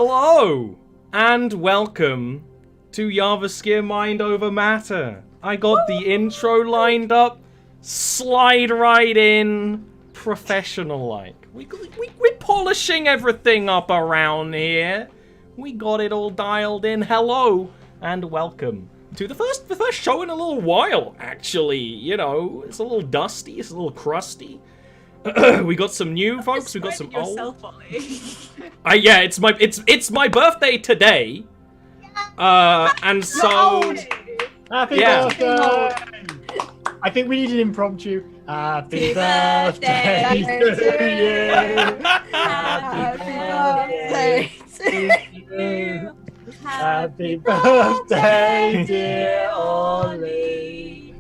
Hello and welcome to Jarviskjir Mind Over Matter. I got the intro lined up, slide right in, professional-like. We're polishing everything up around here. We got it all dialed in. Hello and welcome to the first show in a little while, actually. You know, it's a little dusty, it's a little crusty. We got some new folks, we got some old. Yeah, it's my birthday today. And so happy birthday! I think we need an impromptu. Happy birthday to you. Happy birthday to you. Happy birthday, dear Oli.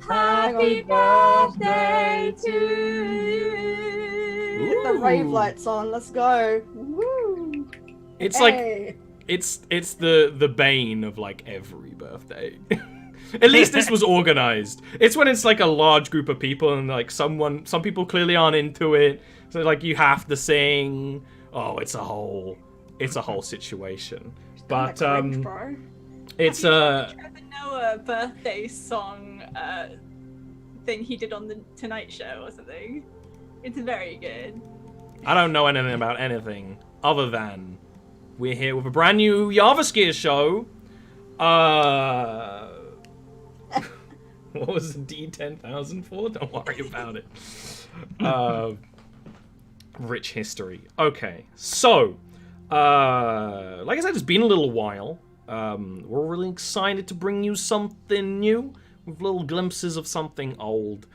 Happy birthday to you. Get the rave lights on. Let's go. Woo. It's like it's the bane of like every birthday. At least this was organized. It's when it's like a large group of people and like some people clearly aren't into it. So like you have to sing. Oh, it's a whole situation. But it's Trevor Noah birthday song thing he did on the Tonight Show or something. It's very good. I don't know anything about anything other than we're here with a brand new Jarviskjir show. What was the D10,000 for? Don't worry about it. Rich history. Okay, so like I said, it's been a little while. We're really excited to bring you something new with little glimpses of something old.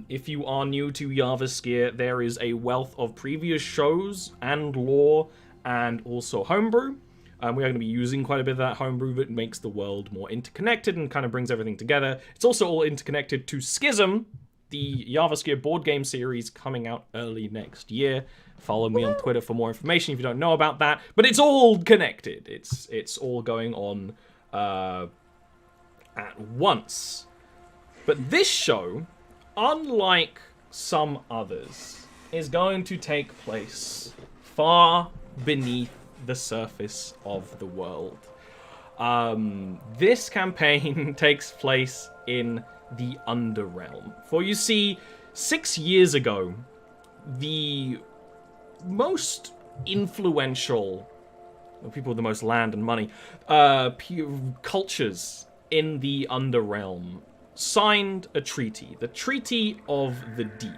If you are new to Jarviskjir, there is a wealth of previous shows and lore and also homebrew. We are going to be using quite a bit of that homebrew that makes the world more interconnected and kind of brings everything together. It's also all interconnected to Schism, the Jarviskjir board game series coming out early next year. Follow me on Twitter for more information if you don't know about that. But it's all connected. It's all going on at once. But this show, unlike some others, is going to take place far beneath the surface of the world. This campaign takes place in the Under-Realm. For you see, 6 years ago, the most influential, people with the most land and money, cultures in the Under-Realm signed a treaty, the Treaty of the Deep.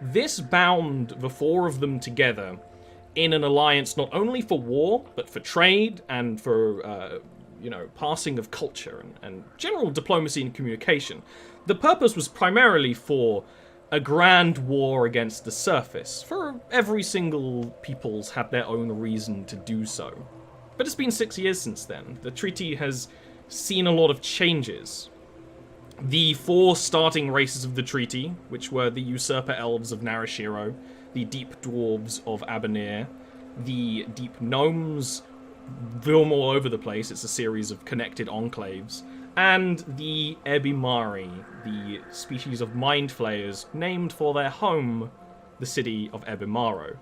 This bound the four of them together in an alliance not only for war, but for trade and for, passing of culture and general diplomacy and communication. The purpose was primarily for a grand war against the surface, for every single people's had their own reason to do so. But it's been 6 years since then. The treaty has seen a lot of changes. The four starting races of the treaty, which were the usurper elves of Narashiro, the deep dwarves of Abanir, the deep gnomes, film all over the place, it's a series of connected enclaves, and the Ebbimari, the species of mind flayers named for their home, the city of Ebbimari.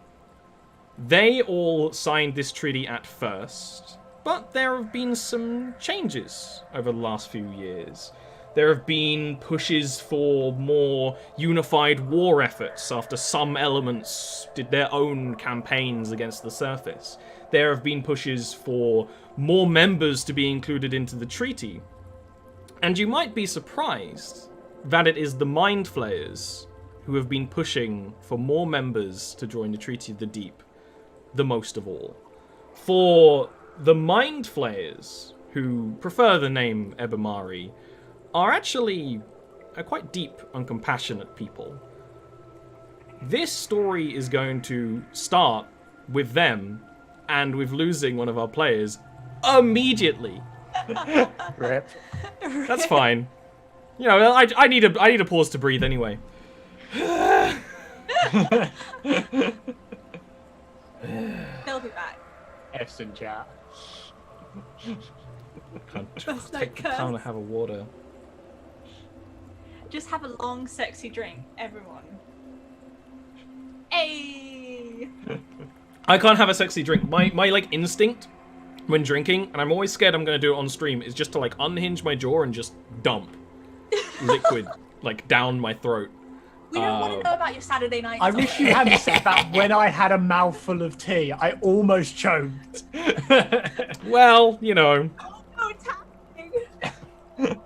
They all signed this treaty at first, but there have been some changes over the last few years. There have been pushes for more unified war efforts after some elements did their own campaigns against the surface. There have been pushes for more members to be included into the treaty. And you might be surprised that it is the Mind Flayers who have been pushing for more members to join the Treaty of the Deep, the most of all. For the Mind Flayers, who prefer the name Ebbimari, are actually quite deep and compassionate people. This story is going to start with them and with losing one of our players immediately. Rip. That's fine. You know, I need a pause to breathe anyway. They'll be back. Efson chat. Can't take the time to have a water. Just have a long, sexy drink, everyone. Hey! I can't have a sexy drink. My like instinct when drinking, and I'm always scared I'm gonna do it on stream, is just to like unhinge my jaw and just dump liquid like down my throat. We don't want to know about your Saturday night. I wish you hadn't said that when I had a mouthful of tea. I almost choked. Well, you know. Oh, no, it's happening.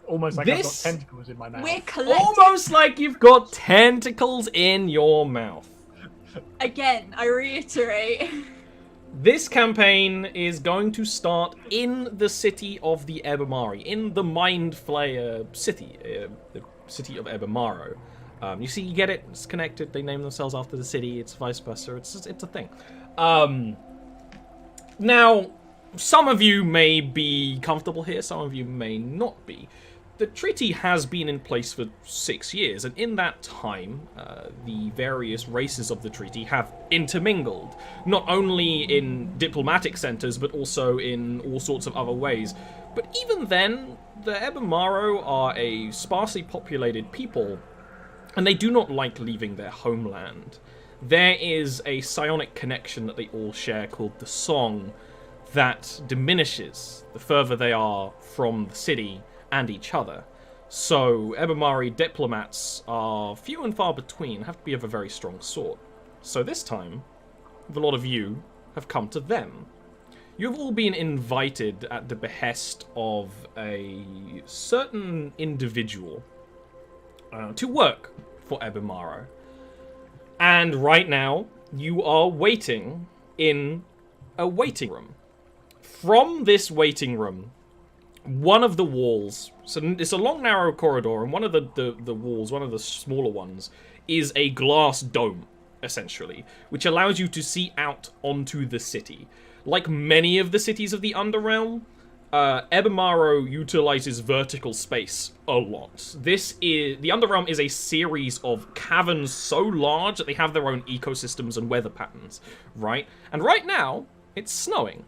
Almost like I've got tentacles in my mouth. We're collecting. Almost like you've got tentacles in your mouth. Again, I reiterate. This campaign is going to start in the city of the Ebbimari, in the Mind Flayer city, the city of Ebbimari. You see, you get it? It's connected. They name themselves after the city. It's vice versa. It's a thing. Now, some of you may be comfortable here. Some of you may not be. The treaty has been in place for 6 years, and in that time, the various races of the treaty have intermingled, not only in diplomatic centers, but also in all sorts of other ways. But even then, the Ebbimari are a sparsely populated people, and they do not like leaving their homeland. There is a psionic connection that they all share called the Song that diminishes the further they are from the city and each other. So Ebbimari diplomats are few and far between, have to be of a very strong sort. So this time, a lot of you have come to them. You've all been invited at the behest of a certain individual to work for Ebbimari. And right now, you are waiting in a waiting room. From this waiting room, one of the walls, so it's a long narrow corridor, and one of the walls, one of the smaller ones, is a glass dome, essentially, which allows you to see out onto the city. Like many of the cities of the Under-Realm, Ebbimari utilizes vertical space a lot. The Under-Realm is a series of caverns so large that they have their own ecosystems and weather patterns, right? And right now, it's snowing.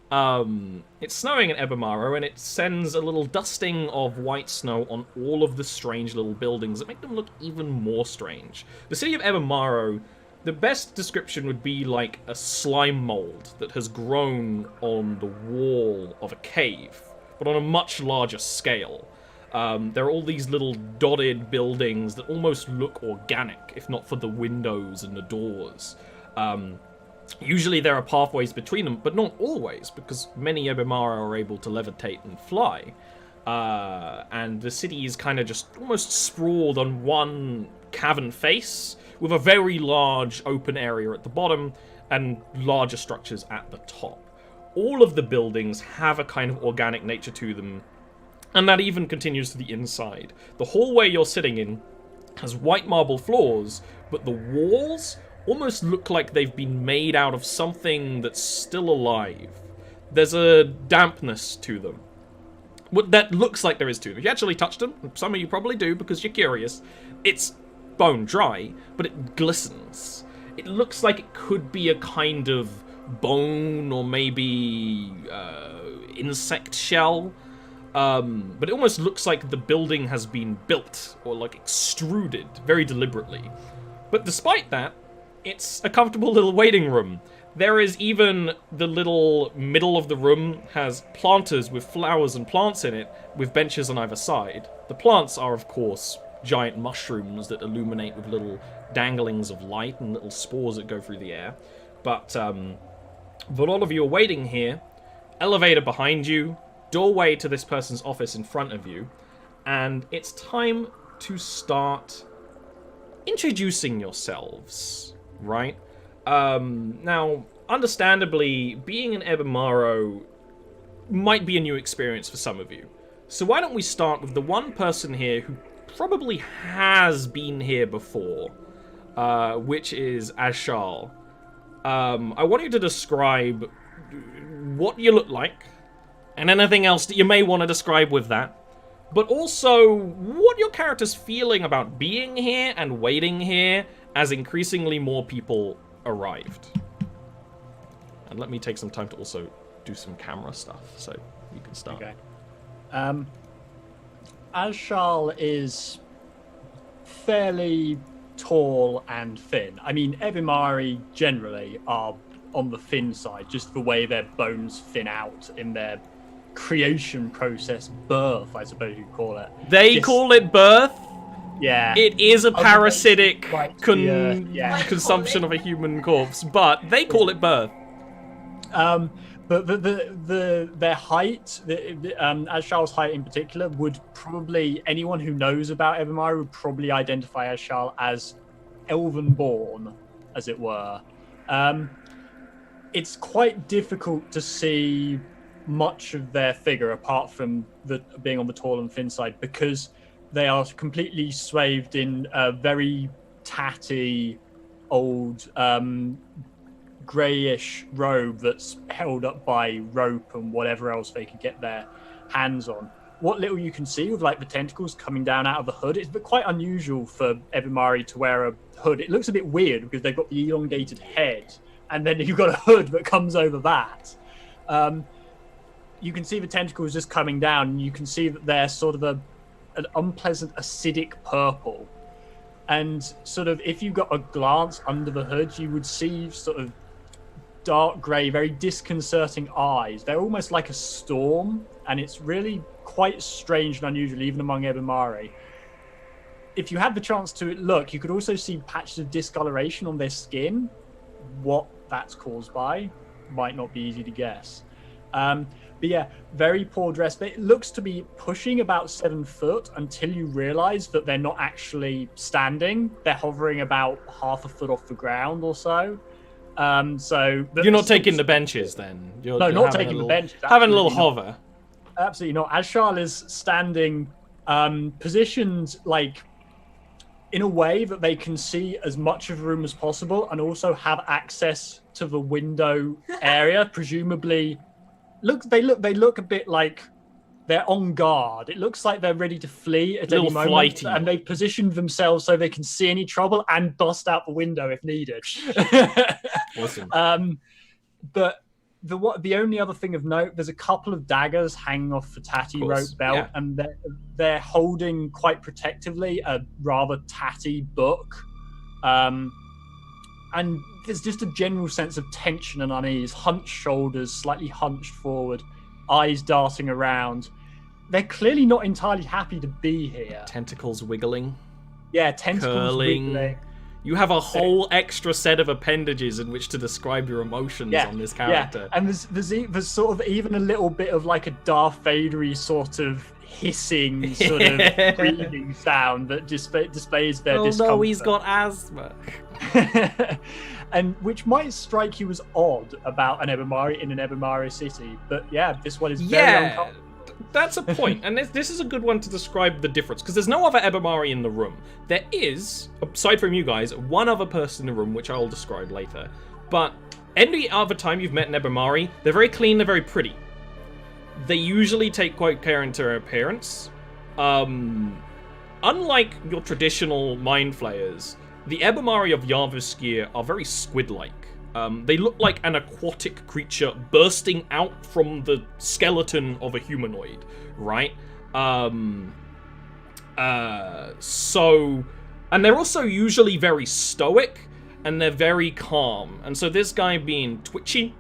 It's snowing in Ebbimari, and it sends a little dusting of white snow on all of the strange little buildings that make them look even more strange. The city of Ebbimari, the best description would be like a slime mold that has grown on the wall of a cave, but on a much larger scale. There are all these little dotted buildings that almost look organic, if not for the windows and the doors. Usually there are pathways between them, but not always, because many Ebbimari are able to levitate and fly. And the city is kind of just almost sprawled on one cavern face, with a very large open area at the bottom, and larger structures at the top. All of the buildings have a kind of organic nature to them, and that even continues to the inside. The hallway you're sitting in has white marble floors, but the walls almost look like they've been made out of something that's still alive. There's a dampness to them. What that looks like there is to them. If you actually touched them, some of you probably do because you're curious, it's bone dry, but it glistens. It looks like it could be a kind of bone or maybe insect shell. But it almost looks like the building has been built or like extruded very deliberately. But despite that, it's a comfortable little waiting room. There is even the little middle of the room has planters with flowers and plants in it, with benches on either side. The plants are, of course, giant mushrooms that illuminate with little danglings of light and little spores that go through the air. But all of you are waiting here. Elevator behind you, doorway to this person's office in front of you, and it's time to start introducing yourselves. Right? Now, understandably, being an Ebbimari might be a new experience for some of you. So why don't we start with the one person here who probably has been here before, which is ASKII. I want you to describe what you look like, and anything else that you may want to describe with that, but also what your character's feeling about being here and waiting here as increasingly more people arrived. And let me take some time to also do some camera stuff, so you can start. Okay. ASKII is fairly tall and thin. I mean, Ebbimari generally are on the thin side, just the way their bones thin out in their creation process, birth, I suppose you'd call it. They call it birth. Yeah. It is a parasitic consumption Like of a human corpse, but they call it birth. But their height, Ash'al's height in particular, would probably, anyone who knows about Ebbimari would probably identify Ash'al as elven-born, as it were. It's quite difficult to see much of their figure apart from being on the tall and thin side, because they are completely swathed in a very tatty, old, greyish robe that's held up by rope and whatever else they could get their hands on. What little you can see with like the tentacles coming down out of the hood, it's quite unusual for Ebbimari to wear a hood. It looks a bit weird because they've got the elongated head and then you've got a hood that comes over that. You can see the tentacles just coming down, and you can see that they're sort of an unpleasant acidic purple. And sort of if you got a glance under the hood, you would see sort of dark grey, very disconcerting eyes. They're almost like a storm, and it's really quite strange and unusual, even among Ebbimari. If you had the chance to look, you could also see patches of discoloration on their skin. What that's caused by might not be easy to guess. But yeah, very poor dress. But it looks to be pushing about 7 foot until you realise that they're not actually standing. They're hovering about half a foot off the ground or so. You're not taking the benches then? You're not taking the benches. Having a little hover. Absolutely not. Ash'al is standing, positioned like in a way that they can see as much of the room as possible, and also have access to the window area. Presumably, they look a bit like they're on guard. It looks like they're ready to flee at any moment, flighty. And they've positioned themselves so they can see any trouble and bust out the window if needed. Awesome. But the only other thing of note, there's a couple of daggers hanging off the tatty rope belt, and they're holding quite protectively a rather tatty book. And there's just a general sense of tension and unease, hunched shoulders, slightly hunched forward, eyes darting around. They're clearly not entirely happy to be here. Tentacles wiggling. Yeah, tentacles curling. wiggling. You have a whole extra set of appendages in which to describe your emotions on this character. Yeah, and there's sort of even a little bit of like a Darth Vader-y sort of hissing sort of breathing sound that displays their discomfort. Oh no, he's got asthma. And which might strike you as odd about an Ebbimari in an Ebbimari city, but yeah, this one is very uncomfortable. That's a point, and this is a good one to describe the difference, because there's no other Ebbimari in the room. There is, aside from you guys, one other person in the room, which I'll describe later. But any other time you've met an Ebbimari, they're very clean, they're very pretty. They usually take quite care into their appearance. Unlike your traditional mind flayers, the Ebbimari of Jarviskjir are very squid-like. They look like an aquatic creature bursting out from the skeleton of a humanoid, right? And they're also usually very stoic, and they're very calm. And so this guy being twitchy,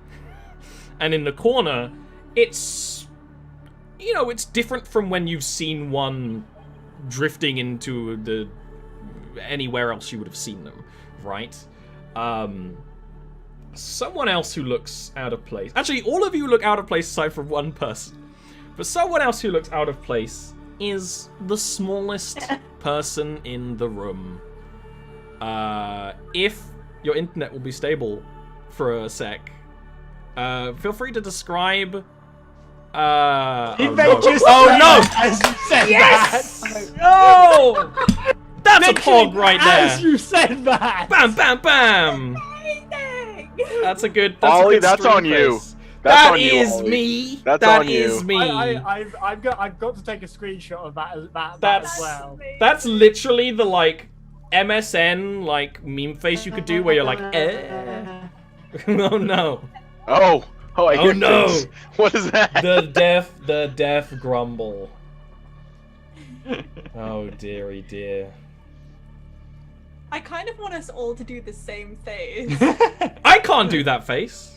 and in the corner, it's different from when you've seen one drifting into anywhere else you would have seen them, right? Someone else who looks out of place. Actually, all of you look out of place aside from one person. But someone else who looks out of place is the smallest person in the room. If your internet will be stable for a sec, feel free to describe... As you said that! No! That's a pog right there! As you said that! Bam, bam, bam! That's a good. Ollie, that's on you. That is me. That's that on you. is me. I've got to take a screenshot of that as well. That's literally the MSN meme face you could do where you're like, eh. Oh no. Oh I hear no. things. What is that? The deaf grumble. Oh dearie dear. I kind of want us all to do the same face. I can't do that face.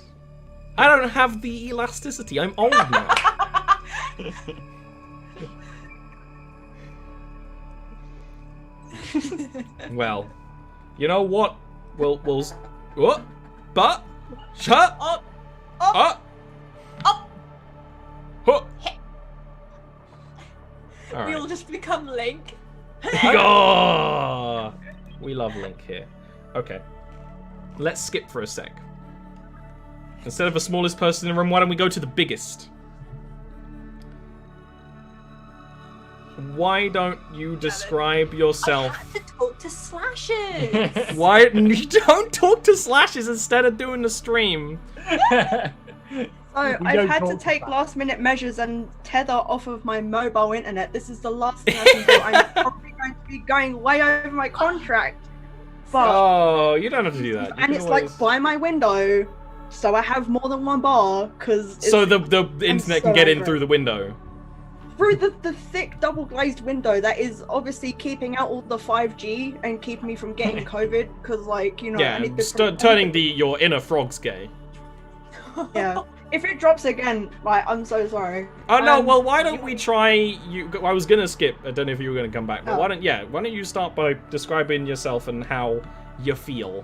I don't have the elasticity. I'm old now. Well, you know what? We'll what? But shut Up, up. up. Huh. We All all right. just become Link. Oh, we love Link here. Okay. Let's skip for a sec. Instead of the smallest person in the room, why don't we go to the biggest? Why don't you describe yourself? I had to talk to Slashes. Why you don't talk to Slashes instead of doing the stream? So We I've don't had to talk take about last-minute measures and tether off of my mobile internet. This is the last thing I can do. I'm probably going to be going way over my contract. But Oh, you don't have to do that. You and can it's always- like by my window, so I have more than one bar because So the internet can so get in angry. through the window. through the thick double glazed window that is obviously keeping out all the 5G and keeping me from getting COVID because like you know I Yeah, need to turning your inner frogs gay. yeah. If it drops again, like I'm so sorry. Oh no, Um, well why don't we try you I was gonna skip, I don't know if you were gonna come back, but Oh. why don't you start by describing yourself and how you feel?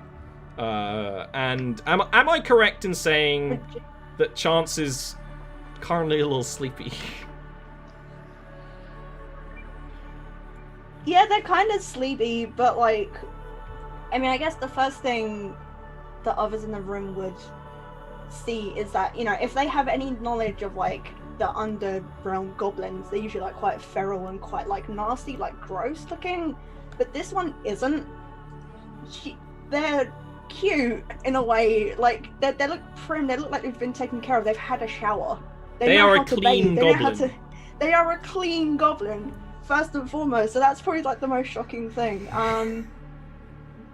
And am I correct in saying that Chance is currently a little sleepy? Yeah, they're kind of sleepy, but like, I mean, I guess the first thing that others in the room would see is that, you know, if they have any knowledge of like the Under-Realm goblins, they're usually like quite feral and quite like nasty, like gross looking. But this one isn't. They're cute in a way. Like they look prim. They look like they've been taken care of. They've had a shower. They know are how a to clean bathe. They know how goblin. to. They are a clean goblin. First and foremost, so that's probably like the most shocking thing.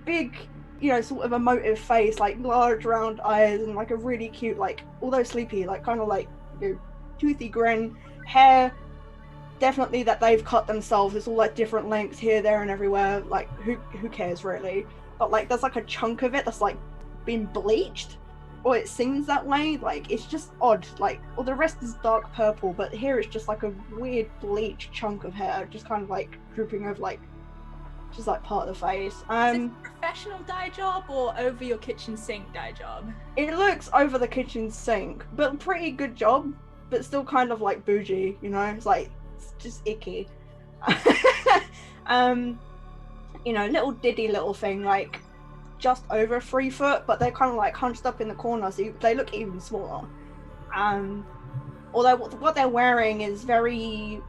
Big, you know, sort of emotive face, like large round eyes, and like a really cute, like although sleepy, like kind of like you know, toothy grin. Hair, definitely that they've cut themselves. It's all like different lengths here, there, and everywhere. Like who cares really? But like there's like a chunk of it that's like been bleached, or it seems that way. Like it's just odd. Like all the rest is dark purple, but here it's just like a weird bleached chunk of hair, just kind of like drooping over like just like part of the face. Is it a professional dye job or over your kitchen sink dye job? It looks over the kitchen sink, but pretty good job. But still kind of like bougie, you know. It's like it's just icky. You know, little diddy little thing, like just over 3 foot, but they're kind of like hunched up in the corner, so they look even smaller. Although what they're wearing is very,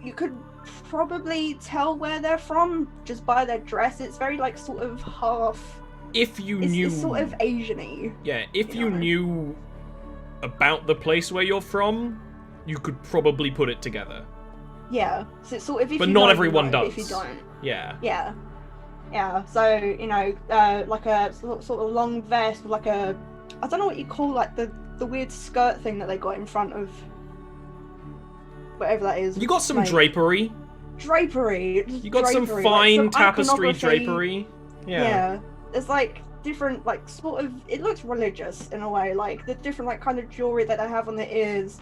you could probably tell where they're from just by their dress. It's very like sort of half. If you It's, knew it's sort of Asian-y. Yeah, if you you know. knew about the place where you're from, you could probably put it together. Yeah. So it's sort of if But you not know, you everyone know, does. If you don't. Yeah. Yeah. Yeah. So, you know, like a sort of long vest with like a, I don't know what you call like the weird skirt thing that they got in front of whatever that is. You got some like, drapery. drapery. You got some drapery, fine like some tapestry iconography. drapery. Yeah. Yeah. There's like different like sort of, it looks religious in a way, like the different like kind of jewelry that they have on their ears,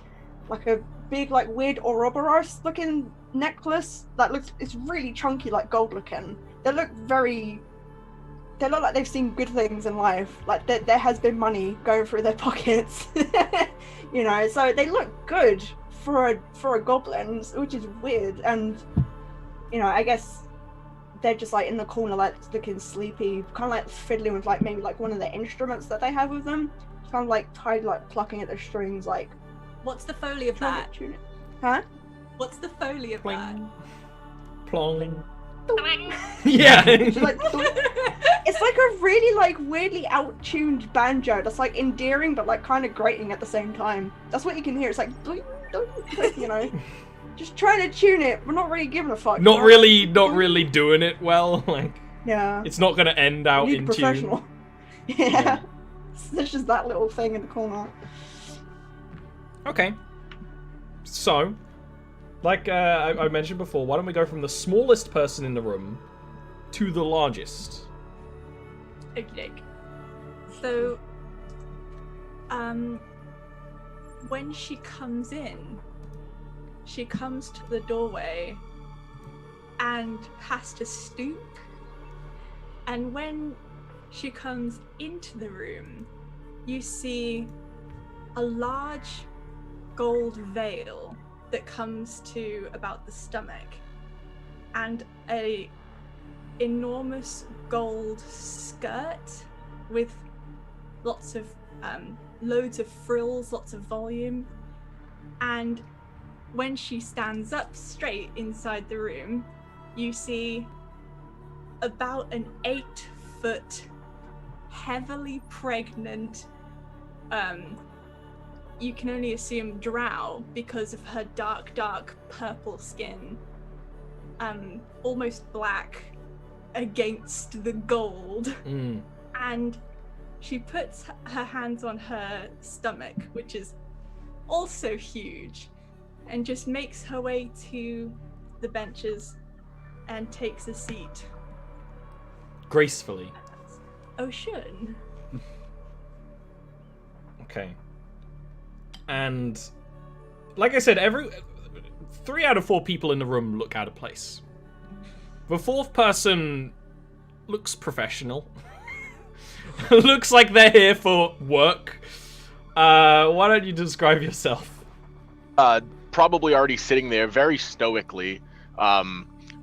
like a big like weird Ouroboros looking necklace that looks, it's really chunky, like gold looking. They look like they've seen good things in life, like there has been money going through their pockets. You know, so they look good for a goblin, which is weird. And you know, I guess they're just like in the corner, like looking sleepy, kind of like fiddling with like maybe like one of the instruments that they have with them, kind of like tied, like plucking at the strings, like What's the foley of trying that? to tune it. Huh? What's the foley of that? Plong. Plong. Yeah. It's like it's like a really like weirdly out-tuned banjo that's like endearing but like kind of grating at the same time. That's what you can hear. It's like you know, just trying to tune it. We're not really giving a fuck. not really doing it well. Like Yeah. it's not gonna end out You need in a professional. tune. Yeah. There's just that little thing in the corner. Okay. So, like I mentioned before, why don't we go from the smallest person in the room to the largest. Okay. So, when she comes in, she comes to the doorway and has to stoop. And when she comes into the room, you see a large gold veil that comes to about the stomach and a enormous gold skirt with lots of loads of frills, lots of volume. And when she stands up straight inside the room, you see about an 8-foot heavily pregnant, you can only assume drow because of her dark purple skin, almost black against the gold. And she puts her hands on her stomach, which is also huge, and just makes her way to the benches and takes a seat. Gracefully. Ocean. Okay. And like I said, 3 out of 4 people in the room look out of place. The 4th person looks professional. Looks like they're here for work. Why don't you describe yourself? Probably already sitting there very stoically,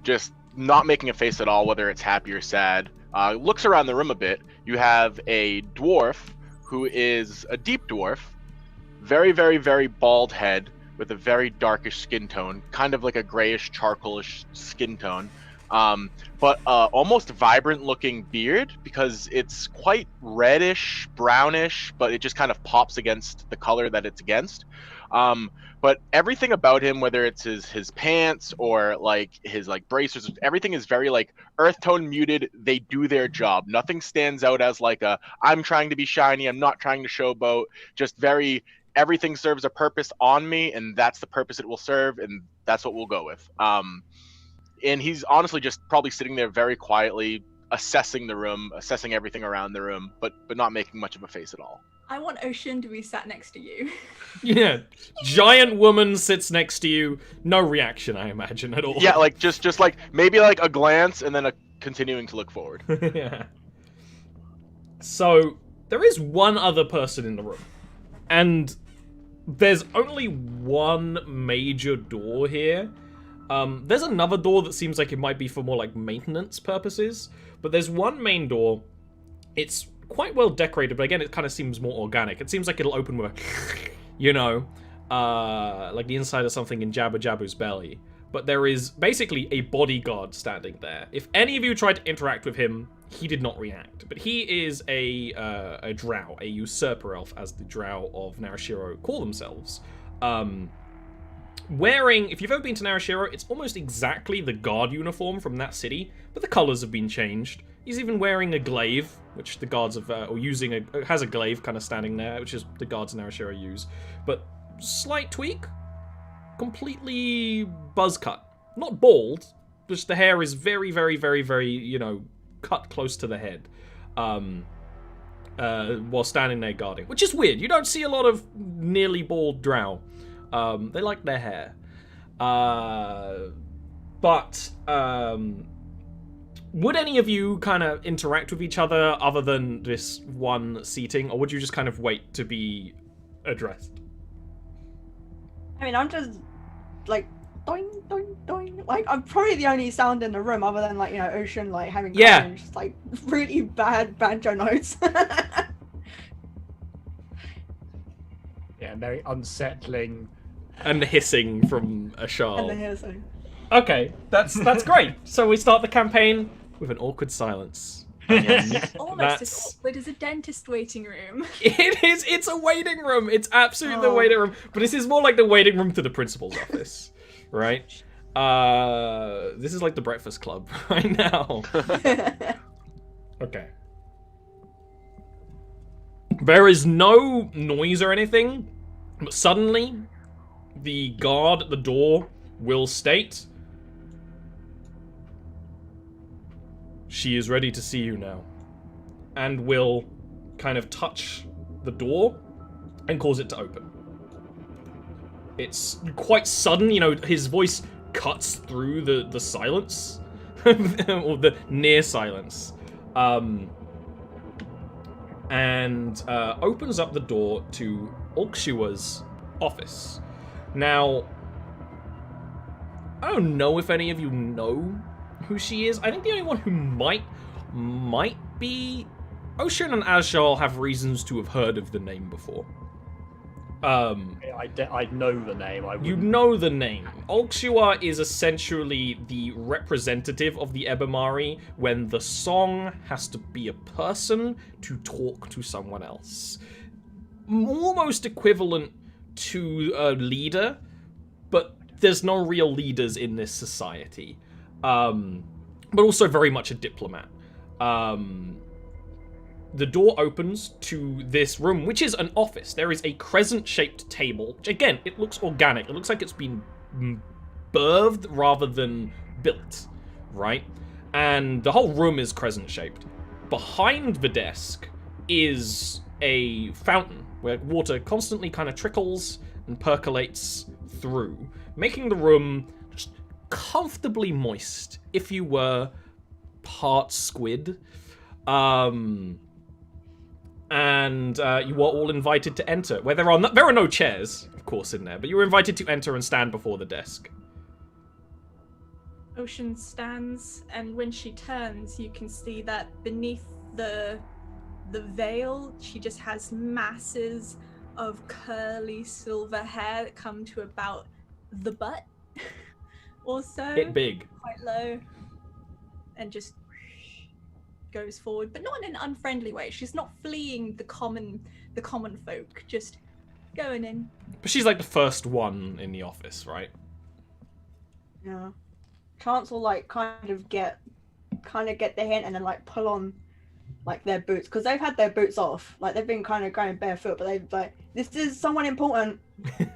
just not making a face at all, whether it's happy or sad. Looks around the room a bit. You have a dwarf who is a deep dwarf, very, very, very bald head with a very darkish skin tone, kind of like a grayish, charcoalish skin tone, but almost vibrant looking beard because it's quite reddish, brownish, but it just kind of pops against the color that it's against. But everything about him, whether it's his pants or like his like bracers, everything is very like earth tone muted. They do their job. Nothing stands out as like I'm trying to be shiny, I'm not trying to showboat. Just very, everything serves a purpose on me, and that's the purpose it will serve, and that's what we'll go with. And he's honestly just probably sitting there very quietly, assessing the room, assessing everything around the room, but not making much of a face at all. I want Ocean to be sat next to you. Yeah, giant woman sits next to you. No reaction, I imagine, at all. Yeah, like just like maybe like a glance and then a continuing to look forward. Yeah. So there is one other person in the room, and there's only one major door here. There's another door that seems like it might be for more like maintenance purposes, but there's one main door. It's quite well decorated, but again, it kind of seems more organic. It seems like it'll open with a, you know, like the inside of something in Jabba Jabba's belly. But there is basically a bodyguard standing there. If any of you tried to interact with him, he did not react. But he is a drow, a usurper elf, as the drow of Narashiro call themselves. Wearing, if you've ever been to Narashiro, it's almost exactly the guard uniform from that city, but the colors have been changed. He's even wearing a glaive, which the guards have, or using has a glaive kind of standing there, which is the guards in Narashiro use. But slight tweak, completely buzz cut. Not bald, just the hair is very, very, very, very, you know, cut close to the head. While standing there guarding, which is weird. You don't see a lot of nearly bald drow. They like their hair. Would any of you kind of interact with each other than this one seating, or would you just kind of wait to be addressed? I mean, I'm just like doing, doing, doing. Like, I'm probably the only sound in the room other than like, you know, Ocean like having just like really bad banjo notes. Yeah, very unsettling. And the hissing from a Ashal. And the hissing. Okay, that's great. So we start the campaign with an awkward silence. Almost as awkward as a dentist waiting room. It is. It's a waiting room. It's absolutely the waiting room. But this is more like the waiting room to the principal's office, right? This is like the Breakfast Club right now. Okay. There is no noise or anything, but suddenly the guard at the door will state, She is ready to see you now. And will kind of touch the door and cause it to open. It's quite sudden, you know, his voice cuts through the silence. Or the near silence. And opens up the door to Ulkshua's office. Now, I don't know if any of you know who she is. I think the only one who might be Ocean and Azshal have reasons to have heard of the name before. I know the name. You know the name. Ulkshua is essentially the representative of the Ebbimari when the song has to be a person to talk to someone else. Almost equivalent to a leader, but there's no real leaders in this society. But also very much a diplomat. The door opens to this room, which is an office. There is a crescent-shaped table, which, again, it looks organic. It looks like it's been birthed rather than built, right? And the whole room is crescent-shaped. Behind the desk is a fountain where water constantly kind of trickles and percolates through, making the room just comfortably moist, if you were part squid. And you are all invited to enter. Where there are no chairs, of course, in there, but you were invited to enter and stand before the desk. Ocean stands, and when she turns, you can see that beneath the veil, she just has masses of curly silver hair that come to about the butt. Also, Bit big. quite low, and just goes forward, but not in an unfriendly way. She's not fleeing the common folk, just going in. But she's like the first one in the office, right? Yeah. Chance will like kind of get the hint and then like pull on like their boots, because they've had their boots off. Like they've been kind of going barefoot, but they've like, this is someone important.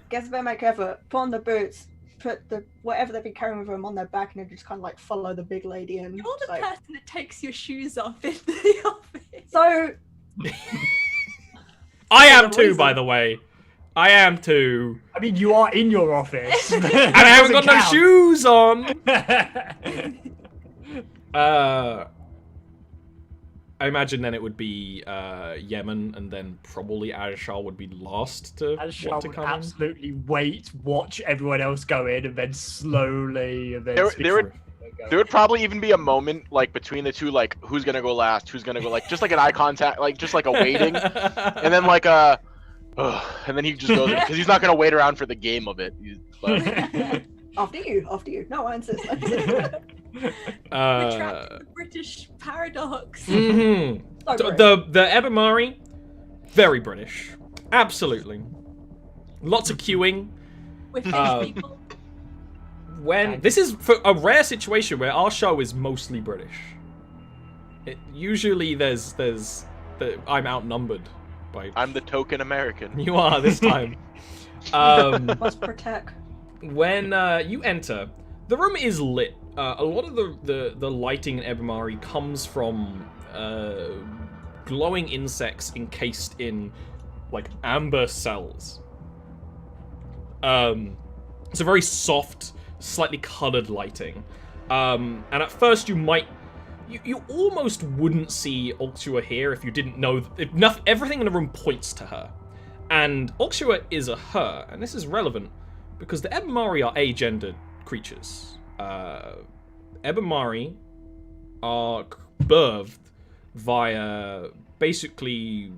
Guess better make effort. Put on the boots. Put the whatever they've been carrying with them on their back, and then just kind of like follow the big lady in. You're the like, person that takes your shoes off in the office. So I am too, by the way. I am too. I mean, you are in your office. And I haven't got no shoes on. I imagine then it would be Yemen, and then probably Azshal would be last to Azshal want to would come absolutely watch everyone else go in, and then slowly, and then there would probably even be a moment like between the two, like who's gonna go last, who's gonna go, like just like an eye contact, like just like a waiting, and then like and then he just goes because he's not gonna wait around for the game of it. after you. No, I insist. We're trapped in the British paradox. Mm-hmm. So The Ebbimari, very British, absolutely. Lots of queuing. We're Finnish people. This is for a rare situation where our show is mostly British. Usually I'm outnumbered by. I'm the token American. You are this time. must protect. When you enter, the room is lit. A lot of the lighting in Ebbimari comes from glowing insects encased in like amber cells. It's a very soft, slightly colored lighting. And at first you almost wouldn't see Ulksua here if you didn't know everything in the room points to her. And Ulksua is a her, and this is relevant because the Ebbimari are agendered creatures. Ebbimari are birthed via basically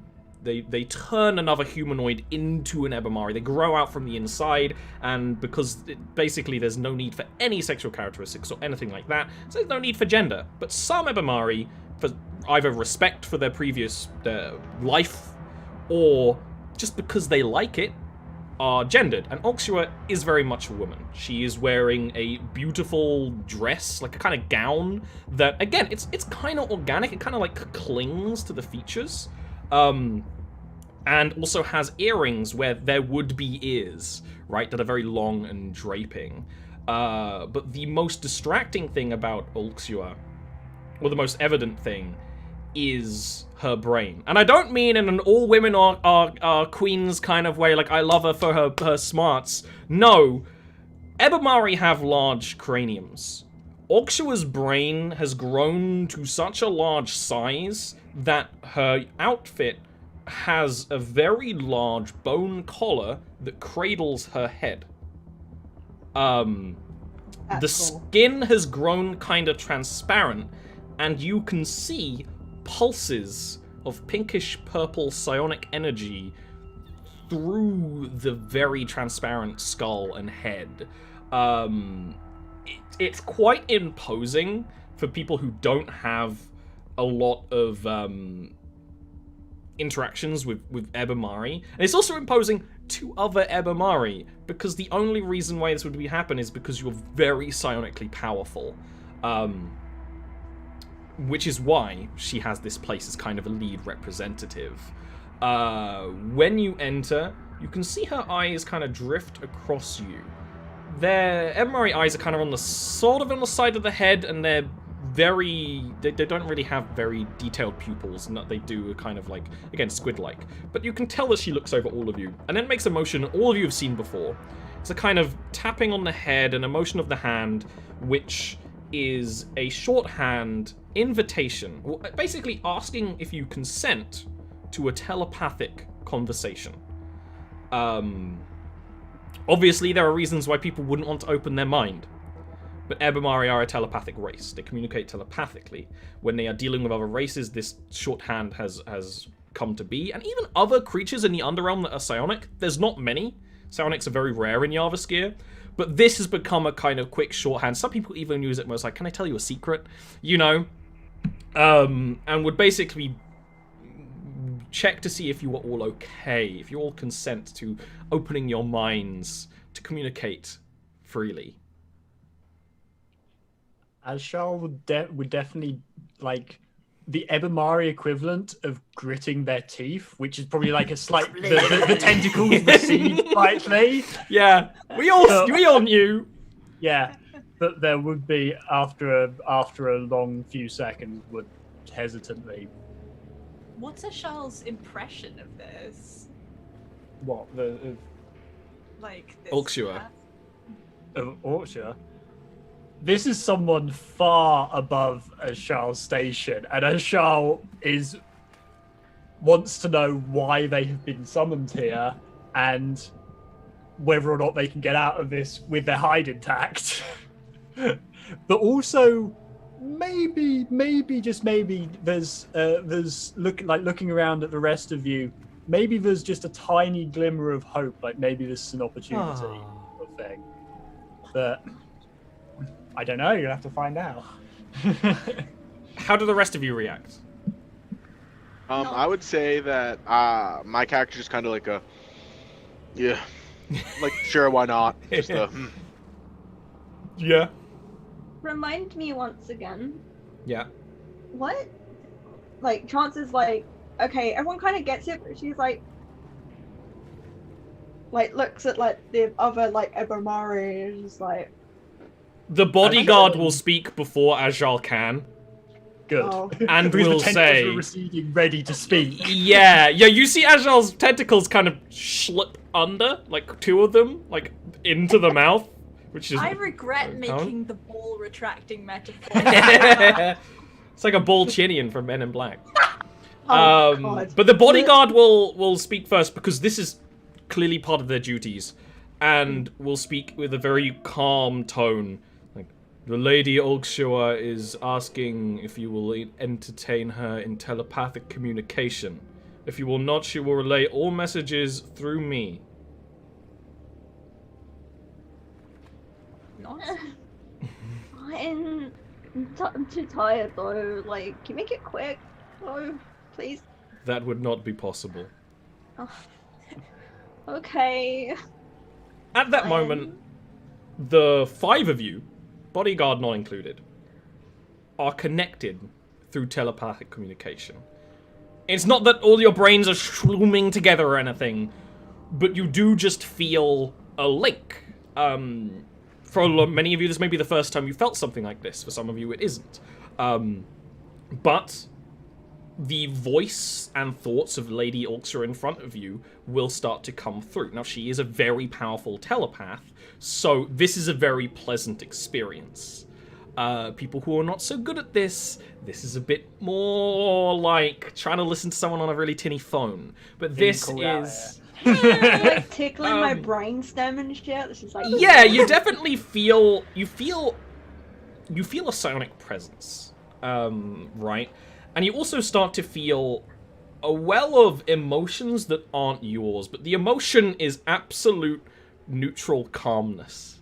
they turn another humanoid into an Ebbimari. They grow out from the inside, and because basically there's no need for any sexual characteristics or anything like that, so there's no need for gender. But some Ebbimari, for either respect for their previous life or just because they like it, are gendered, and Ulksua is very much a woman. She is wearing a beautiful dress, like a kind of gown that, again, it's kind of organic. It kind of like clings to the features, and also has earrings where there would be ears, right, that are very long and draping. But the most distracting thing about Ulksua or the most evident thing, is her brain. And I don't mean in an all women are queens kind of way, like I love her for her smarts. No, Ebbimari have large craniums. Orcshua's brain has grown to such a large size that her outfit has a very large bone collar that cradles her head. The cool. skin has grown kind of transparent, and you can see pulses of pinkish purple psionic energy through the very transparent skull and head. It's quite imposing for people who don't have a lot of interactions with Ebbimari. And it's also imposing to other Ebbimari, because the only reason why this would happen is because you're very psionically powerful. Which is why she has this place as kind of a lead representative. When you enter, you can see her eyes kind of drift across you. Their Ebbimari eyes are kind of on the side of the head, and they're they don't really have very detailed pupils, and they do a kind of like, again, squid-like. But you can tell that she looks over all of you, and then makes a motion all of you have seen before. It's a kind of tapping on the head and a motion of the hand, which is a shorthand invitation, basically asking if you consent to a telepathic conversation. Obviously, there are reasons why people wouldn't want to open their mind. But Ebbimari are a telepathic race. They communicate telepathically. When they are dealing with other races, this shorthand has come to be. And even other creatures in the Underrealm that are psionic, there's not many. Psionics are very rare in Jarviskjir. But this has become a kind of quick shorthand. Some people even use it most like, can I tell you a secret? You know? And would basically check to see if you are all okay. If you all consent to opening your minds to communicate freely. Ashal would definitely, like, the Ebbimari equivalent of gritting their teeth, which is probably like a slight... the tentacles recede slightly. Yeah, we all knew. Yeah, but there would be, after a long few seconds, would hesitantly... What's Ashal's impression of this? What? Like this Orcsua. Of Orcsua? This is someone far above Ashal's station, and Ashal wants to know why they have been summoned here, and whether or not they can get out of this with their hide intact. But also, maybe, just maybe, there's looking around at the rest of you, maybe there's just a tiny glimmer of hope, like maybe this is an opportunity sort of thing. But I don't know, you'll have to find out. How do the rest of you react? I would say that my character is kind of like yeah, like sure, why not? Just yeah. Remind me once again. Yeah. What? Like, Chance is like, okay, everyone kind of gets it, but she's like looks at like the other like Ebbimari and is just like. The bodyguard will speak before Ajal can. Good. Oh. And Because will the tentacles say, were receding, ready to speak. yeah, you see Ajal's tentacles kind of slip under, like two of them, like into the mouth, which is... I regret making the ball retracting metaphor. It's like a Bolchinian from Men in Black. God. But the bodyguard will speak first, because this is clearly part of their duties, and will speak with a very calm tone. Like, the Lady Orcsua is asking if you will entertain her in telepathic communication. If you will not, she will relay all messages through me. I'm too tired though. Like, can you make it quick? Oh, please. That would not be possible. Oh. Okay. At that moment, the five of you, bodyguard not included, are connected through telepathic communication. It's not that all your brains are shrooming together or anything, but you do just feel a link. For many of you, this may be the first time you felt something like this. For some of you, it isn't. But the voice and thoughts of Lady Orxa in front of you will start to come through. Now, she is a very powerful telepath, so this is a very pleasant experience. People who are not so good at this is a bit more like trying to listen to someone on a really tinny phone. But this is... like tickling my brainstem and shit. This is like... Yeah, you definitely feel... You feel a psionic presence, right? And you also start to feel a well of emotions that aren't yours, but the emotion is absolute neutral calmness.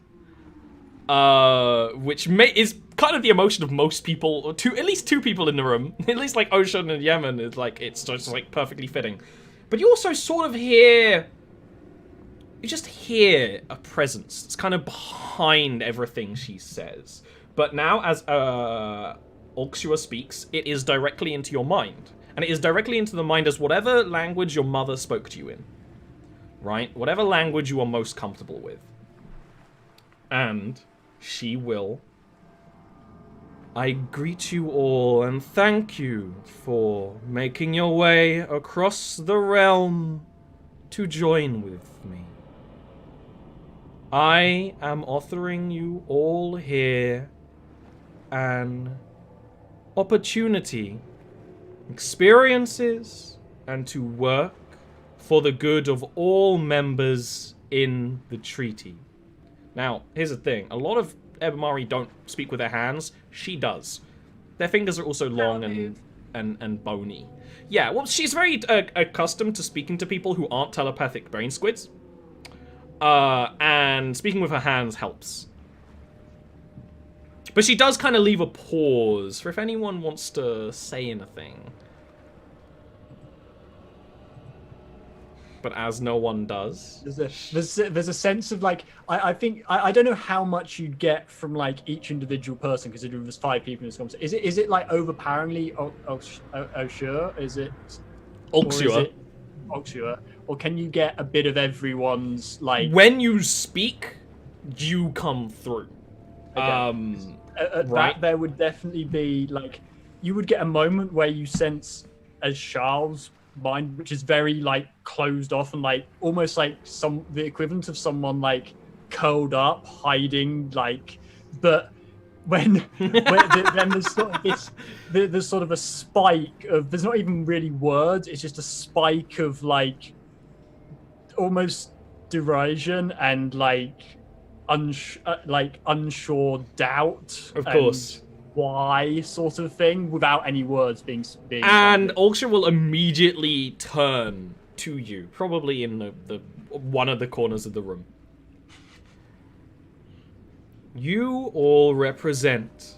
Which is kind of the emotion of most people, or at least two people in the room. At least like Ocean and Yemen is like, it's just like perfectly fitting. But you also sort of hear, you just hear a presence that's kind of behind everything she says. But now as Orxa speaks, it is directly into your mind. And it is directly into the mind as whatever language your mother spoke to you in. Right? Whatever language you are most comfortable with. And she will... I greet you all and thank you for making your way across the realm to join with me. I am offering you all here an opportunity, experiences, and to work for the good of all members in the treaty. Now, here's the thing. A lot of Ebbimari don't speak with their hands. She does. Their fingers are also long and bony. Yeah, well, she's very accustomed to speaking to people who aren't telepathic brain squids. And speaking with her hands helps. But she does kind of leave a pause for if anyone wants to say anything. But as no one does, there's a sense of like I think I don't know how much you'd get from like each individual person because there's 5 people in this conversation. Is it like overpoweringly Orxa? Is it Orxa? Or can you get a bit of everyone's like? When you speak, you come through. Okay. Right. That there would definitely be like you would get a moment where you sense as Charles' mind, which is very like closed off and like almost like the equivalent of someone like curled up, hiding, like. But when then there's sort of this, there's sort of a spike of there's not even really words. It's just a spike of like almost derision and like unsure doubt. Of course. Why sort of thing without any words being and Orxa will immediately turn to you, probably in the one of the corners of the room. You all represent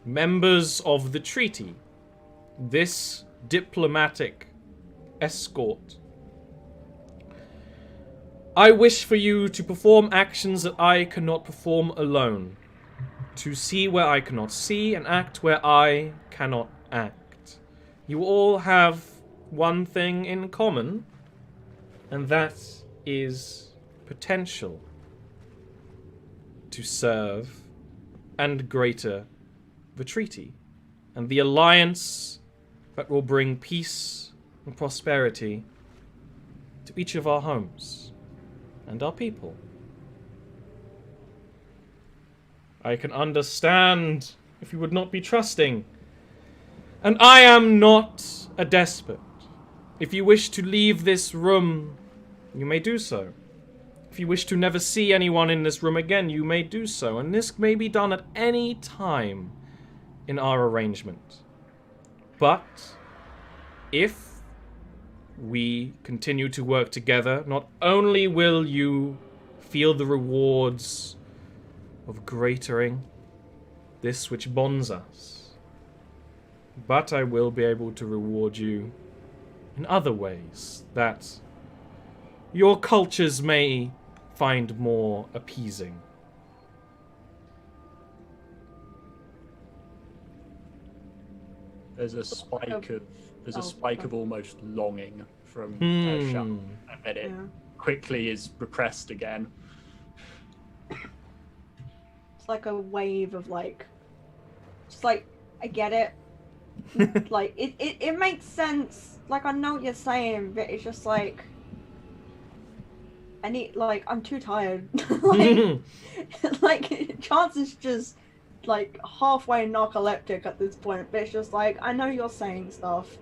members of the treaty, this diplomatic escort. I wish for you to perform actions that I cannot perform alone. To see where I cannot see and act where I cannot act. You all have one thing in common, and that is potential to serve and greater the treaty and the alliance that will bring peace and prosperity to each of our homes and our people. I can understand if you would not be trusting. And I am not a despot. If you wish to leave this room, you may do so. If you wish to never see anyone in this room again, you may do so. And this may be done at any time in our arrangement. But if we continue to work together, not only will you feel the rewards of greatering this which bonds us, but I will be able to reward you in other ways that your cultures may find more appeasing. There's a spike of almost longing from Shah. I bet it quickly is repressed again. Like a wave of like, just like, I get it, like it makes sense. Like I know what you're saying, but it's just like I'm too tired. like Chance is just like halfway narcoleptic at this point, but it's just like I know you're saying stuff.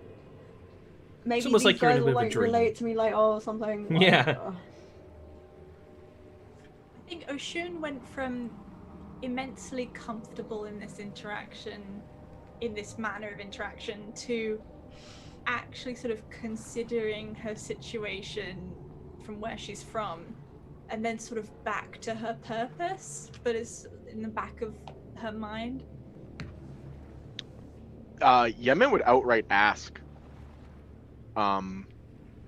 Maybe It's almost these like you're in guys a will bit of a like dream. relate to me later or something. Like, Yeah. I think Oshun went from immensely comfortable in this interaction, in this manner of interaction, to actually sort of considering her situation from where she's from, and then sort of back to her purpose, but it's in the back of her mind. Yemen would outright ask,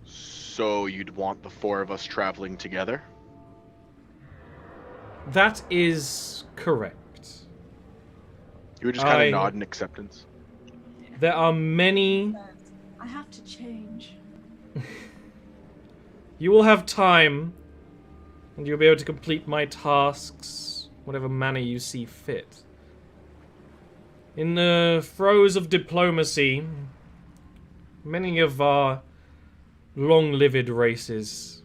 so you'd want the four of us traveling together? That is correct. You would just kind of nod in acceptance. There are many... I have to change. You will have time, and you'll be able to complete my tasks, whatever manner you see fit. In the throes of diplomacy, many of our long-lived races,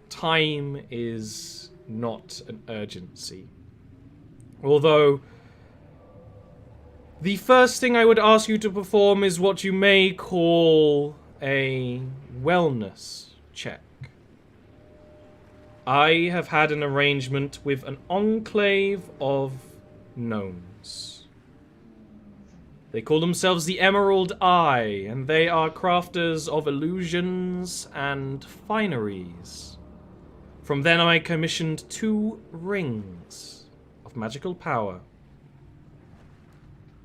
time is not an urgency. Although, the first thing I would ask you to perform is what you may call a wellness check. I have had an arrangement with an enclave of gnomes. They call themselves the Emerald Eye, and they are crafters of illusions and fineries. From them I commissioned 2 rings of magical power.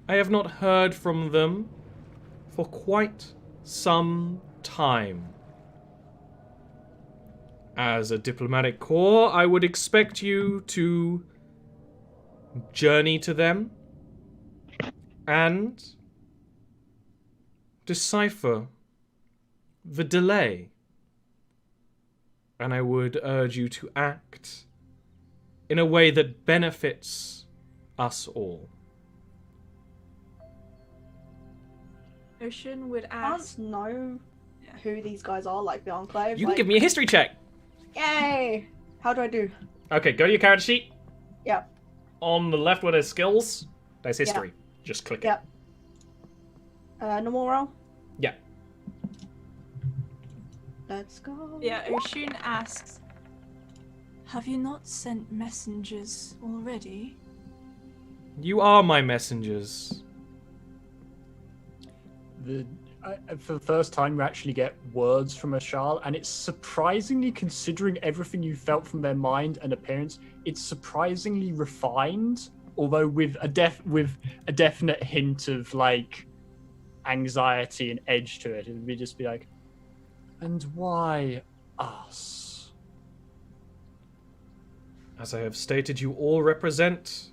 I have not heard from them for quite some time. As a diplomatic corps, I would expect you to journey to them and decipher the delay. And I would urge you to act in a way that benefits us all. Oshun would I ask. don't know who these guys are, like the Enclave. You can give me a history check. Yay! How do I do? Okay, go to your character sheet. Yep. On the left where there's skills, there's history. Just click it. Yep. Normal roll? Yeah. Let's go. Yeah, Oshun asks, have you not sent messengers already? You are my messengers. For the first time, you actually get words from Ashal, and it's surprisingly, considering everything you felt from their mind and appearance, it's surprisingly refined, although with a definite hint of like anxiety and edge to it. It would just be like, and why us? As I have stated, you all represent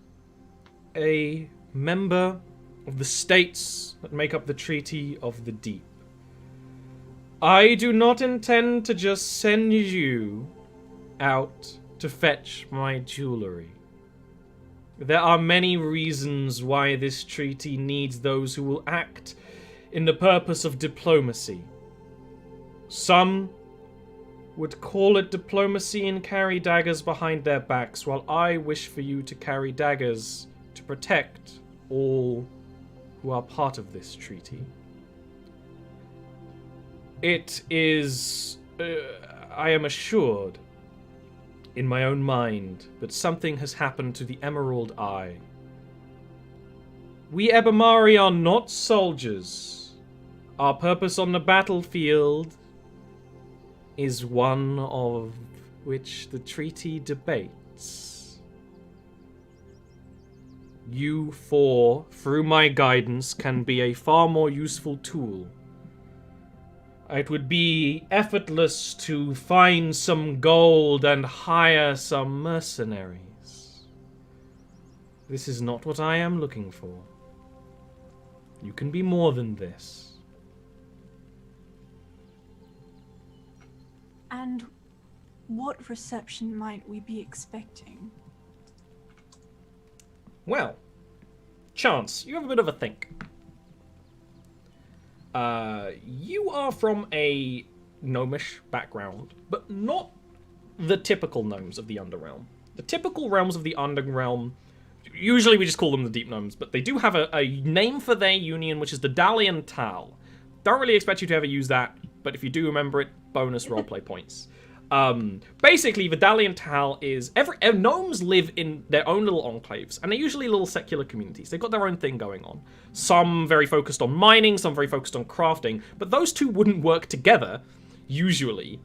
a member of the states that make up the Treaty of the Deep. I do not intend to just send you out to fetch my jewelry. There are many reasons why this treaty needs those who will act in the purpose of diplomacy. Some would call it diplomacy and carry daggers behind their backs, while I wish for you to carry daggers to protect all who are part of this treaty. It is, I am assured, in my own mind, that something has happened to the Emerald Eye. We Ebbimari are not soldiers. Our purpose on the battlefield is one of which the treaty debates. You four, through my guidance, can be a far more useful tool. It would be effortless to find some gold and hire some mercenaries. This is not what I am looking for. You can be more than this. And what reception might we be expecting? Well, Chance, you have a bit of a think. You are from a gnomish background, but not the typical gnomes of the Underrealm. The typical realms of the Underrealm, usually we just call them the Deep Gnomes, but they do have a name for their union, which is the Dalian Tal. Don't really expect you to ever use that, but if you do remember it, bonus roleplay points. Basically, the Dalian Tal is... Gnomes live in their own little enclaves, and they're usually little secular communities. They've got their own thing going on. Some very focused on mining, some very focused on crafting, but those two wouldn't work together, usually.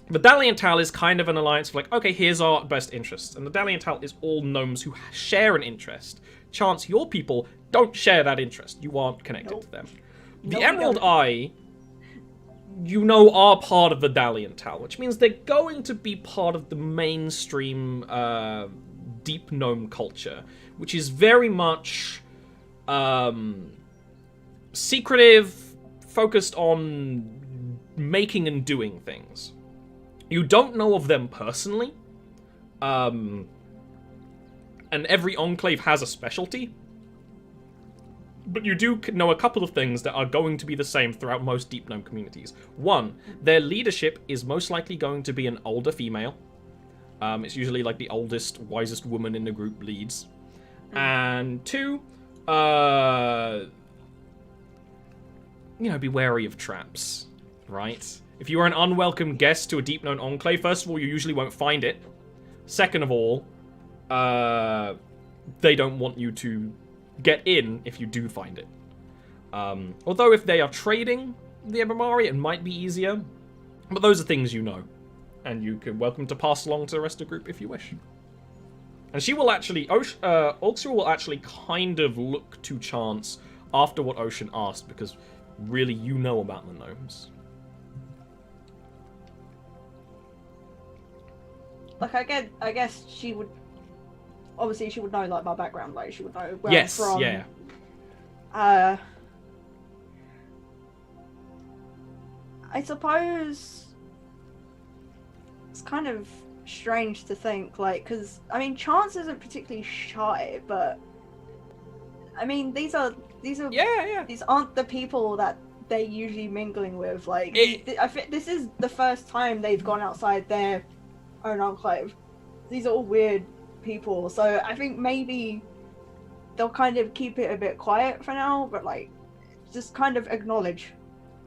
The Dalian Tal is kind of an alliance of like, okay, here's our best interests. And the Dalian Tal is all gnomes who share an interest. Chance your people don't share that interest. You aren't connected to them. The Emerald Eye, you know, are part of the Dalian Tal, which means they're going to be part of the mainstream deep gnome culture, which is very much secretive, focused on making and doing things. You don't know of them personally, and every enclave has a specialty, but you do know a couple of things that are going to be the same throughout most Deep Gnome communities. One, their leadership is most likely going to be an older female. It's usually like the oldest, wisest woman in the group leads. And two, be wary of traps, right? If you are an unwelcome guest to a Deep Gnome enclave, first of all, you usually won't find it. Second of all, they don't want you to get in if you do find it. Although if they are trading the Ebbimari, it might be easier. But those are things you know. And you can welcome to pass along to the rest of the group if you wish. And she will actually... Ulxia will actually kind of look to Chance after what Ocean asked, because really you know about the gnomes. Like, I guess she would... Obviously, she would know, like, my background. Like, she would know where yes, I'm from. Yeah. I suppose... It's kind of strange to think, like, because, I mean, Chance isn't particularly shy, but... I mean, these are... Yeah. These aren't the people that they're usually mingling with. Like, I think this is the first time they've gone outside their own enclave. These are all weird people, so I think maybe they'll kind of keep it a bit quiet for now, but like just kind of acknowledge,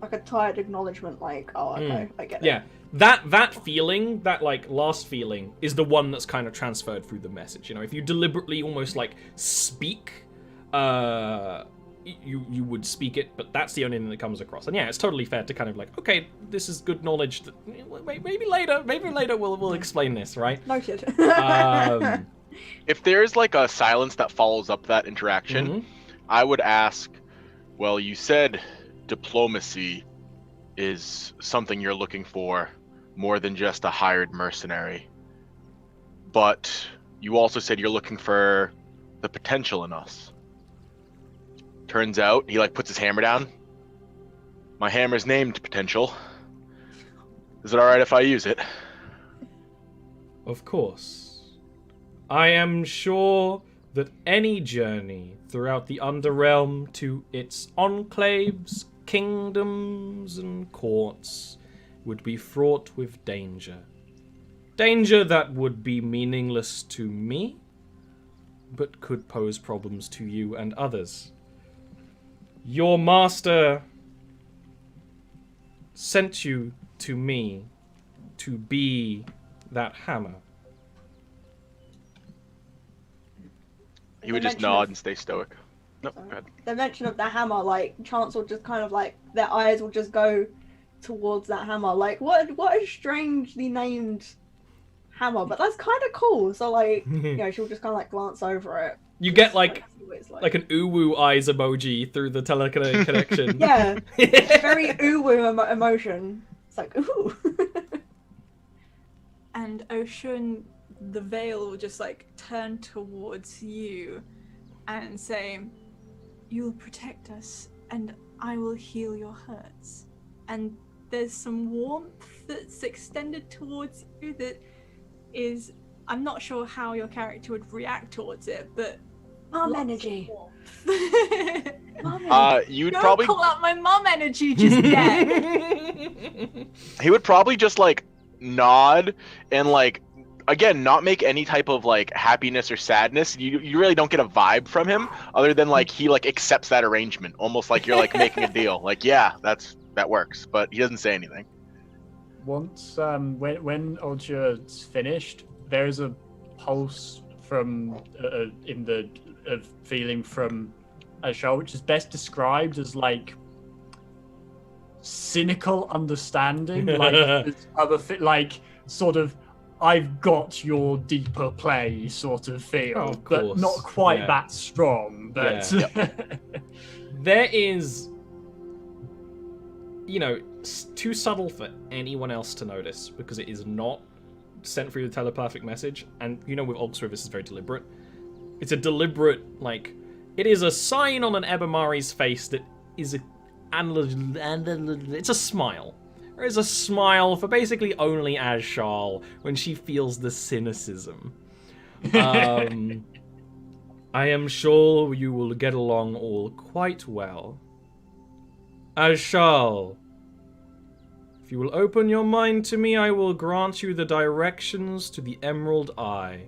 like a tired acknowledgement, like, oh, okay, I get it. Yeah, that feeling, that like last feeling, is the one that's kind of transferred through the message. You know, if you deliberately almost like speak, you would speak it, but that's the only thing that comes across. And yeah, it's totally fair to kind of like, okay, this is good knowledge. That maybe later we'll explain this, right? Noted. If there's like a silence that follows up that interaction, I would ask, well, you said diplomacy is something you're looking for more than just a hired mercenary, but you also said you're looking for the potential in us. Turns out, he like puts his hammer down. My hammer's named Potential. Is it alright if I use it? Of course. I am sure that any journey throughout the Underrealm to its enclaves, kingdoms, and courts would be fraught with danger. Danger that would be meaningless to me, but could pose problems to you and others. Your master sent you to me to be that hammer. He would just nod and stay stoic. No, go ahead. The mention of the hammer, like, Chance will just kind of like, their eyes will just go towards that hammer. Like, what a strangely named hammer, but that's kind of cool. So, like, she'll just kind of like glance over it. You get like an uwu eyes emoji through the teleconnection. Yeah, very uwu emotion. It's like, ooh. And Ocean, the veil will just like turn towards you and say, "You'll protect us, and I will heal your hurts." And there's some warmth that's extended towards you that is, I'm not sure how your character would react towards it, but energy. You'd Don't probably pull out my mom energy just yet. he would probably just like nod and like again not make any type of like happiness or sadness. You really don't get a vibe from him other than like he like accepts that arrangement, almost like you're like making a deal. Like that works, but he doesn't say anything. Once when Olja's finished, there's a pulse from in the feeling from Ashal, which is best described as like cynical understanding, like like sort of I've got your deeper play sort of feel, but not quite that strong. But there is, too subtle for anyone else to notice because it is not sent through the telepathic message, and with Ulster this is very deliberate. It's a deliberate, like, it is a sign on an Ebbimari's face that is it's a smile. There is a smile for basically only Ashal when she feels the cynicism. I am sure you will get along all quite well. Ashal, if you will open your mind to me, I will grant you the directions to the Emerald Eye.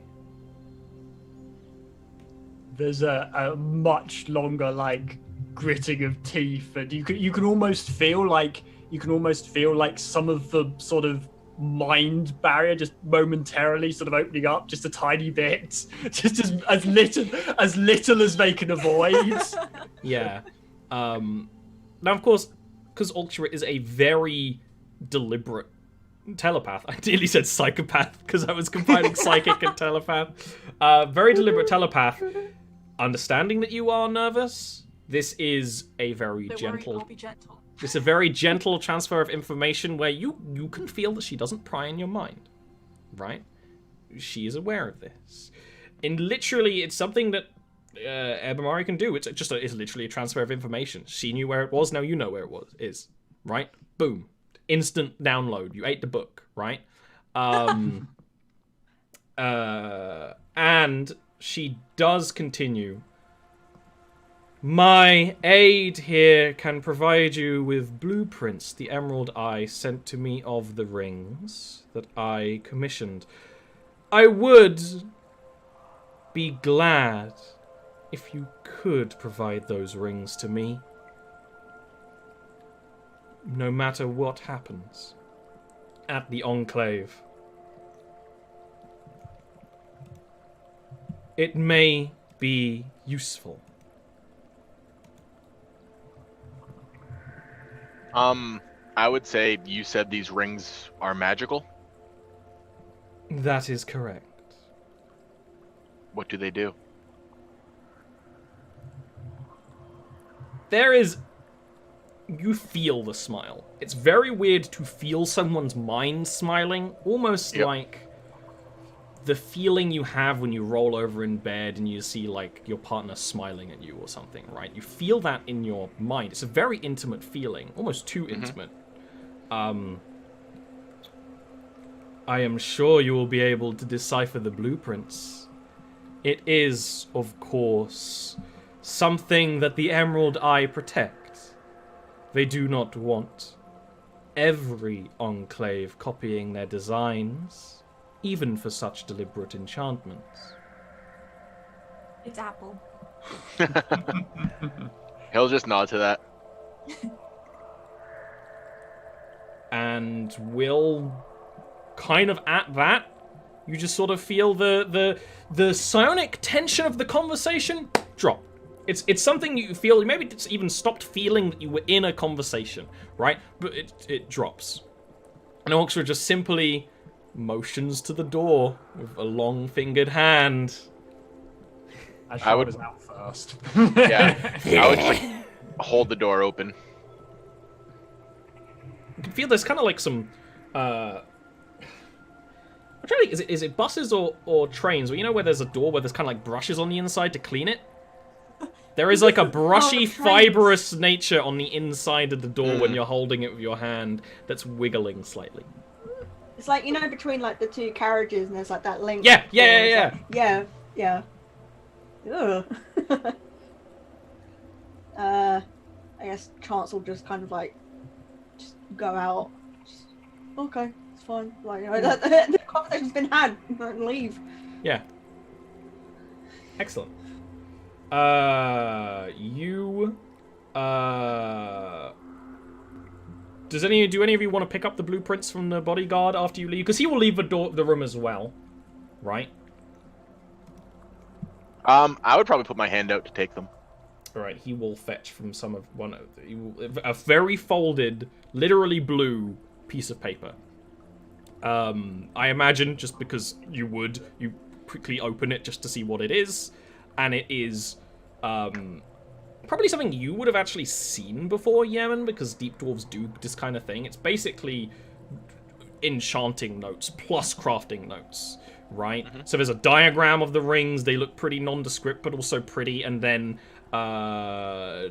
There's a much longer like gritting of teeth, and you can almost feel like some of the sort of mind barrier just momentarily sort of opening up just a tiny bit, just as little as they can avoid. Yeah. Now, of course, because Ultra is a very deliberate telepath. I nearly said psychopath because I was combining psychic and telepath. Very deliberate telepath. Understanding that you are nervous, this is a very gentle. I'll be gentle. It's a very gentle transfer of information where you can feel that she doesn't pry in your mind, right? She is aware of this, and literally, it's something that Ebbimari can do. It's literally a transfer of information. She knew where it was. Now you know where it is, right? Boom. Instant download. You ate the book, right? And she does continue. My aide here can provide you with blueprints the Emerald Eye sent to me of the rings that I commissioned. I would be glad if you could provide those rings to me. No matter what happens at the Enclave. It may be useful. I would say you said these rings are magical. That is correct. What do they do? You feel the smile. It's very weird to feel someone's mind smiling, almost like the feeling you have when you roll over in bed and you see, like, your partner smiling at you or something, right? You feel that in your mind. It's a very intimate feeling, almost too intimate. I am sure you will be able to decipher the blueprints. It is, of course, something that the Emerald Eye protects. They do not want every Enclave copying their designs, even for such deliberate enchantments. It's Apple. He'll just nod to that. And will kind of at that, you just sort of feel the psionic tension of the conversation drop. It's something you feel, maybe it's even stopped feeling that you were in a conversation, right? But it drops. And Orchestra just simply motions to the door with a long-fingered hand. I was out first. Yeah, I would just like hold the door open. You can feel there's kind of like some. I'm trying to think, is it buses or trains? Well, you know where there's a door where there's kind of like brushes on the inside to clean it. There is like a brushy, fibrous nature on the inside of the door when you're holding it with your hand that's wiggling slightly. It's like, you know, between like the two carriages and there's like that link. Yeah. Ugh. I guess Chance will just kind of like just go out. Just, okay, it's fine. Like, you know, the conversation's been had and leave. Yeah. Excellent. Do any of you want to pick up the blueprints from the bodyguard after you leave? Because he will leave the room as well, right? I would probably put my hand out to take them. All right, he will fetch from a very folded, literally blue piece of paper. I imagine just because you quickly open it just to see what it is, and it is probably something you would have actually seen before, Yemen, because deep dwarves do this kind of thing. It's basically enchanting notes plus crafting notes, right? Mm-hmm. So there's a diagram of the rings. They look pretty nondescript, but also pretty. And then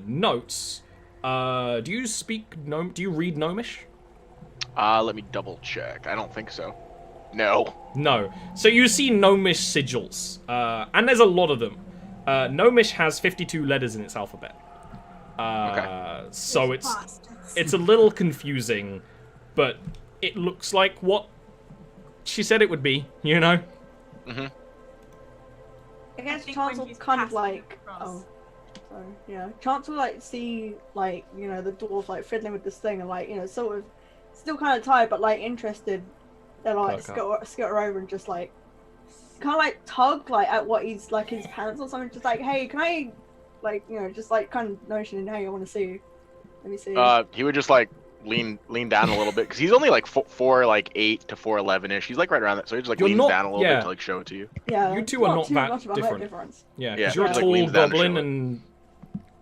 notes. Do you read Gnomish? Let me double check. I don't think so. No. No. So you see Gnomish sigils, and there's a lot of them. Gnomish has 52 letters in its alphabet. Okay. So it's a little confusing, but it looks like what she said it would be, you know? Mm-hmm. I guess Chance will kind of like... Oh. Sorry, yeah. Chance will like see, like, you know, the dwarf like fiddling with this thing and like, you know, sort of still kind of tired but like interested. They're like skitter over and just like kind of like tug like at what he's like his pants or something, just like, hey, can I, like, you know, just like kind of notioning, hey, I want to see. Let me see. He would just like lean down a little bit because he's only like 4'8" to 4'11" ish. He's like right around that, so he just like leans down a little bit to like show it to you. Yeah, you two are not that different. Yeah, because you're a tall goblin and.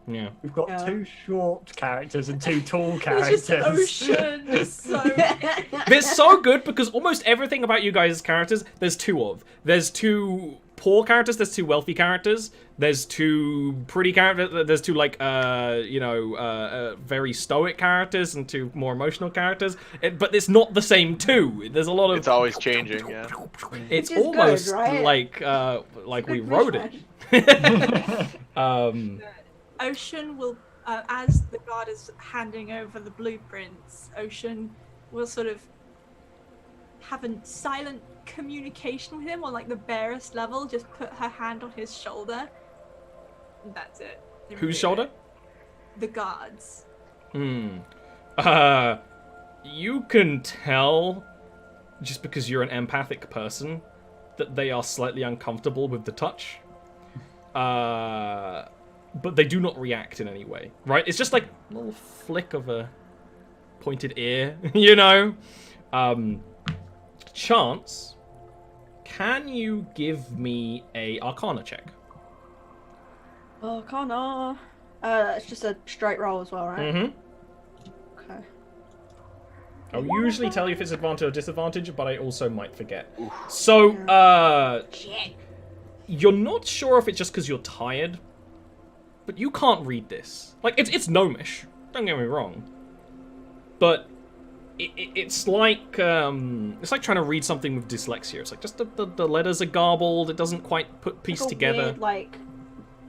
Yeah. We've got two short characters and two tall characters. It's just Ocean. They're so good because almost everything about you guys' characters, there's two of. There's two poor characters, there's two wealthy characters, there's two pretty characters, there's two like, very stoic characters and two more emotional characters. But it's not the same two. There's a lot of... It's always changing, yeah. It's almost good, right? like we wrote it. Ocean will, as the guard is handing over the blueprints, Ocean will sort of have a silent communication with him on like the barest level, just put her hand on his shoulder. And that's it. Whose shoulder? The guards. You can tell, just because you're an empathic person, that they are slightly uncomfortable with the touch. But they do not react in any way, right? It's just like a little flick of a pointed ear, you know? Chance, can you give me a Arcana check? Arcana. It's just a straight roll as well, right? Mm-hmm. Okay. I'll usually tell you if it's advantage or disadvantage, but I also might forget. Oof. So, you're not sure if it's just because you're tired, but you can't read this. Like, it's Gnomish, don't get me wrong. But it's like trying to read something with dyslexia. It's like just the letters are garbled, it doesn't quite piece like together. Weird,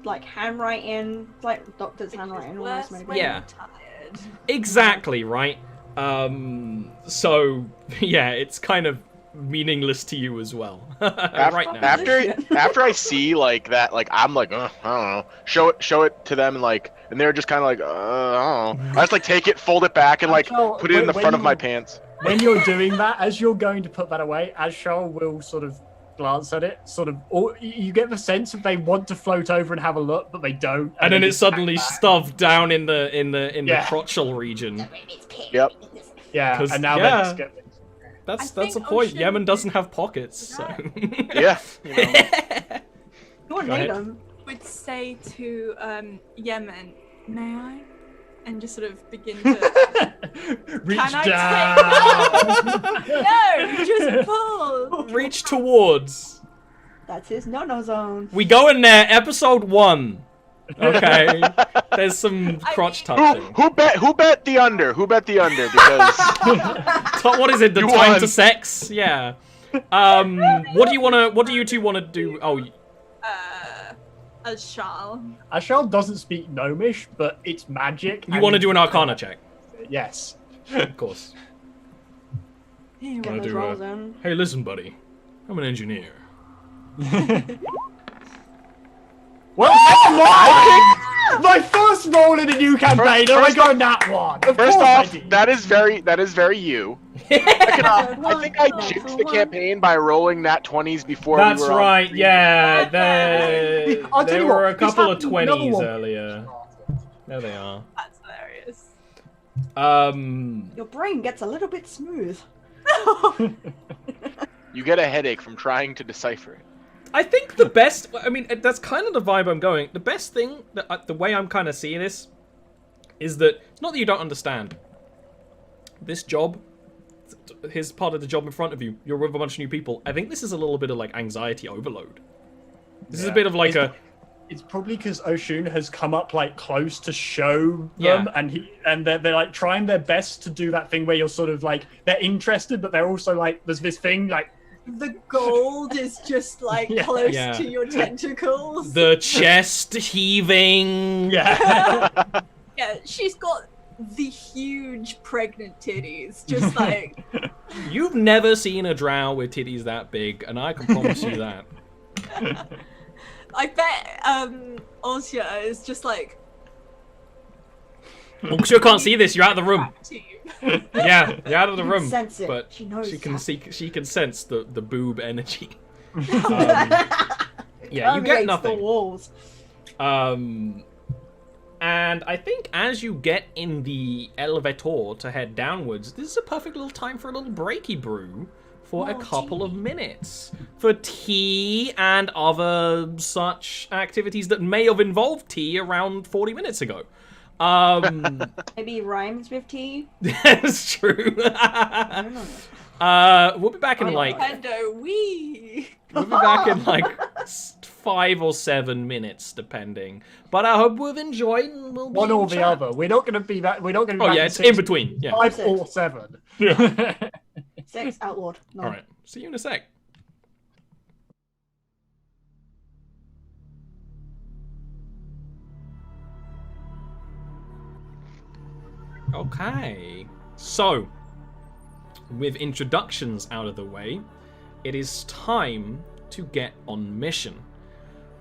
like handwriting, like doctor's handwriting almost maybe. Yeah. Tired. Exactly, right? So, yeah, it's kind of meaningless to you as well right now. After I see like that, like I'm like, I don't know, show it to them, and they're just kind of like, I don't know. I just like take it, fold it back, and like put it in the front of my pants. When you're doing that, as you're going to put that away, Ashal will sort of glance at it, or you get the sense that they want to float over and have a look, but they don't. And then it's suddenly stuffed down in the crotchal region. Yep. Yeah. And now they just get. That's the point. Yemen doesn't have pockets, so. Yeah. You don't need them. Would say to Yemen, may I? And just sort of begin to reach Can down. No, just pull. Reach towards. That's his no-no zone. We go in there, episode 1. Okay, there's some crotch touching. Who bet the under? Who bet the under? Because what is it? The time won. To sex? Yeah. What do you two wanna do? Oh. as Shal. Ashal doesn't speak Gnomish, but it's magic. You want to do an Arcana check? Yes. Of course. You Wanna get those do rolls a- in. Hey, listen, buddy. I'm an engineer. Well, that's mine! My first roll in a new campaign, and I got that one. Of First course I off, did. that is very you. I think I jinxed the campaign by rolling nat 20s before That's we were right, on yeah. I'll tell There you were what, a couple of this happened with another 20s one. earlier. There they are. That's hilarious. Your brain gets a little bit smooth. You get a headache from trying to decipher it. I think the best, I mean, that's kind of the vibe I'm going. The best thing, the way I'm kind of seeing this, is that, it's not that you don't understand. This job, here's part of the job in front of you. You're with a bunch of new people. I think this is a little bit of, like, anxiety overload. This is a bit of, like, It's probably because Oshun has come up like close to show Yeah. them, and they're like trying their best to do that thing where you're sort of like they're interested, but they're also like there's this thing like The gold is just like Yeah. close Yeah. to your tentacles. the chest heaving. yeah. Yeah, she's got the huge pregnant titties, just like You've never seen a drow with titties that big, and I can promise you that. I bet Ossia is just like Well, 'cause you can't see this, you're out of the room. team. Yeah, you're out of the You can room. sense it. But She knows she can that. see, she can sense the boob energy. Yeah, you get Permeates nothing. The walls. And I think as you get in the elevator to head downwards, this is a perfect little time for a little breaky brew for a More couple of tea. minutes for tea and other such activities that may have involved tea around 40 minutes ago. Maybe rhymes with tea. That's true. I don't know. We'll be back in like Nintendo Wii. we'll be back in like 5 or 7 minutes, depending. But I hope we've enjoyed. And we'll be One in or the chat. other. We're not going to be that. We're not going to. Oh be yeah, back it's in in between. Yeah. 5 or 7. 6 outlawed. No. All right. See you in a sec. Okay. So, with introductions out of the way, it is time to get on mission.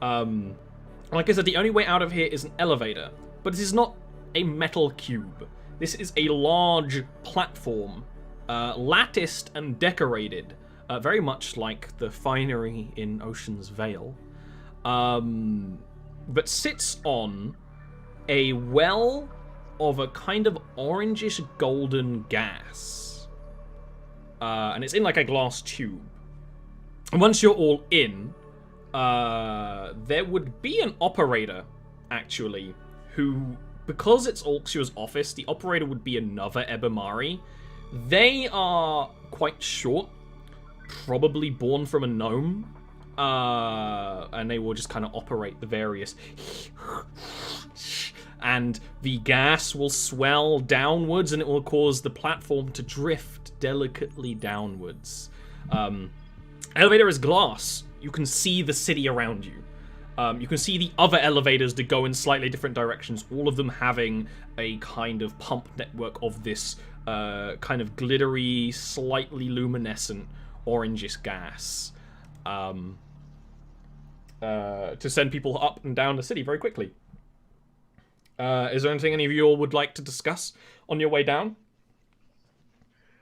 Like I said, the only way out of here is an elevator, but this is not a metal cube. This is a large platform, latticed and decorated, very much like the finery in Ocean's Vale, but sits on a well of a kind of orangish golden gas. And it's in like a glass tube. And once you're all in, there would be an operator, actually, who, because it's Ulxia's office, the operator would be another Ebbimari. They are quite short, probably born from a gnome, and they will just kind of operate the various... and the gas will swell downwards, and it will cause the platform to drift delicately downwards. Elevator is glass. You can see the city around you. You can see the other elevators that go in slightly different directions, all of them having a kind of pump network of this kind of glittery, slightly luminescent, orangish gas to send people up and down the city very quickly. Is there anything any of you all would like to discuss on your way down?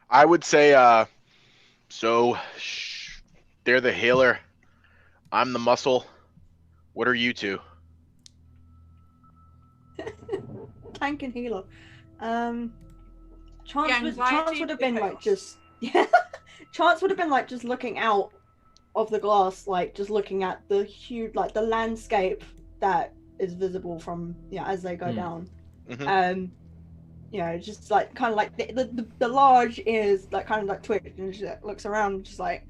I would say, they're the healer. I'm the muscle. What are you two? Tank and healer. Chance anxiety would have to been the like chaos. just Chance would have been like just looking out of the glass, like just looking at the huge, like the landscape that is visible from as they go down. Mhm. Just like kind of like the large ears like kind of like twitch and she looks around just like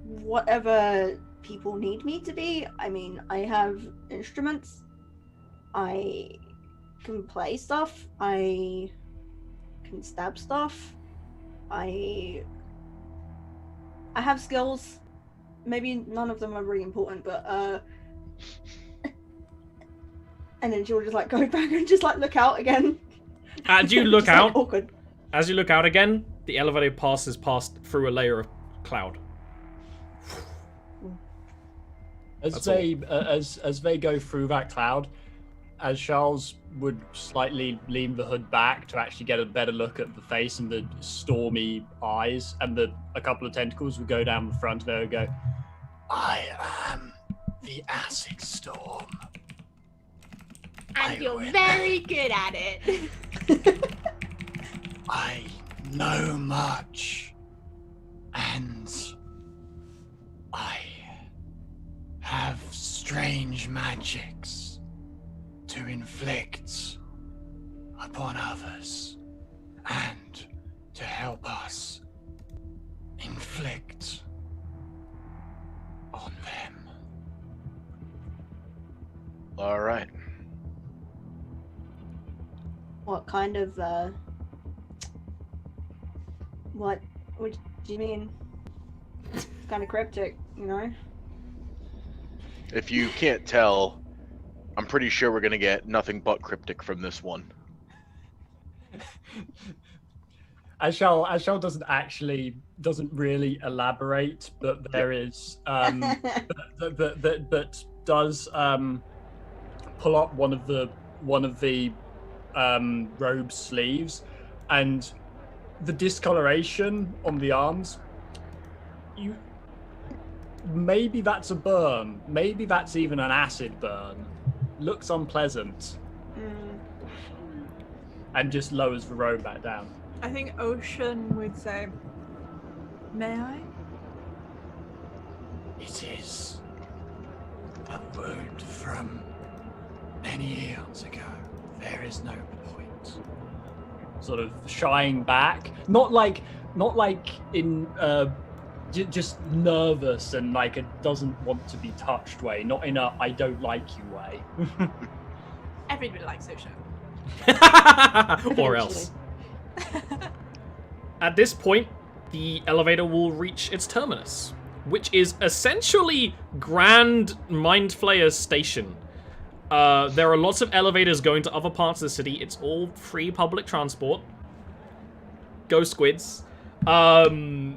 whatever people need me to be. I mean, I have instruments, I can play stuff, I can stab stuff, I have skills, maybe none of them are really important, but and then she'll just like go back and just like look out again. As you look Just, like, out, awkward. as you look out again, the elevator passes past through a layer of cloud. As they go through that cloud, as Charles would slightly lean the hood back to actually get a better look at the face and the stormy eyes, and a couple of tentacles would go down the front there and go, I am the acid storm. And you're very good at it. I know much, and I have strange magics to inflict upon others and to help us inflict on them. All right. What kind of what do you mean? It's kind of cryptic, you know? If you can't tell, I'm pretty sure we're gonna get nothing but cryptic from this one. Ashal doesn't really elaborate, but there is that does pull up one of the robe sleeves, and the discoloration on the arms. Maybe that's a burn. Maybe that's even an acid burn. Looks unpleasant. And just lowers the robe back down. I think Ocean would say, may I? It is a wound from many eons ago. There is no point. Sort of shying back, not like in just nervous and like it doesn't want to be touched way, not in a I don't like you way. Everybody likes Ocean. Or else. At this point, the elevator will reach its terminus, which is essentially Grand Mind Flayer's station. There are lots of elevators going to other parts of the city. It's all free public transport. Go Squids.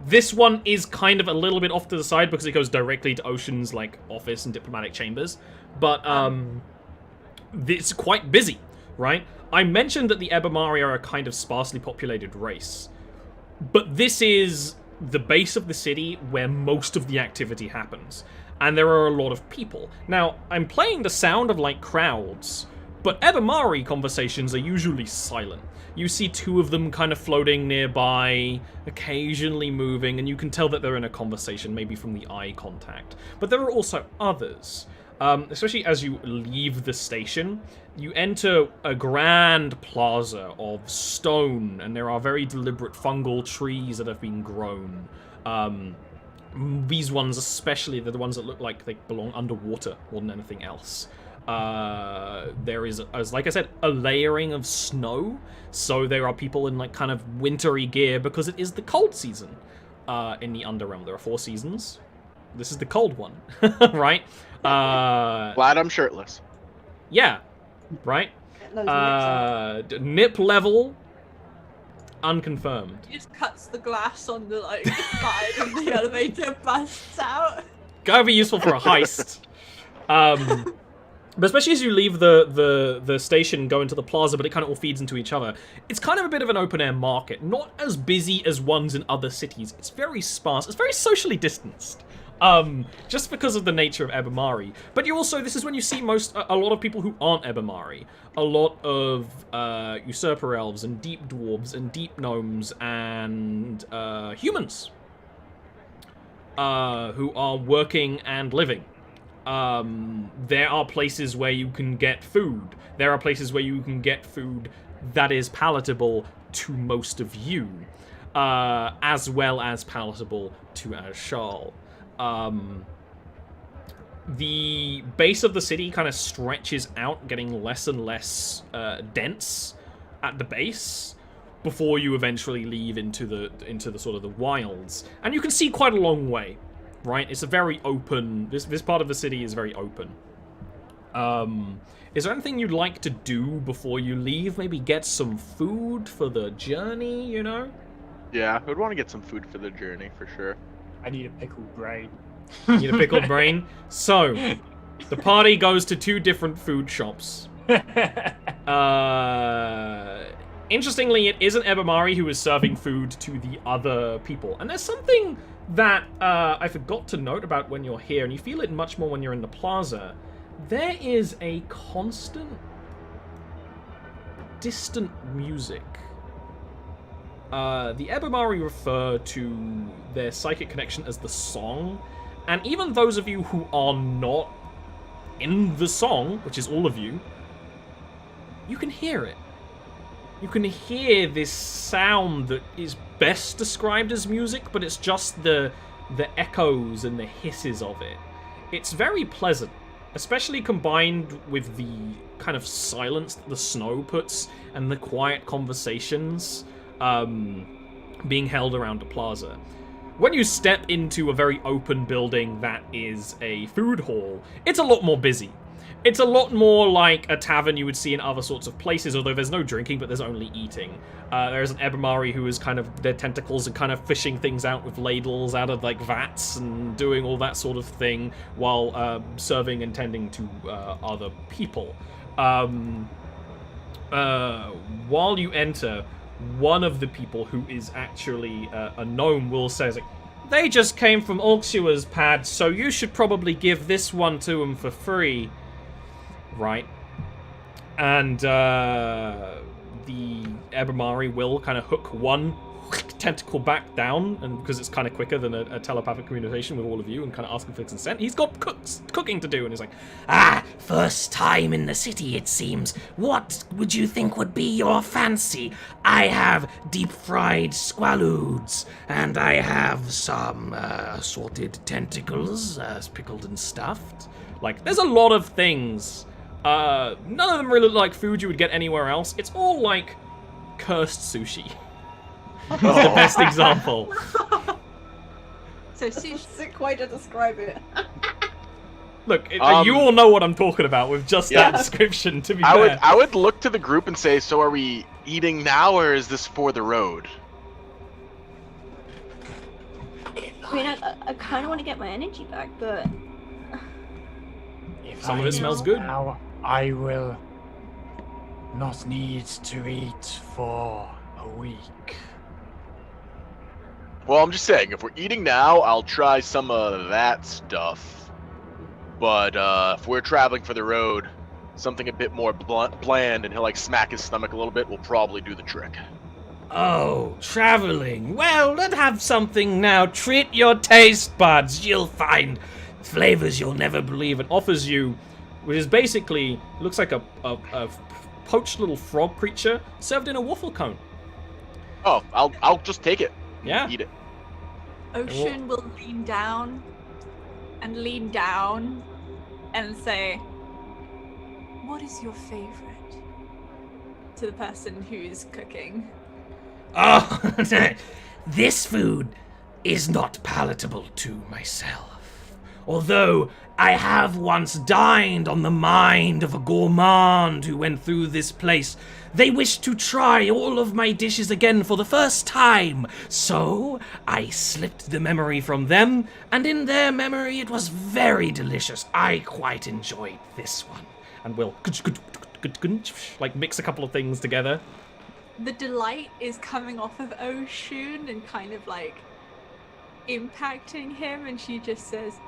This one is kind of a little bit off to the side because it goes directly to Ocean's like office and diplomatic chambers. But it's quite busy, right? I mentioned that the Ebbimari are a kind of sparsely populated race. But this is the base of the city where most of the activity happens. And there are a lot of people. Now, I'm playing the sound of, like, crowds, but Ebbimari conversations are usually silent. You see two of them kind of floating nearby, occasionally moving, and you can tell that they're in a conversation, maybe from the eye contact. But there are also others. Especially as you leave the station, you enter a grand plaza of stone, and there are very deliberate fungal trees that have been grown. These ones especially, they're the ones that look like they belong underwater more than anything else. There is, as like I said, a layering of snow, so there are people in like kind of wintry gear because it is the cold season in the Under-Realm. There are 4 seasons. This is the cold one, right? Glad I'm shirtless. Yeah, right? Nip level, unconfirmed. He just cuts the glass on the like side of the elevator, busts out. Gotta be useful for a heist. But especially as you leave the station, go into the plaza, but it kind of all feeds into each other. It's kind of a bit of an open-air market. Not as busy as ones in other cities. It's very sparse. It's very socially distanced. Just because of the nature of Ebbimari. But you also, this is when you see a lot of people who aren't Ebbimari. A lot of usurper elves and deep dwarves and deep gnomes and humans who are working and living. There are places where you can get food. There are places where you can get food that is palatable to most of you, as well as palatable to Ashal. The base of the city kind of stretches out, getting less and less dense at the base before you eventually leave into the sort of the wilds, and you can see quite a long way. right? It's a very open... This part of the city is very open. Is there anything you'd like to do before you leave? Maybe get some food for the journey, you know? Yeah, I would want to get some food for the journey, for sure. I need a pickled brain. You need a pickled brain? So, the party goes to 2 different food shops. Interestingly, it isn't Ebbimari who is serving food to the other people. And there's something that I forgot to note about when you're here, and you feel it much more when you're in the plaza. There is a constant, distant music. The Ebbimari refer to their psychic connection as the song, and even those of you who are not in the song, which is all of you, you can hear it. You can hear this sound that is best described as music, but it's just the echoes and the hisses of it. It's very pleasant, especially combined with the kind of silence that the snow puts and the quiet conversations being held around the plaza. When you step into a very open building that is a food hall, it's a lot more busy. It's a lot more like a tavern you would see in other sorts of places, although there's no drinking, but there's only eating. There's an Ebbimari who is kind of, their tentacles are kind of fishing things out with ladles out of like vats and doing all that sort of thing while serving and tending to other people. While you enter, one of the people who is actually a gnome will say, like, they just came from Ulxua's pad, so you should probably give this one to them for free. Right. And the Ebbimari will kind of hook one tentacle back down, and because it's kind of quicker than a telepathic communication with all of you, and kind of asking for consent. He's got cooking to do, and he's like, first time in the city, it seems. What would you think would be your fancy? I have deep-fried squaloods, and I have some assorted tentacles, pickled and stuffed. Like, there's a lot of things. None of them really look like food you would get anywhere else. It's all like cursed sushi. It's the best example. So sushi. Sick way to describe it. Look, you all know what I'm talking about with just that description, to be fair. I would look to the group and say, so are we eating now, or is this for the road? I mean, I kind of want to get my energy back, but... Some of it smells good. Now I will not need to eat for a week. Well, I'm just saying, if we're eating now, I'll try some of that stuff. But if we're traveling for the road, something a bit more bland, and he'll like smack his stomach a little bit, will probably do the trick. Oh, traveling. Well, let's have something now. Treat your taste buds. You'll find flavors you'll never believe. It offers you, which is basically, looks like a poached little frog creature served in a waffle cone. Oh, I'll just take it. Yeah. Eat it. Ocean will lean down and say, what is your favorite? To the person who's cooking. Oh, this food is not palatable to myself. Although I have once dined on the mind of a gourmand who went through this place, they wished to try all of my dishes again for the first time. So I slipped the memory from them, and in their memory it was very delicious. I quite enjoyed this one. And we'll like mix a couple of things together. The delight is coming off of Oshun and kind of like impacting him, and she just says,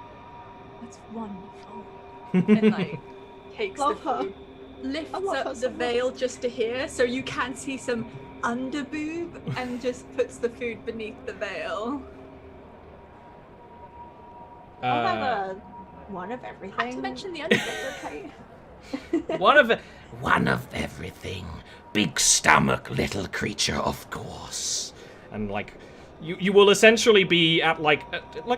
"That's wonderful," and like takes Love the her. food, lifts I love her up so the much. veil just to hear, so you can see some underboob, and just puts the food beneath the veil. I'll have one of Not to everything. mention the underboob. Okay. One of everything. Big stomach, little creature, of course. And like, you will essentially be at like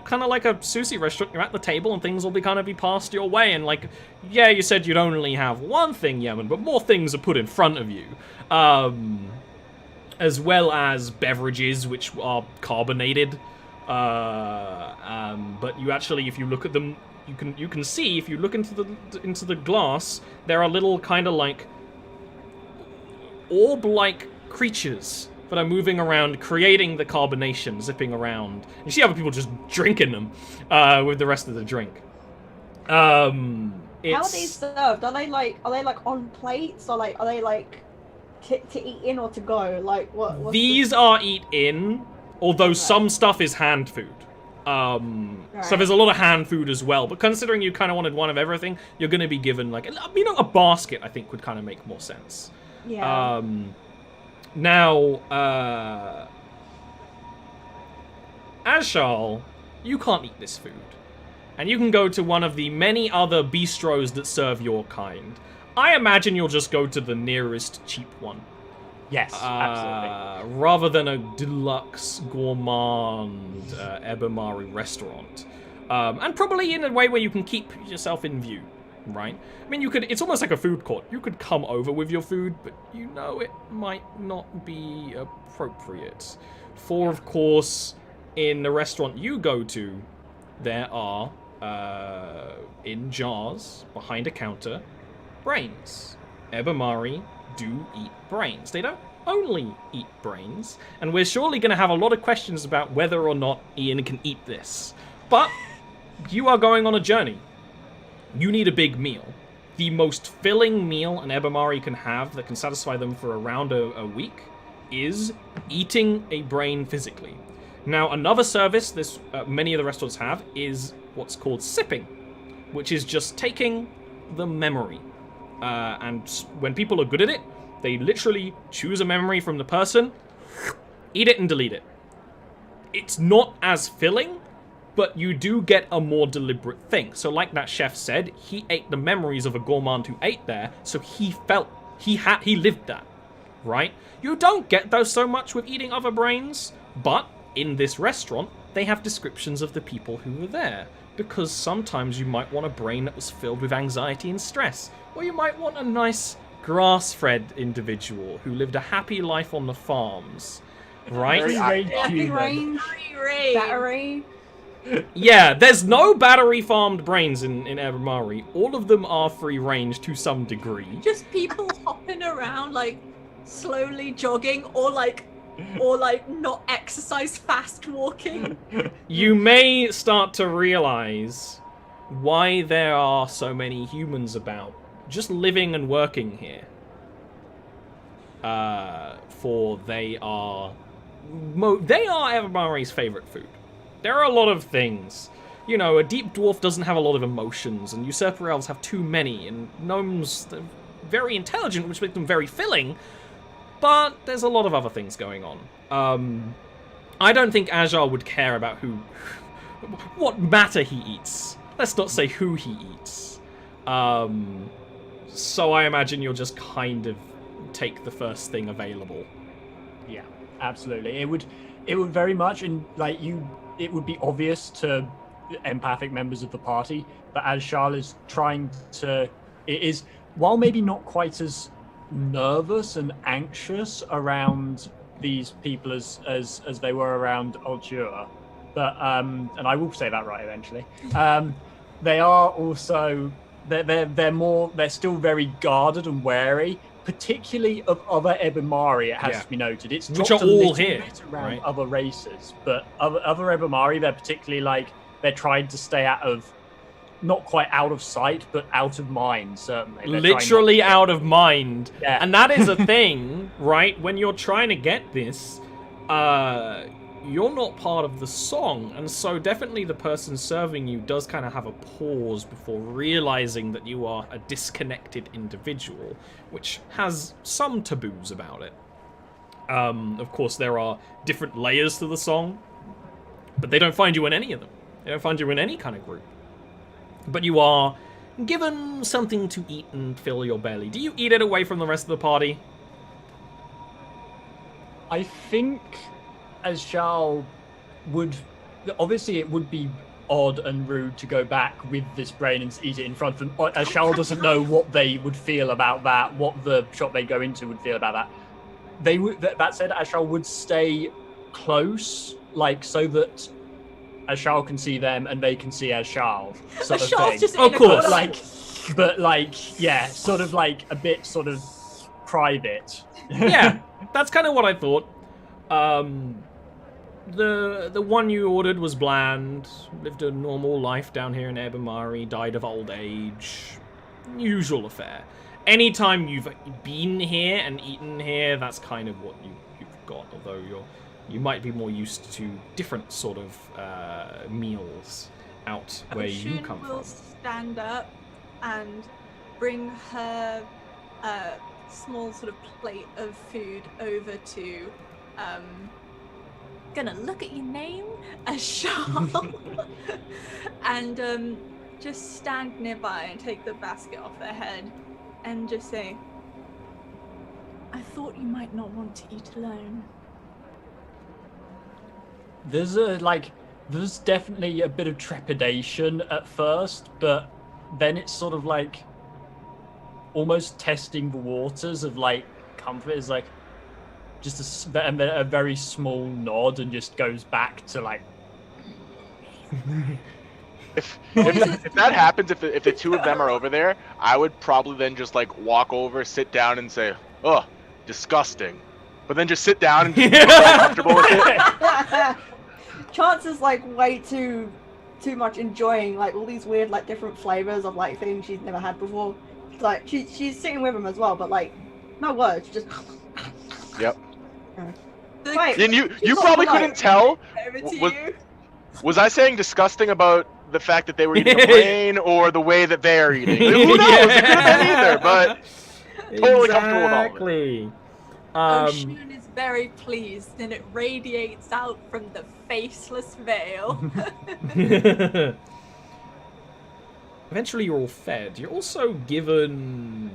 kind of like a sushi restaurant. You're at the table and things will be kind of be passed your way. And like, yeah, you said you'd only have one thing, Yemen, but more things are put in front of you. As well as beverages which are carbonated. But you actually, if you look at them, you can see, if you look into the glass, there are little kind of like orb-like creatures that are moving around, creating the carbonation, zipping around. You see other people just drinking them with the rest of the drink. How are these served? Are they like on plates, or like are they like to eat in or to go? Like what? These are eat in, although some stuff is hand food. So there's a lot of hand food as well. But considering you kind of wanted one of everything, you're going to be given like a basket. I think would kind of make more sense. Yeah. Now, Ashal, you can't eat this food. And you can go to one of the many other bistros that serve your kind. I imagine you'll just go to the nearest cheap one. Yes, absolutely. Rather than a deluxe gourmand Ebbimari restaurant. And probably in a way where you can keep yourself in view, right? I mean, it's almost like a food court. You could come over with your food, but you know it might not be appropriate. For, of course, in the restaurant you go to, there are, in jars, behind a counter, brains. Ebbimari do eat brains. They don't only eat brains, and we're surely going to have a lot of questions about whether or not Ian can eat this. But you are going on a journey. You need a big meal. The most filling meal an Ebbimari can have that can satisfy them for around a week is eating a brain physically. Now, another service this many of the restaurants have is what's called sipping, which is just taking the memory. And when people are good at it, they literally choose a memory from the person, eat it and delete it. It's not as filling, but you do get a more deliberate thing. So like that chef said, he ate the memories of a gourmand who ate there, so he felt, he lived that, right? You don't get those so much with eating other brains, but in this restaurant, they have descriptions of the people who were there, because sometimes you might want a brain that was filled with anxiety and stress, or you might want a nice grass-fed individual who lived a happy life on the farms, right? Free range, battery. Yeah, there's no battery-farmed brains in Ebbimari. All of them are free-range to some degree. Just people hopping around, like, slowly jogging, or like not exercise, fast walking. You may start to realize why there are so many humans about, just living and working here. For they are Ebbimari's favorite food. There are a lot of things. You know, a deep dwarf doesn't have a lot of emotions, and usurper elves have too many, and gnomes, they're very intelligent, which makes them very filling, but there's a lot of other things going on. I don't think Ajar would care about what matter he eats. Let's not say who he eats. So I imagine you'll just kind of take the first thing available. Yeah, absolutely. It would very much, and like it would be obvious to empathic members of the party, but as Charles is trying to, it is, while maybe not quite as nervous and anxious around these people as they were around Altura, but and I will say that right eventually. They are also they're still very guarded and wary, particularly of other Ebbimari. It has to be noted. It's which are all here around right? other races, but other Ebbimari, they're particularly like they're trying to stay out of. Not quite out of sight, but out of mind, certainly. They're literally out of mind. Yeah. And that is a thing, right? When you're trying to get this, you're not part of the song. And so definitely the person serving you does kind of have a pause before realizing that you are a disconnected individual, which has some taboos about it. Of course, there are different layers to the song, but they don't find you in any of them. They don't find you in any kind of group. But you are given something to eat and fill your belly. Do you eat it away from the rest of the party? I think as Charles would... Obviously, it would be odd and rude to go back with this brain and eat it in front of them. As Charles doesn't know what they would feel about that, what the shop they go into would feel about that. They would. That said, Ashal would stay close, like so that Ashal can see them and they can see Ashal, sort of Ashal's thing. just Of in a course. corner, But yeah, sort of like a bit sort of private. Yeah, that's kind of what I thought. The one you ordered was bland, lived a normal life down here in Ebbimari, died of old age. Usual affair. Anytime you've been here and eaten here, that's kind of what you've got, although you might be more used to different sort of meals out where you come will from. stand up and bring her small sort of plate of food over to gonna look at your name, Ashal, and just stand nearby and take the basket off their head and just say, I thought you might not want to eat alone. There's definitely a bit of trepidation at first, but then it's sort of like almost testing the waters of like comfort. Is like just and then a very small nod and just goes back to like. If that happens, if the two of them are over there, I would probably then just like walk over, sit down, and say, "Oh, disgusting," but then just sit down and just be comfortable with it. Chance is like way too much enjoying like all these weird like different flavors of like things she's never had before. It's like she's sitting with him as well, but like no words, just. Yep. Wait, And you probably couldn't tell. Over to Was- you. Was I saying disgusting about the fact that they were eating a brain or the way that they are eating? Who knows? It could have been either, but totally comfortable with all of it. Exactly. Oshun is very pleased, and it radiates out from the faceless veil. Eventually you're all fed. You're also given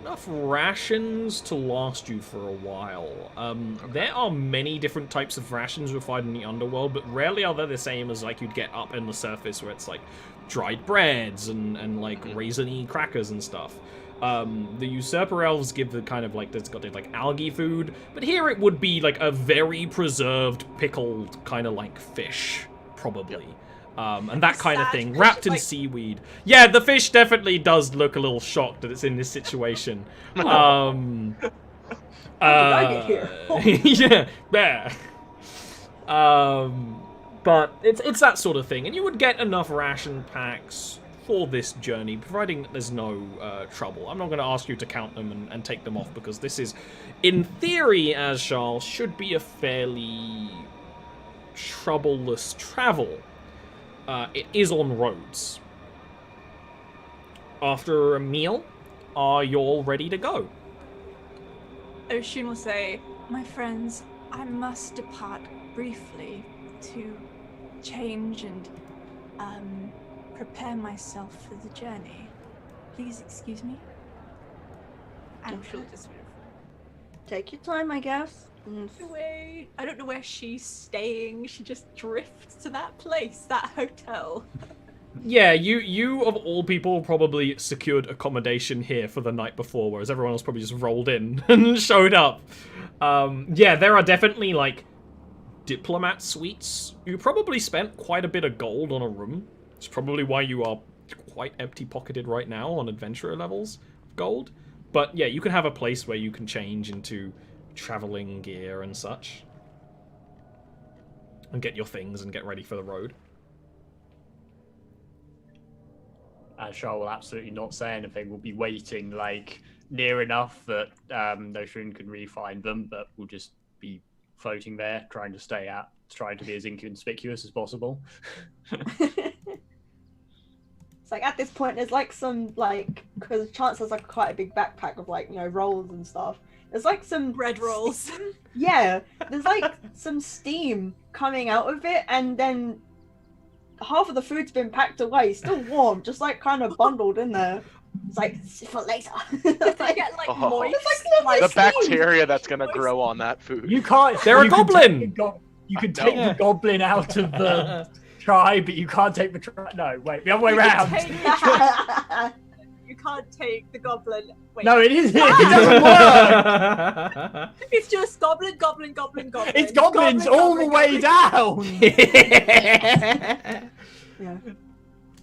enough rations to last you for a while. There are many different types of rations you'll find in the underworld, but rarely are they the same as like you'd get up in the surface, where it's like dried breads and like raisiny crackers and stuff. The usurper elves give the kind of like, it's got like algae food, but here it would be like a very preserved, pickled kind of like fish, probably. And that kind of thing, wrapped in seaweed. Yeah, the fish definitely does look a little shocked that it's in this situation. How did I get here? Yeah. But it's that sort of thing, and you would get enough ration packs for this journey, providing that there's no trouble. I'm not going to ask you to count them and take them off, because this is, in theory, as Charles, should be a fairly troubleless travel. It is on roads. After a meal, are you all ready to go? Oshun will say, my friends, I must depart briefly to change and prepare myself for the journey. Please excuse me. And she'll just move. Take your time, I guess. Away. I don't know where she's staying. She just drifts to that place, that hotel. Yeah, you of all people probably secured accommodation here for the night before, whereas everyone else probably just rolled in and showed up. Yeah, there are definitely like diplomat suites. You probably spent quite a bit of gold on a room. It's probably why you are quite empty-pocketed right now on adventurer levels of gold. But yeah, you can have a place where you can change into traveling gear and such. And get your things and get ready for the road. Ashar will absolutely not say anything. We'll be waiting like near enough that Noshun can re-find them, but we'll just be floating there, trying to be as inconspicuous as possible. It's like at this point there's like some like, because Chance has like quite a big backpack of like, you know, rolls and stuff. There's like some Bread rolls. Yeah, there's like some steam coming out of it, and then half of the food's been packed away, still warm, just like kind of bundled in there. It's like for later. They get like moist. The bacteria that's gonna grow on that food. You can't. They're a goblin! You can take the goblin out of the tribe, but you can't take the tribe. No, wait, the other way around. You can't take the goblin. Wait. No, it isn't. It doesn't work. It's just goblin. It's goblins all the way down. Yeah.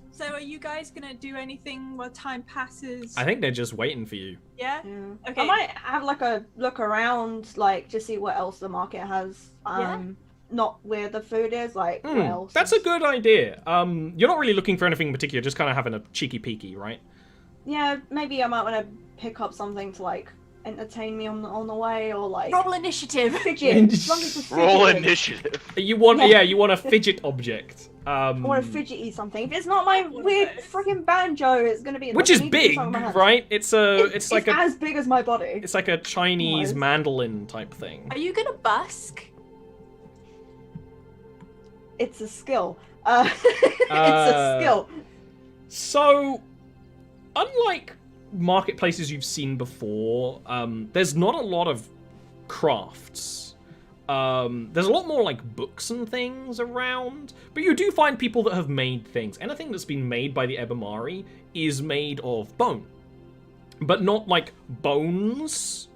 So are you guys gonna do anything while time passes? I think they're just waiting for you. Yeah? Yeah. Okay. I might have like a look around, like to see what else the market has. Not where the food is, like what else. That's a good idea. You're not really looking for anything in particular, just kind of having a cheeky peeky, right? Yeah, maybe I might want to pick up something to like entertain me on the way, or like Roll initiative. fidget. As long as it's Roll fidgeting. initiative. You want, you want a fidget object. I want to fidgety something. If it's not my weird freaking banjo, it's gonna be. Which is big, right? It's like as big as my body. It's like a Chinese Nice. mandolin type thing. Are you gonna busk? It's a skill. It's a skill. So, unlike marketplaces you've seen before, there's not a lot of crafts. There's a lot more like books and things around, but you do find people that have made things. Anything that's been made by the Ebbimari is made of bone, but not like bones.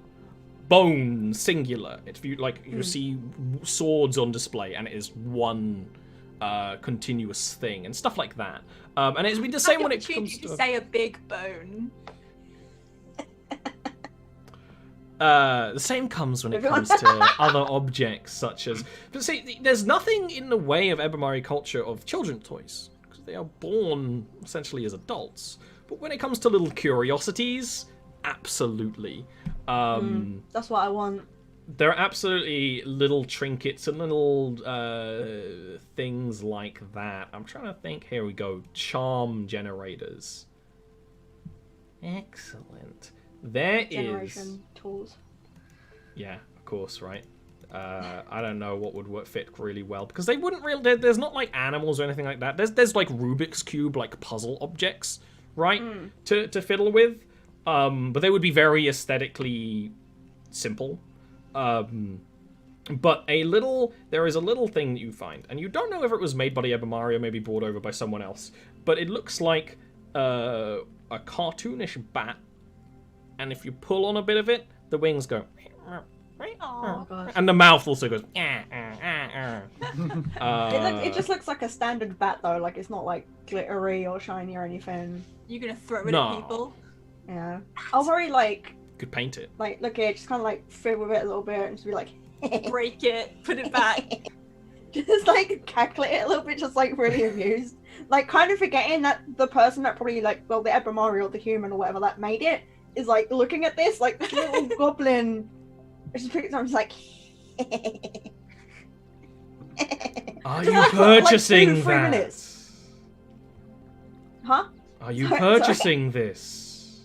Bone singular. If you like, you see swords on display, and it is one continuous thing and stuff like that. And it's been the same when it comes to say a big bone. the same comes when it comes to other objects such as. But see, there's nothing in the way of Ebbimari culture of children's toys because they are born essentially as adults. But when it comes to little curiosities, absolutely. That's what I want. There are absolutely little trinkets and little things like that. I'm trying to think. Here we go. Charm generators. Excellent. There Generation tools. Yeah, of course, right? I don't know what would fit really well because they wouldn't really. There's not like animals or anything like that. There's like Rubik's Cube like puzzle objects, right? To fiddle with. But they would be very aesthetically simple. But there is a little thing that you find, and you don't know if it was made by the Ebbimari or maybe brought over by someone else, but it looks like a cartoonish bat, and if you pull on a bit of it, the wings go... Oh gosh. And the mouth also goes... It just looks like a standard bat though, like it's not like glittery or shiny or anything. You're gonna throw it No. at people? Yeah. I'll very like Could paint it. look at it, just kind of like fiddle with it a little bit and just be like Break it, put it back. just like cackle it a little bit, just like really amused, like kind of forgetting that the person that probably like, well, the Ebbimari or the human or whatever that made it is like looking at this like this little goblin. Just picks it up and just like. Are you purchasing like 3 that? minutes. Huh? Are you Sorry. purchasing this?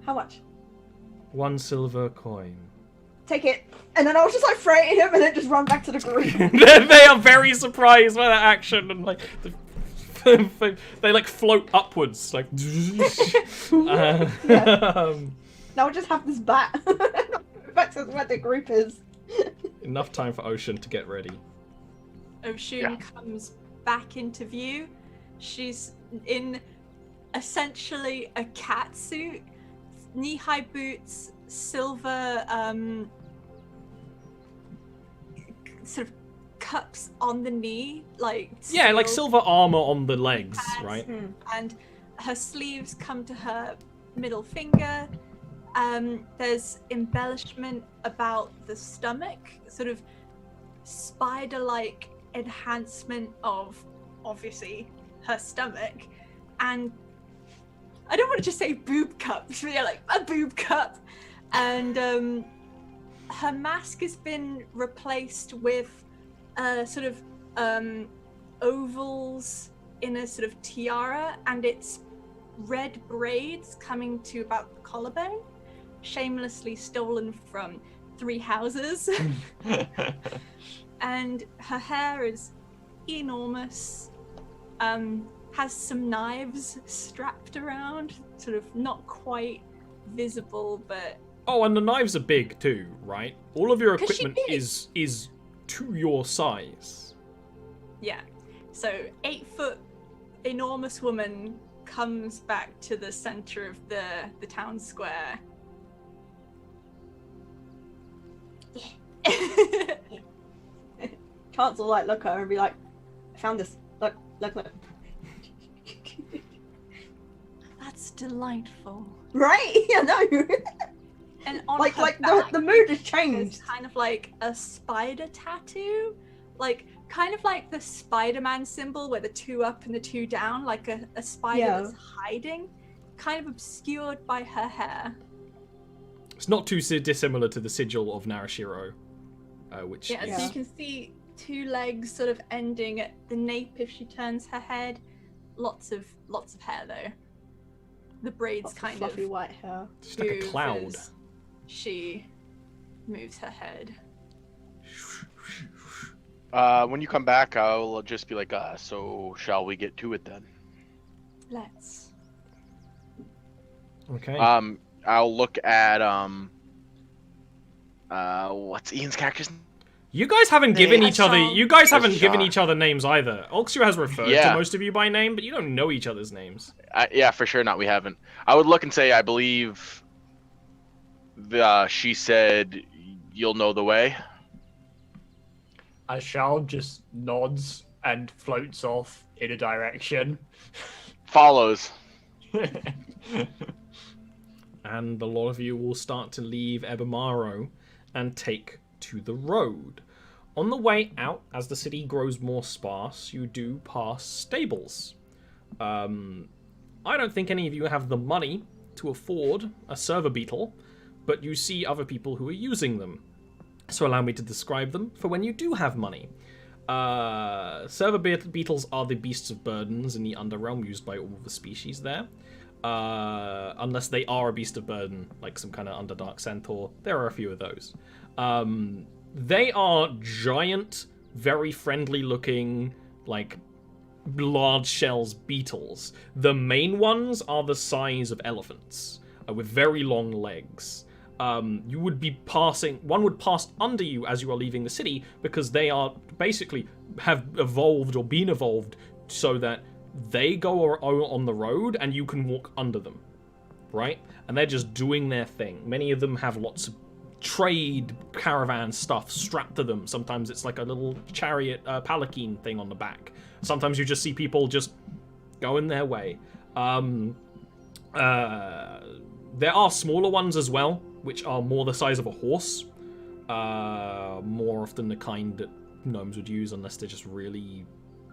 How much? 1 silver coin. Take it. And then I'll just like throw it at him and then just run back to the group. They are very surprised by that action and like they like float upwards like. Now I'll just have this bat. Back to where the group is. Enough time for Ocean to get ready. Oshun comes back into view. She's in essentially a cat suit, knee-high boots, silver sort of cups on the knee, like Like silver armor on the legs, pads, right? and her sleeves come to her middle finger. There's embellishment about the stomach, sort of spider-like enhancement of, obviously, her stomach. And I don't want to just say boob cup, but yeah, like a boob cup. And her mask has been replaced with sort of ovals in a sort of tiara, and it's red braids coming to about the collarbone, shamelessly stolen from 3 houses. And her hair is enormous, has some knives strapped around, sort of not quite visible, but Oh, and the knives are big too, right? All of your 'Cause she equipment big. is to your size. yeah. So 8-foot enormous woman comes back to the center of the town square. Chance will like look at her and be like, I found this. Look. That's delightful. Right? I know. And on like her back, the mood has there's changed. kind of like a spider tattoo, like kind of like the Spider-Man symbol where the 2 up and the 2 down, like a spider that's hiding, kind of obscured by her hair. It's not too dissimilar to the sigil of Narashiro, which So you can see 2 legs sort of ending at the nape if she turns her head. Lots of hair though. The braids Lots kind of fluffy of white hair. Just like a move cloud. as she moves her head. When you come back, I'll just be like, so shall we get to it then? Let's. Okay. I'll look at what's Ian's character's name? You guys haven't given each other. Ashal. You guys haven't given Ashal. each other names either. Oxio has referred to most of you by name, but you don't know each other's names. Yeah, for sure not. We haven't. I would look and say, I believe. She said, "You'll know the way." Ashal just nods and floats off in a direction. Follows. And a lot of you will start to leave Ebbimari and take to the road. On the way out, as the city grows more sparse, you do pass stables. I don't think any of you have the money to afford a server beetle, but you see other people who are using them. So allow me to describe them for when you do have money. Server beetles are the beasts of burdens in the Under-Realm used by all the species there. Unless they are a beast of burden, like some kind of Underdark centaur. There are a few of those. They are giant, very friendly-looking, like, large shells beetles. The main ones are the size of elephants, with very long legs. You would be passing... One would pass under you as you are leaving the city, because they are basically have evolved or been evolved so that they go on the road and you can walk under them, right? And they're just doing their thing. Many of them have lots of trade caravan stuff strapped to them. Sometimes it's like a little chariot palanquin thing on the back. Sometimes you just see people just going their way. There are smaller ones as well, which are more the size of a horse. More often the kind that gnomes would use unless they're just really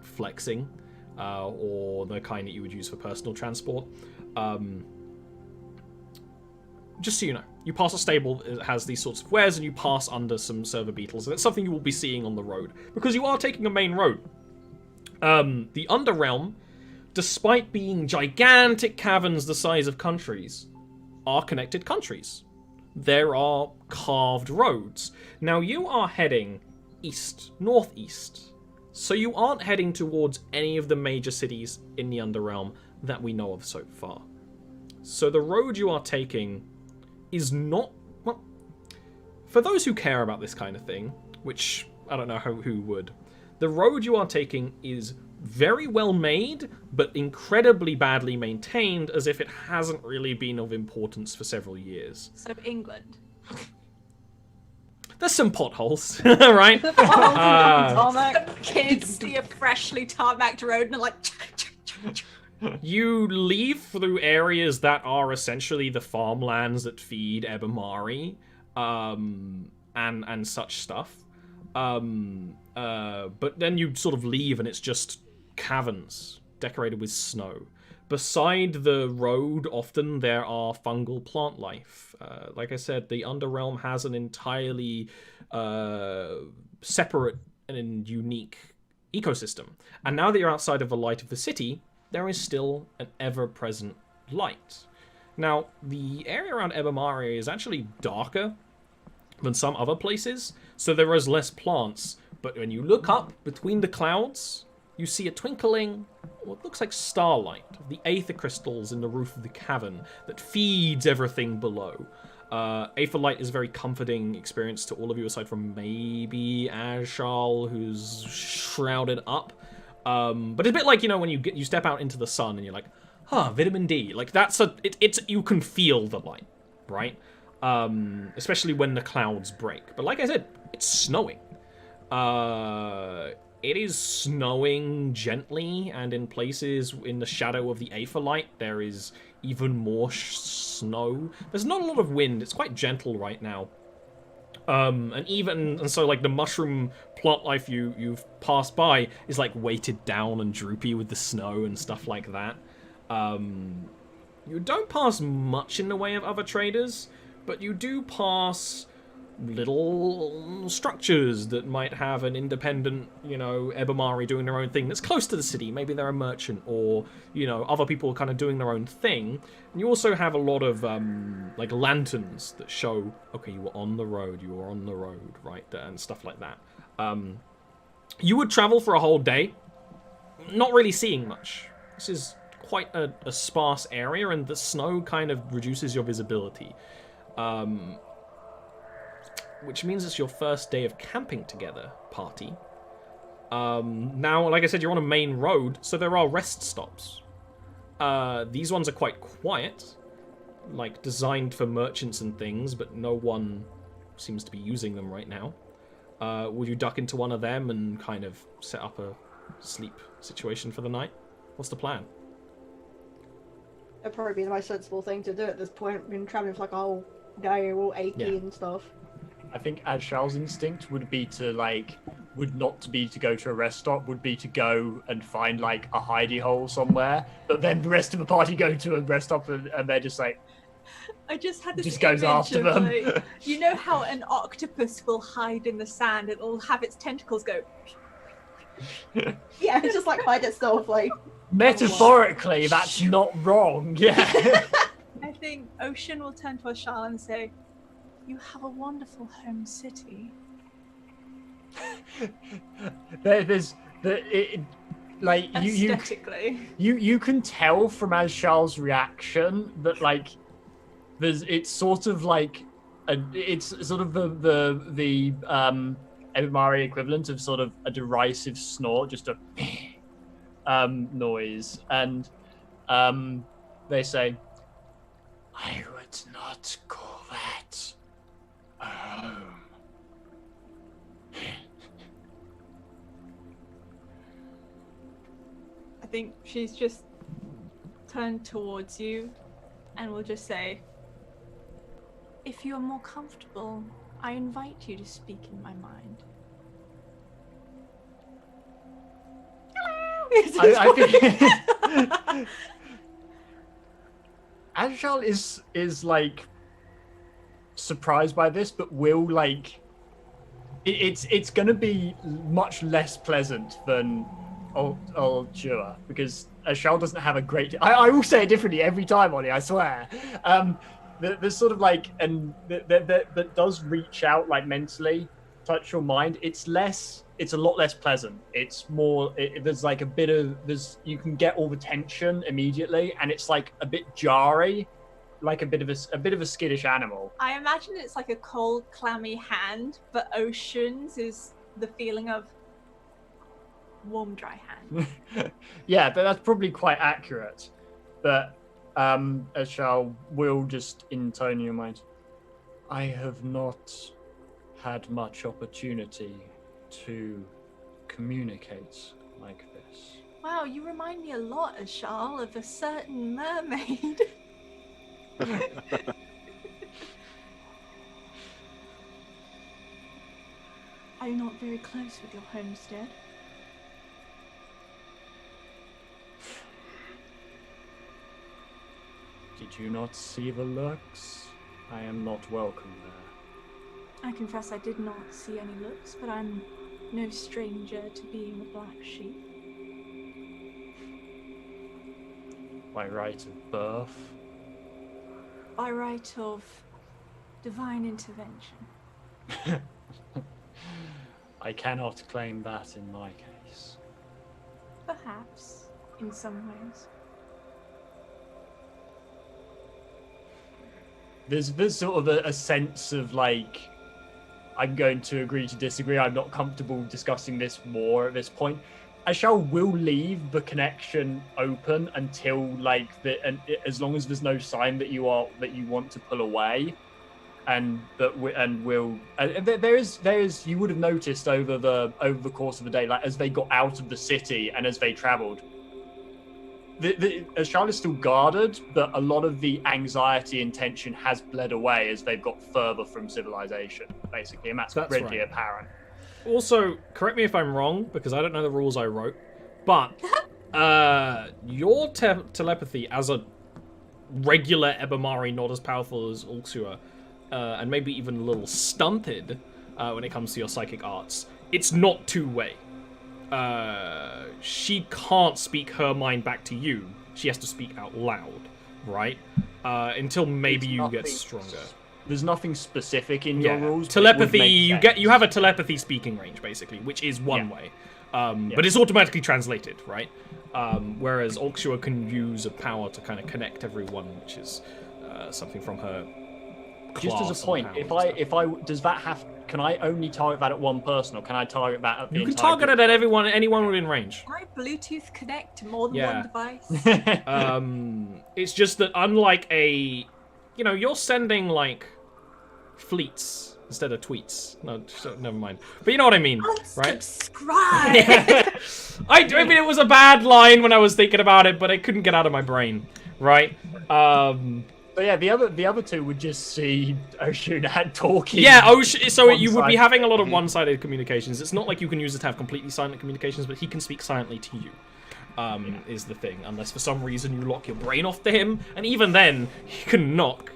flexing. Or the kind that you would use for personal transport. Just so you know, you pass a stable that has these sorts of wares, and you pass under some server beetles, and it's something you will be seeing on the road, because you are taking a main road. The Under-Realm, despite being gigantic caverns the size of countries, are connected countries. There are carved roads. Now, you are heading east, northeast. So you aren't heading towards any of the major cities in the Under-Realm that we know of so far. So the road you are taking is not... Well, for those who care about this kind of thing, which I don't know who would, the road you are taking is very well made, but incredibly badly maintained, as if it hasn't really been of importance for several years. So England. There's some potholes, right? Kids see a freshly tarmacked road and are like... You leave through areas that are essentially the farmlands that feed Ebbimari, and such stuff. But then you sort of leave and it's just caverns decorated with snow. Beside the road, often there are fungal plant life. Like I said, the Under-Realm has an entirely separate and unique ecosystem. And now that you're outside of the light of the city, there is still an ever-present light. Now, the area around Ebbimari is actually darker than some other places, so there is less plants. But when you look up between the clouds, you see a twinkling, what looks like starlight, of the aether crystals in the roof of the cavern that feeds everything below. Aether light is a very comforting experience to all of you, aside from maybe Ashal, who's shrouded up. But it's a bit like, you know, when you step out into the sun and you're like, vitamin D. Like it's you can feel the light, right? Especially when the clouds break. But like I said, it's snowing. It is snowing gently, and in places in the shadow of the Aetherlight, there is even more snow. There's not a lot of wind. It's quite gentle right now. And so like the mushroom plot life you've passed by is like weighted down and droopy with the snow and stuff like that. You don't pass much in the way of other traders, but you do pass little structures that might have an independent, Ebbimari doing their own thing that's close to the city. Maybe they're a merchant, or, other people kind of doing their own thing. And you also have a lot of, like, lanterns that show, okay, you were on the road, right, and stuff like that. You would travel for a whole day, not really seeing much. This is quite a sparse area, and the snow kind of reduces your visibility. Which means it's your first day of camping together, party. Now, like I said, you're on a main road, so there are rest stops. These ones are quite quiet, like designed for merchants and things, but no one seems to be using them right now. Would you duck into one of them and kind of set up a sleep situation for the night? What's the plan? That'd probably be the most sensible thing to do at this point. We've been traveling for like a whole day, we're all achy and stuff. I think Azshal's instinct would not be to go to a rest stop, would be to go and find like a hidey hole somewhere. But then the rest of the party go to a rest stop and they're just like, I just had this just goes image after of, them. like, you know how an octopus will hide in the sand? It'll have its tentacles go. Yeah, it's just like hide itself, like. Metaphorically, that's not wrong. Yeah. I think Ocean will turn to Ashal and say, "You have a wonderful home city." Aesthetically. You can tell from Azshal's reaction that like it's sort of like it's sort of the Ebbimari equivalent of sort of a derisive snort, just a noise, and they say, "I would not call that a home." I think she's just turned towards you and will just say, "If you are more comfortable, I invite you to speak in my mind." I think Azshal is like surprised by this, but will like it's gonna be much less pleasant than old Jua, because Azshal doesn't have a great. I will say it differently every time, Oli, I swear. There's sort of like that does reach out like mentally, touch your mind. It's a lot less pleasant. It's more. There's like a bit of you can get all the tension immediately, and it's like a bit jarry, like a bit of a skittish animal. I imagine it's like a cold, clammy hand, but Ocean's is the feeling of warm, dry hand. Yeah, that's probably quite accurate. But Azshal will just intone in your mind. I have not had much opportunity to communicate like this. Wow, you remind me a lot, Ashal, of a certain mermaid. Are you not very close with your homestead? Did you not see the lurks? I am not welcome there. I confess I did not see any looks, but I'm no stranger to being the black sheep. By right of birth? By right of divine intervention. I cannot claim that in my case. Perhaps, in some ways. There's sort of a sense of like, I'm going to agree to disagree. I'm not comfortable discussing this more at this point. Ashal will leave the connection open until as long as there's no sign that you want to pull away, there is you would have noticed over the course of the day, like as they got out of the city and as they travelled, Ashal is still guarded, but a lot of the anxiety and tension has bled away as they've got further from civilization, basically, and that's readily right. apparent. Also, correct me if I'm wrong, because I don't know the rules I wrote, but your telepathy as a regular Ebbimari, not as powerful as Ulxua, and maybe even a little stunted when it comes to your psychic arts, it's not two-way. She can't speak her mind back to you. She has to speak out loud, right? Until maybe you get stronger. There's nothing specific in your rules. Telepathy, you have a telepathy speaking range, basically, which is one way. But it's automatically translated, right? Whereas Ulxua can use a power to kind of connect everyone, which is something from her class. Just as a point, can I only target that at one person, or can I target that at the You can entire target it at anyone within range. Can I Bluetooth connect to more than one device? It's just that unlike you're sending like fleets instead of tweets. No, never mind. But you know what I mean, right? Subscribe. I mean, it was a bad line when I was thinking about it, but I couldn't get out of my brain, right? But yeah, the other two would just see Oshun talking. Yeah, so you would be having a lot of one-sided communications. It's not like you can use it to have completely silent communications, but he can speak silently to you. Is the thing, unless for some reason you lock your brain off to him, and even then he can knock.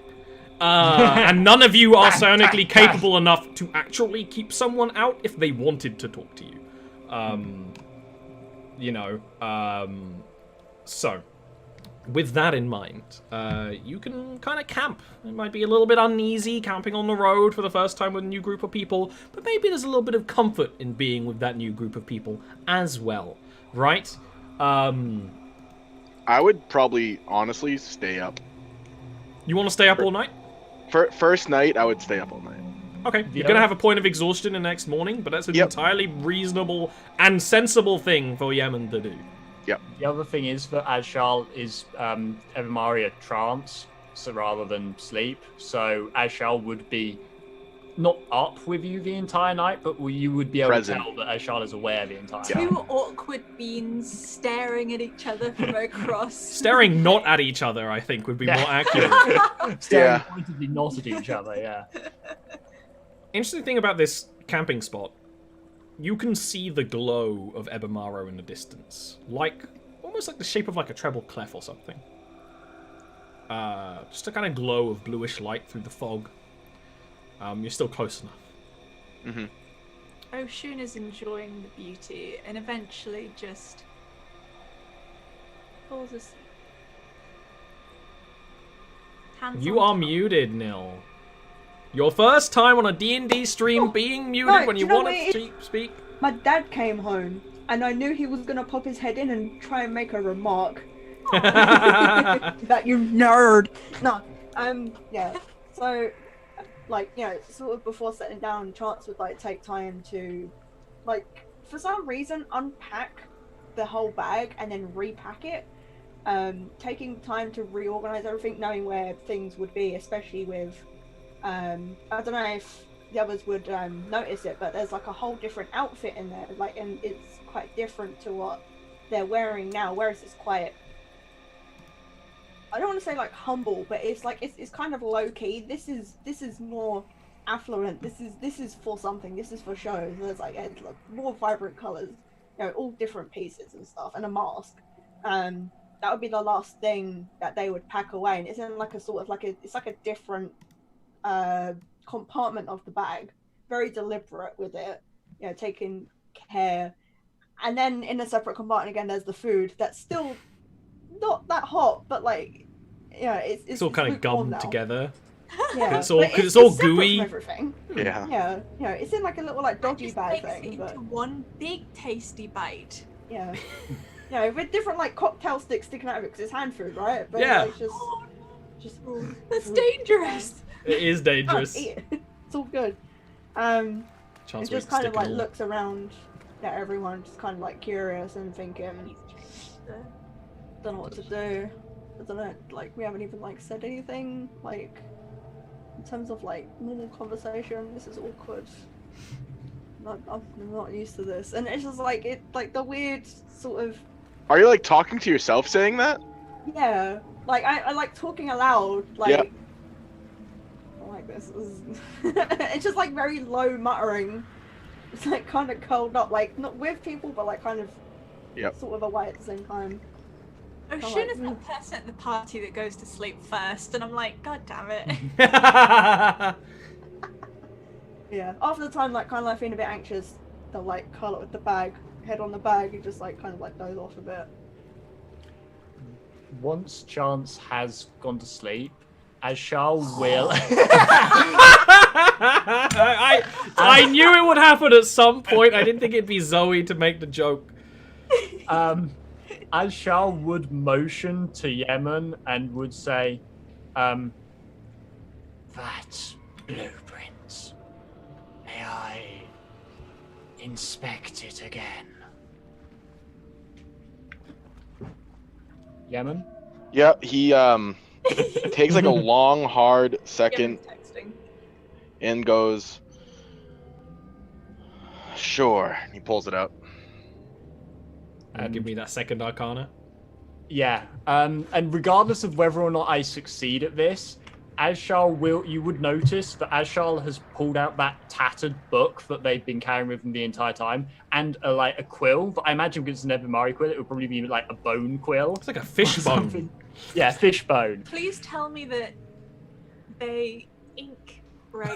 And none of you are psionically capable enough to actually keep someone out if they wanted to talk to you. So with that in mind, you can kind of camp. It might be a little bit uneasy camping on the road for the first time with a new group of people, but maybe there's a little bit of comfort in being with that new group of people as well, right? I would probably honestly stay up. You want to stay up all night? First night, I would stay up all night. Okay, you're going to have a point of exhaustion the next morning, but that's an entirely reasonable and sensible thing for Yemen to do. Yep. The other thing is that Ashal is Ebbimari a trance, so rather than sleep. So Ashal would be not up with you the entire night, but you would be able to tell that Ashal is aware the entire night. Two awkward beings staring at each other from across. Staring not at each other, I think, would be more accurate. Staring pointedly not at each other, yeah. Interesting thing about this camping spot, you can see the glow of Ebbimaro in the distance. Almost like the shape of like a treble clef or something. Just a kind of glow of bluish light through the fog. You're still close enough. Oshun is enjoying the beauty and eventually just falls asleep. You are muted, Nil. Your first time on a D&D stream being muted when you want to speak. My dad came home and I knew he was going to pop his head in and try and make a remark. That you nerd. No. Yeah. So, sort of before settling down, Chance would take time to, for some reason, unpack the whole bag and then repack it. Taking time to reorganize everything, knowing where things would be, especially with, I don't know if the others would notice it, but there's a whole different outfit in there, and it's quite different to what they're wearing now. Whereas it's quite, I don't want to say humble, but it's kind of low key. This is more affluent. This is for something. This is for show. There's it's more vibrant colors, all different pieces and stuff, and a mask. That would be the last thing that they would pack away, and it's in a sort of it's a different compartment of the bag, very deliberate with it, taking care. And then in a separate compartment again, there's the food that's still not that hot, but it's all kind of gummed together. Yeah, it's all gooey. Everything. Yeah. Yeah, it's in a little doggy bag thing. Into one big tasty bite. Yeah. With different cocktail sticks sticking out of it because it's hand food, right? But yeah. Just that's dangerous. It is dangerous. Eat it. It's all good. It just kind of looks around, at everyone, just kind of like curious and thinking, don't know what to do. I don't know, like we haven't even like said anything, like in terms of like normal conversation. This is awkward. I'm not used to this, and it's just like the weird sort of. Are you like talking to yourself saying that? Yeah, like I like talking aloud, like. Yeah. Like this is. It's just like very low muttering. It's like kind of curled up, like not with people, but like kind of. Yep. Sort of away at the same time. Ocean is the person at the party that goes to sleep first, and I'm like, God damn it. Yeah. After the time, like kind of like feeling a bit anxious, they'll like curl up with the bag, head on the bag, and just like kind of like doze off a bit. Once Chance has gone to sleep, ASKII will. I knew it would happen at some point. I didn't think it'd be Zoe to make the joke. ASKII would motion to Yemen and would say, that blueprint. May I inspect it again? Yemen? Yeah, he takes like a long, hard second and goes, sure. He pulls it out. And give me that second arcana. Yeah, and regardless of whether or not I succeed at this, you would notice that ASKII has pulled out that tattered book that they've been carrying with them the entire time, and like a quill. But I imagine because it's an Ebbimari quill, it would probably be like a bone quill. It's like a fish bone. Yeah, fish bone. Please tell me that they ink right.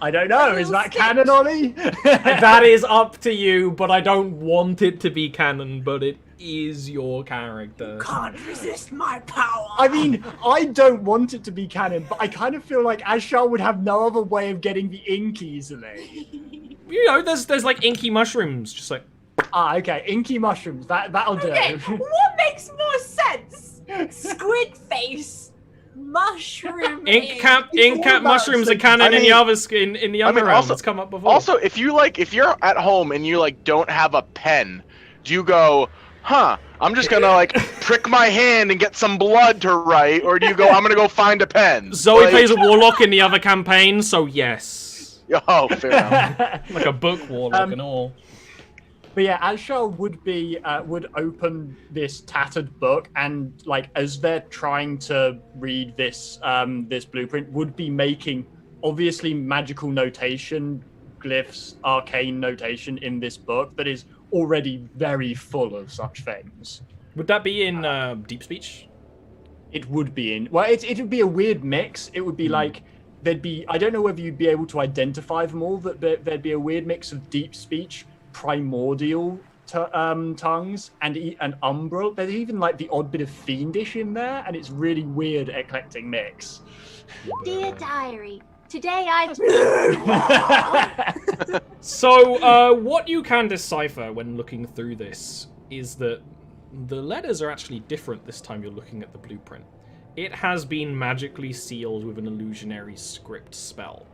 I don't know. Is that canon, Oli? That is up to you, but I don't want it to be canon, but it is your character. Can't resist my power. I mean, I don't want it to be canon, but I kind of feel like ASKII would have no other way of getting the ink easily. You know, there's like inky mushrooms, just like. Okay, inky mushrooms. That'll do. Okay, what makes more sense? Squid face, mushroom. Ink cap mushrooms are canon in the Under-Realm. It's come up before. Also, if you're at home and you like don't have a pen, do you go, I'm just gonna like prick my hand and get some blood to write, or do you go, I'm gonna go find a pen? Zoe plays a warlock in the other campaign, so yes. Oh, fair enough. Like a book warlock and all. But yeah, ASKII would open this tattered book, and like as they're trying to read this this blueprint, would be making obviously magical notation, glyphs, arcane notation in this book that is already very full of such things. Would that be in deep speech? It would be in. Well, it would be a weird mix. It would be like there'd be. I don't know whether you'd be able to identify them all. That there'd be a weird mix of deep speech, primordial tongues, and umbral. There's even like the odd bit of fiendish in there, and it's really weird eclectic mix. Dear diary, today I've... So, what you can decipher when looking through this is that the letters are actually different this time you're looking at the blueprint. It has been magically sealed with an illusionary script spell.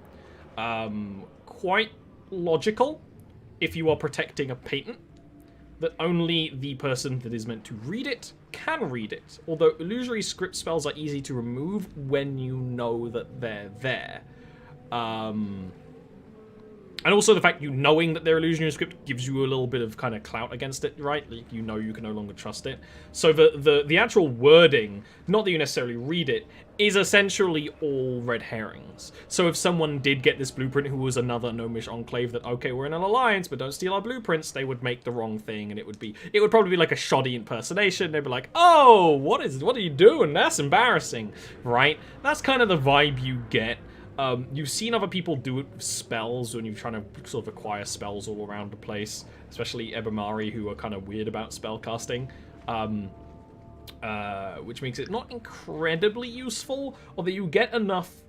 Quite logical if you are protecting a patent, that only the person that is meant to read it can read it. Although illusory script spells are easy to remove when you know that they're there. And also the fact you knowing that they're illusionary script gives you a little bit of kind of clout against it, right? Like you know you can no longer trust it. So the actual wording, not that you necessarily read it, is essentially all red herrings. So if someone did get this blueprint who was another gnomish enclave that, okay, we're in an alliance, but don't steal our blueprints, they would make the wrong thing, and it would probably be like a shoddy impersonation. They'd be like, oh, what are you doing? That's embarrassing, right? That's kind of the vibe you get. You've seen other people do it with spells when you're trying to sort of acquire spells all around the place, especially Ebbimari, who are kind of weird about spell casting, which makes it not incredibly useful, although you get enough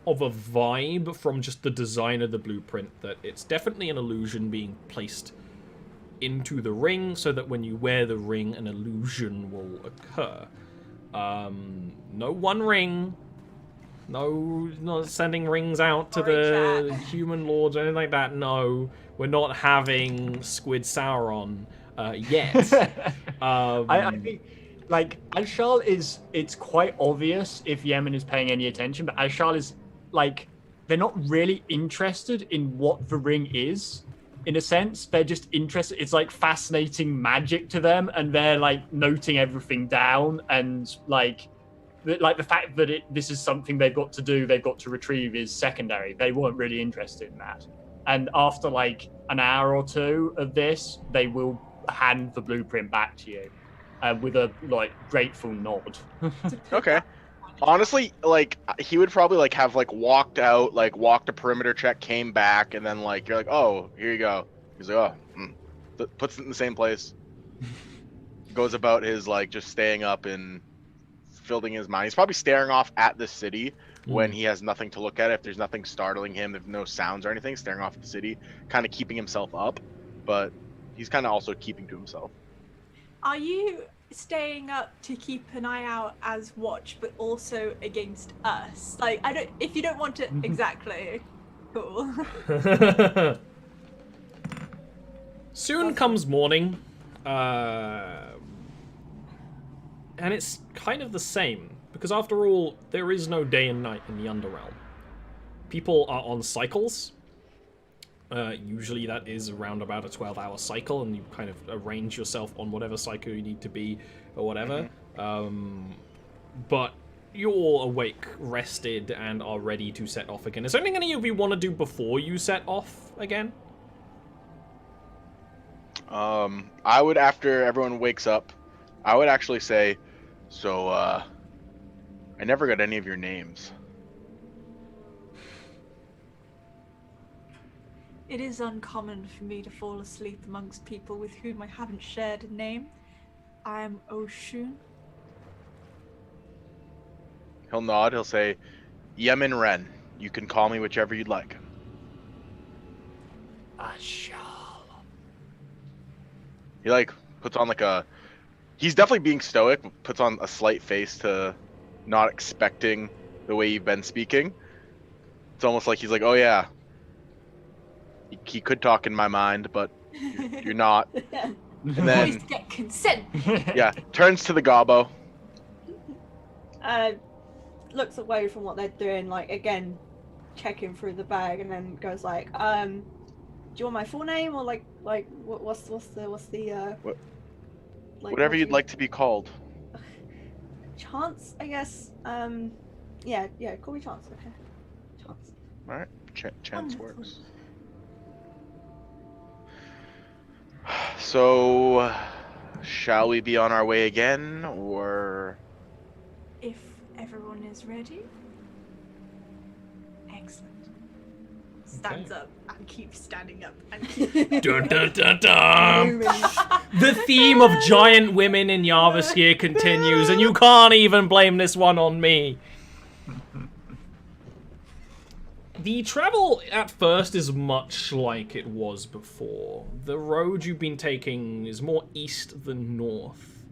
of a vibe from just the design of the blueprint that it's definitely an illusion being placed into the ring, so that when you wear the ring, an illusion will occur. No one ring. No, not sending rings out to Sorry, the human lords or anything like that. No, we're not having Squid Sauron yet. I think, like, Ashal is, it's quite obvious if Yemen is paying any attention, but Ashal is, like, they're not really interested in what the ring is, in a sense. They're just interested, it's like fascinating magic to them, and they're, like, noting everything down, and, like the fact that this is something they've got to do, they've got to retrieve is secondary. They weren't really interested in that. And after, like, an hour or two of this, they will hand the blueprint back to you with a, like, grateful nod. Okay. Honestly, like, he would probably, like, have, like, walked out, like, walked a perimeter check, came back, and then, like, you're like, oh, here you go. He's like, oh, puts it in the same place. Goes about his, like, just staying up and filling his mind. He's probably staring off at the city when he has nothing to look at. If there's nothing startling him, if no sounds or anything, staring off at the city, kind of keeping himself up. But he's kind of also keeping to himself. Are you staying up to keep an eye out as watch, but also against us? Like, I don't. If you don't want to exactly, cool. Soon comes morning, and it's kind of the same, because after all, there is no day and night in the Underrealm. People are on cycles. Usually that is around about a 12-hour cycle, and you kind of arrange yourself on whatever cycle you need to be, or whatever. But you're all awake, rested, and are ready to set off again. Is there anything any of you want to do before you set off again? I would, after everyone wakes up, I would actually say, so, I never got any of your names. It is uncommon for me to fall asleep amongst people with whom I haven't shared a name. I am Oshun. He'll nod, he'll say, Yemen Ren. You can call me whichever you'd like. Ashal. He, like, puts on, like, he's definitely being stoic, puts on a slight face to not expecting the way you've been speaking. It's almost like he's like, oh yeah, he could talk in my mind, but you're not. And then, Always get consent. yeah, turns to the gobbo. Looks away from what they're doing, like, again, checking through the bag, and then goes like, do you want my full name, or like what's the What? Like, Whatever you'd like to be called. Chance, I guess. Yeah, call me Chance. Okay, Chance. All right, chance works. So, shall we be on our way again, or? If everyone is ready. Excellent. Stands up and keeps standing up and keeps... Dun, dun, dun, dun. The theme of giant women in Jarviskjir continues, and you can't even blame this one on me. The travel at first is much like it was before. The road you've been taking is more east than north.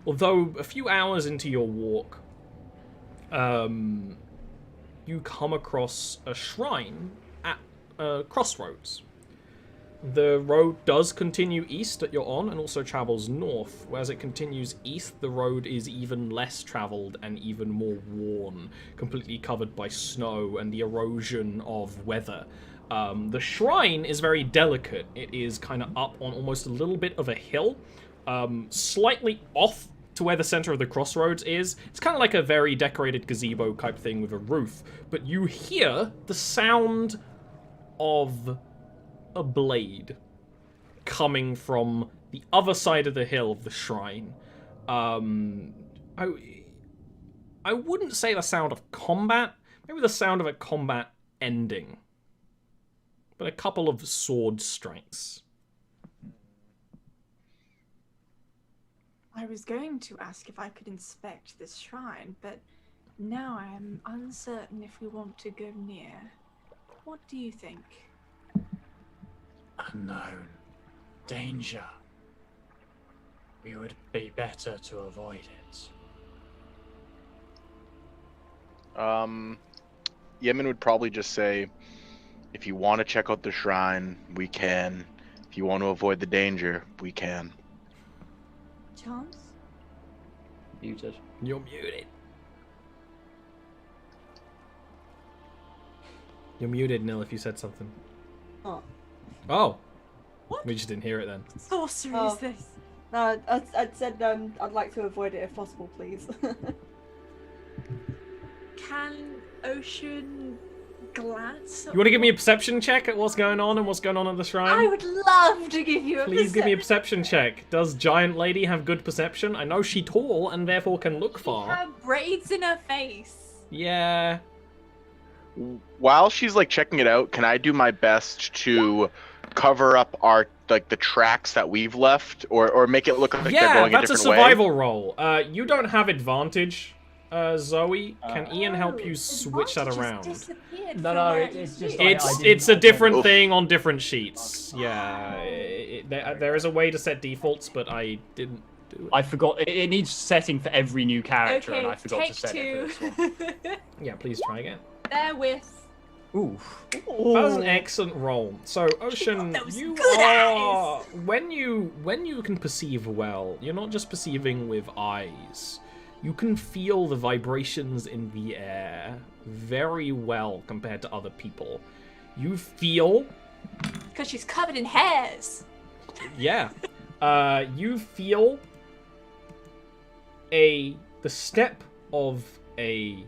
Although a few hours into your walk, you come across a shrine at a crossroads. The road does continue east that you're on, and also travels north. Whereas it continues east, the road is even less traveled and even more worn, completely covered by snow and the erosion of weather. The shrine is very delicate. It is kind of up on almost a little bit of a hill, slightly off to where the center of the crossroads is. It's kind of like a very decorated gazebo type thing with a roof, but you hear the sound of a blade coming from the other side of the hill of the shrine. I wouldn't say the sound of combat, maybe the sound of a combat ending, but a couple of sword strikes. I was going to ask if I could inspect this shrine, but now I am uncertain if we want to go near. What do you think? Unknown. Danger. We would be better to avoid it. Yemen would probably just say, if you want to check out the shrine, we can. If you want to avoid the danger, we can. Chance? Muted. You're muted. You're muted, Nil, if you said something. Oh. Oh. What? We just didn't hear it then. Sorcery Oh. is this? No, I'd said I'd like to avoid it if possible, please. Can Ocean glance? You want to give me a perception check at what's going on and what's going on at the shrine? I would love to give you a Please give me a perception. perception check. Does Giant Lady have good perception? I know she's tall and therefore can look far. Her braids in her face. Yeah. While she's like checking it out, can I do my best to cover up our the tracks that we've left, or make it look like they're Yeah, going a that's a different survival roll. You don't have advantage, Zoe. Can Ian help you Oh, switch that advantage has around? disappeared No, from no, where it's used just to be. like- It's I didn't it's a open different it. thing on different sheets. Yeah, there is a way to set defaults, but I didn't do it. I forgot. It needs setting for every new character, Okay, and I forgot take to set two. it for this one. Yeah, please try again. Therewith. Oof. That was an excellent roll. So, Ocean, those you good are when you can perceive well, you're not just perceiving with eyes. You can feel the vibrations in the air very well compared to other people. You feel, Because she's covered in hairs. yeah, you feel the step of a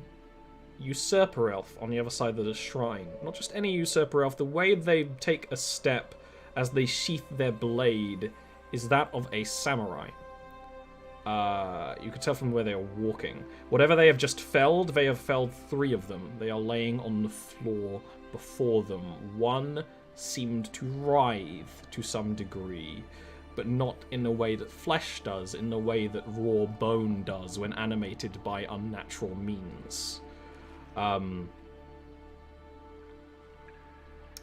usurper elf on the other side of the shrine. Not just any usurper elf, the way they take a step as they sheath their blade is that of a samurai. You can tell from where they are walking. Whatever they have just felled, they have felled 3 of them. They are laying on the floor before them. One seemed to writhe to some degree, but not in the way that flesh does, in the way that raw bone does when animated by unnatural means.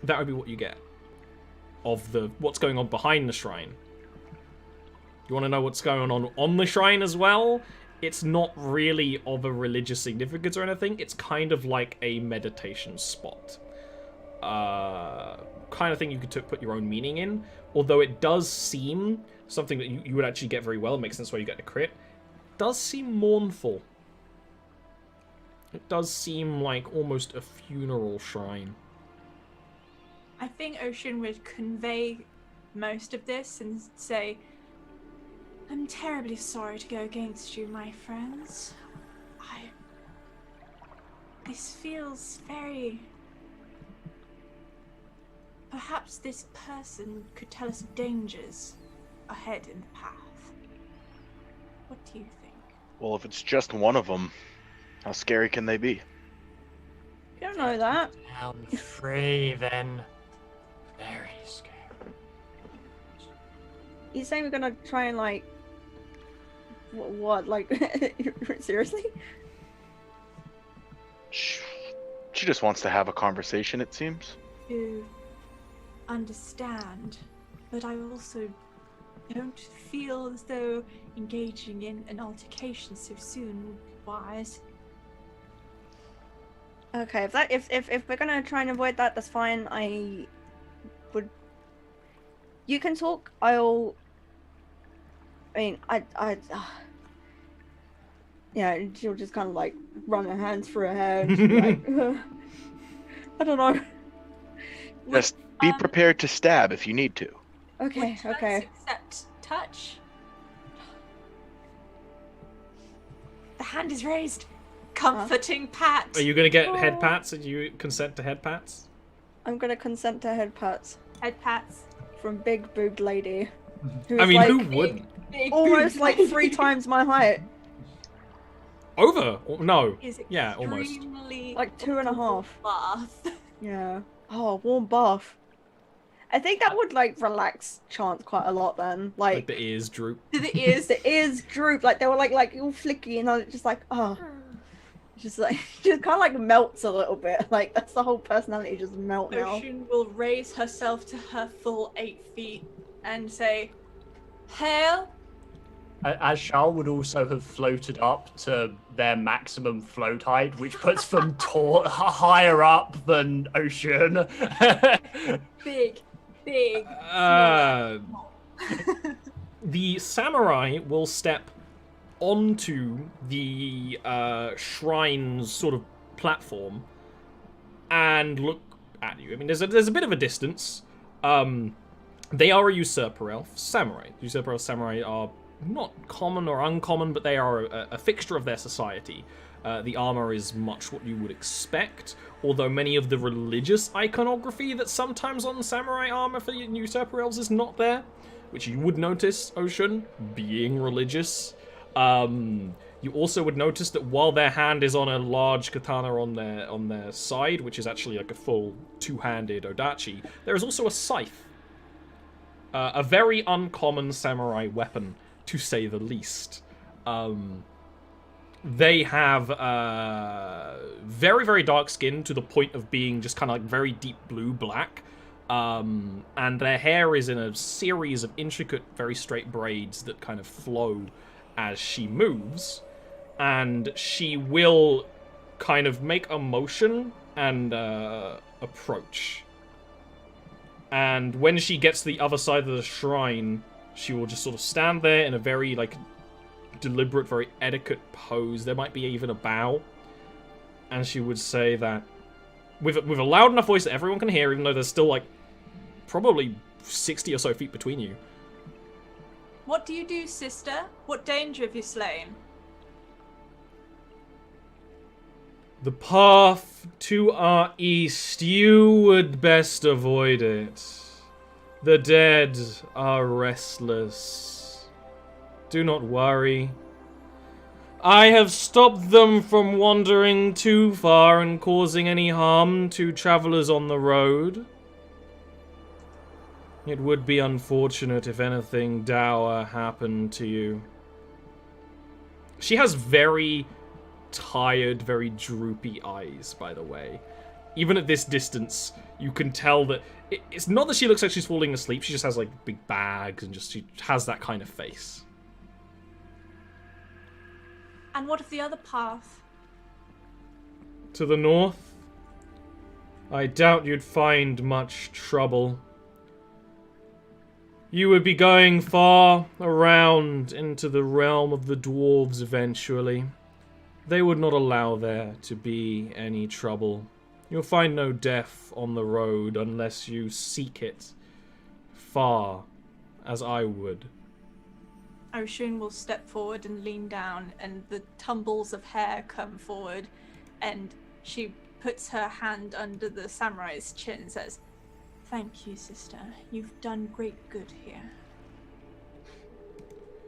That would be what you get of what's going on behind the shrine. You want to know what's going on the shrine as well? It's not really of a religious significance or anything. It's kind of like a meditation spot. Kind of thing you could put your own meaning in. Although it does seem something that you would actually get very well. It makes sense why you get the crit. It does seem mournful. It does seem like almost a funeral shrine. I think Ocean would convey most of this and say, I'm terribly sorry to go against you, my friends. This feels very... Perhaps this person could tell us of dangers ahead in the path. What do you think? Well, if it's just one of them, how scary can they be? You don't know that. Down 3 then. Very scary. You saying we're gonna try and like what like seriously? She just wants to have a conversation, it seems. To understand, but I also don't feel as though engaging in an altercation so soon would be wise. Okay, if we're gonna try and avoid that, that's fine. I would. You can talk. I mean, yeah. She'll just kind of like run her hands through her hair. And she'll be like, I don't know. Just be prepared to stab if you need to. Okay, Would okay. chance accept touch? The hand is raised. Comforting pat. Are you gonna get head pats? Did you consent to head pats? I'm gonna consent to head pats Head pats. from big boobed lady. Who's I mean, like who wouldn't? Big almost boob like lady 3 times my height, Over? No. is Yeah, almost. extremely like 2.5. bath. Yeah. Oh, warm bath. I think that would like relax Chance quite a lot then. Like Like the ears droop. To the ears. the ears droop, like they were like all flicky, and I was just like, oh, just like just kind of like melts a little bit. Like that's the whole personality, just melt now. Ocean will raise herself to her full 8 feet and say, Hail, As Shal would also have floated up to their maximum float height, which puts them higher up than Ocean. Big. The samurai will step onto the shrine's sort of platform and look at you. I mean, there's a bit of a distance. They are a usurper elf samurai. Usurper elf samurai are not common or uncommon, but they are a fixture of their society. The armor is much what you would expect, although many of the religious iconography that's sometimes on samurai armor for usurper elves is not there, which you would notice, Ocean, being religious. You also would notice that while their hand is on a large katana on their side, which is actually like a full two-handed odachi, there is also a scythe. A very uncommon samurai weapon, to say the least. They have very, very dark skin to the point of being just kind of like very deep blue-black. And their hair is in a series of intricate, very straight braids that kind of flow as she moves. And she will kind of make a motion and approach. And when she gets to the other side of the shrine, she will just sort of stand there in a very, like, deliberate, very etiquette pose. There might be even a bow. And she would say that with a loud enough voice that everyone can hear, even though there's still, like, probably 60 or so feet between you. What do you do, sister? What danger have you slain? The path to our east, you would best avoid it. The dead are restless. Do not worry. I have stopped them from wandering too far and causing any harm to travelers on the road. It would be unfortunate if anything dour happened to you. She has very tired, very droopy eyes, by the way. Even at this distance, you can tell that it's not that she looks like she's falling asleep. She just has like big bags and she has that kind of face. And what of the other path? To the north, I doubt you'd find much trouble. You would be going far around into the realm of the dwarves eventually. They would not allow there to be any trouble. You'll find no death on the road unless you seek it far, as I would. Oshun will step forward and lean down, and the tumbles of hair come forward, and she puts her hand under the samurai's chin and says, "Thank you, sister. You've done great good here."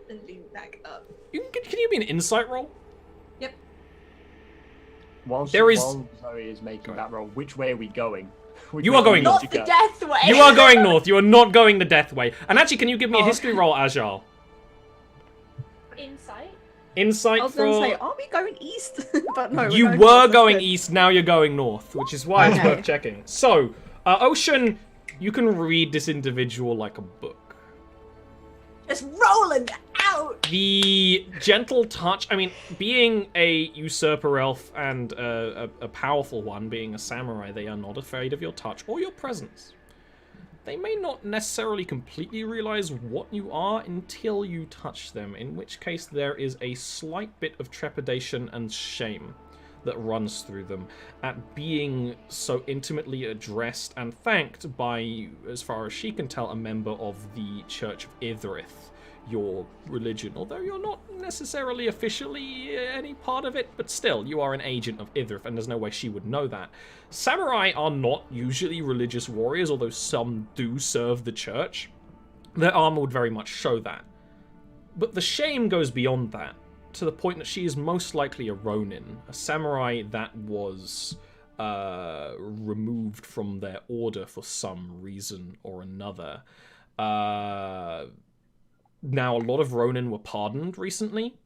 And lean back up. Can you be an insight roll? Yep. While There is- Zoe is making that roll, which way are we going? You are going Not north. the death way! You are going north. You are not going the death way. And actually, can you give me a history roll, Ajal? Insight? Insight I was for... going to say, are we going east? But no, You we're were north, going that's good. east, now you're going north, which is why it's Okay. worth checking. So, Ocean, you can read this individual like a book. Just rolling out! The gentle touch, I mean, being a usurper elf and a powerful one, being a samurai, they are not afraid of your touch or your presence. They may not necessarily completely realize what you are until you touch them, in which case there is a slight bit of trepidation and shame that runs through them at being so intimately addressed and thanked by, as far as she can tell, a member of the Church of Idrith, your religion, although you're not necessarily officially any part of it, but still, you are an agent of Idrith, and there's no way she would know that. Samurai are not usually religious warriors, although some do serve the church. Their armor would very much show that. But the shame goes beyond that, to the point that she is most likely a Ronin, a samurai that was removed from their order for some reason or another. Now, a lot of Ronin were pardoned recently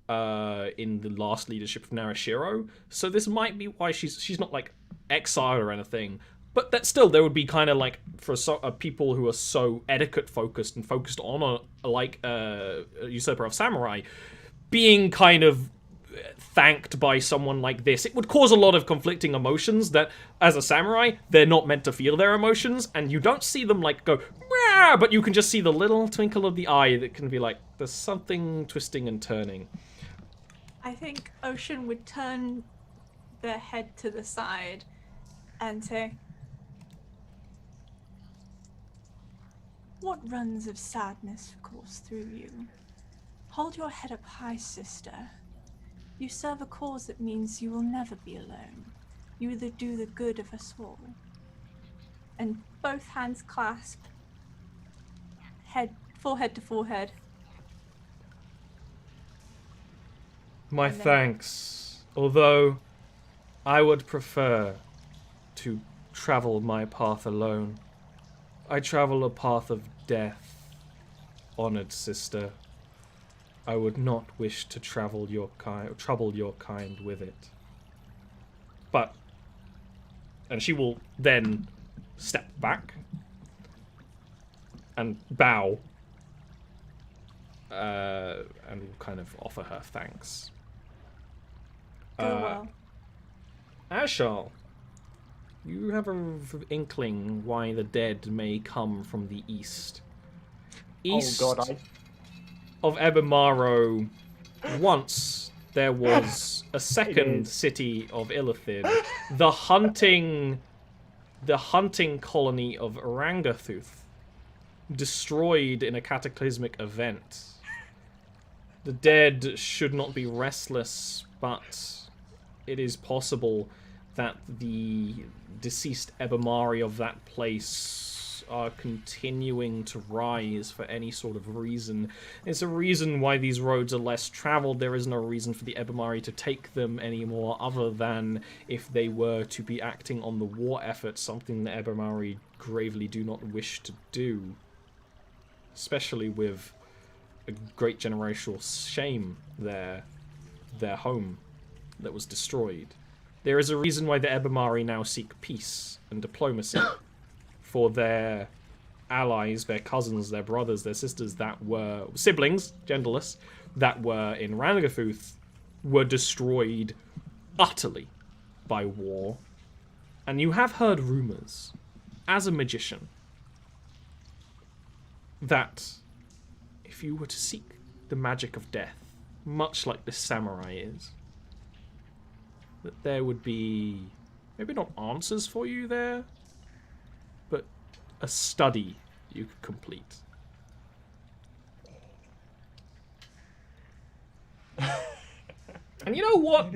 in the last leadership of Narashiro, so this might be why she's not, like, exiled or anything. But that still, there would be kind of like, for people who are so etiquette focused and focused on a usurper of samurai, being kind of thanked by someone like this, it would cause a lot of conflicting emotions that, as a samurai, they're not meant to feel their emotions, and you don't see them like go, Rah! But you can just see the little twinkle of the eye that can be like, there's something twisting and turning. I think Ocean would turn their head to the side and say, "What runs of sadness course through you? Hold your head up high, sister. You serve a cause that means you will never be alone. You either do the good of us all." And both hands clasp, forehead to forehead. My thanks. Although, I would prefer to travel my path alone. I travel a path of death, honored sister. I would not wish to trouble your kind with it. But, and she will then step back and bow, and will kind of offer her thanks. Go well. Ashal, you have an inkling why the dead may come from the east. East of Ebbimari, once there was a second city of Illithid, the hunting colony of Orangathuth, destroyed in a cataclysmic event. The dead should not be restless, but it is possible that the deceased Ebbimari of that place are continuing to rise for any sort of reason. It's a reason why these roads are less traveled. There is no reason for the Ebbimari to take them anymore, other than if they were to be acting on the war effort, something the Ebbimari gravely do not wish to do. Especially with a great generational shame their home that was destroyed. There is a reason why the Ebbimari now seek peace and diplomacy for their allies, their cousins, their brothers, their sisters that were siblings, genderless, that were in Rangathuth, were destroyed utterly by war. And you have heard rumors, as a magician, that if you were to seek the magic of death, much like this samurai is, that there would be, maybe not answers for you there, but a study you could complete. And you know what?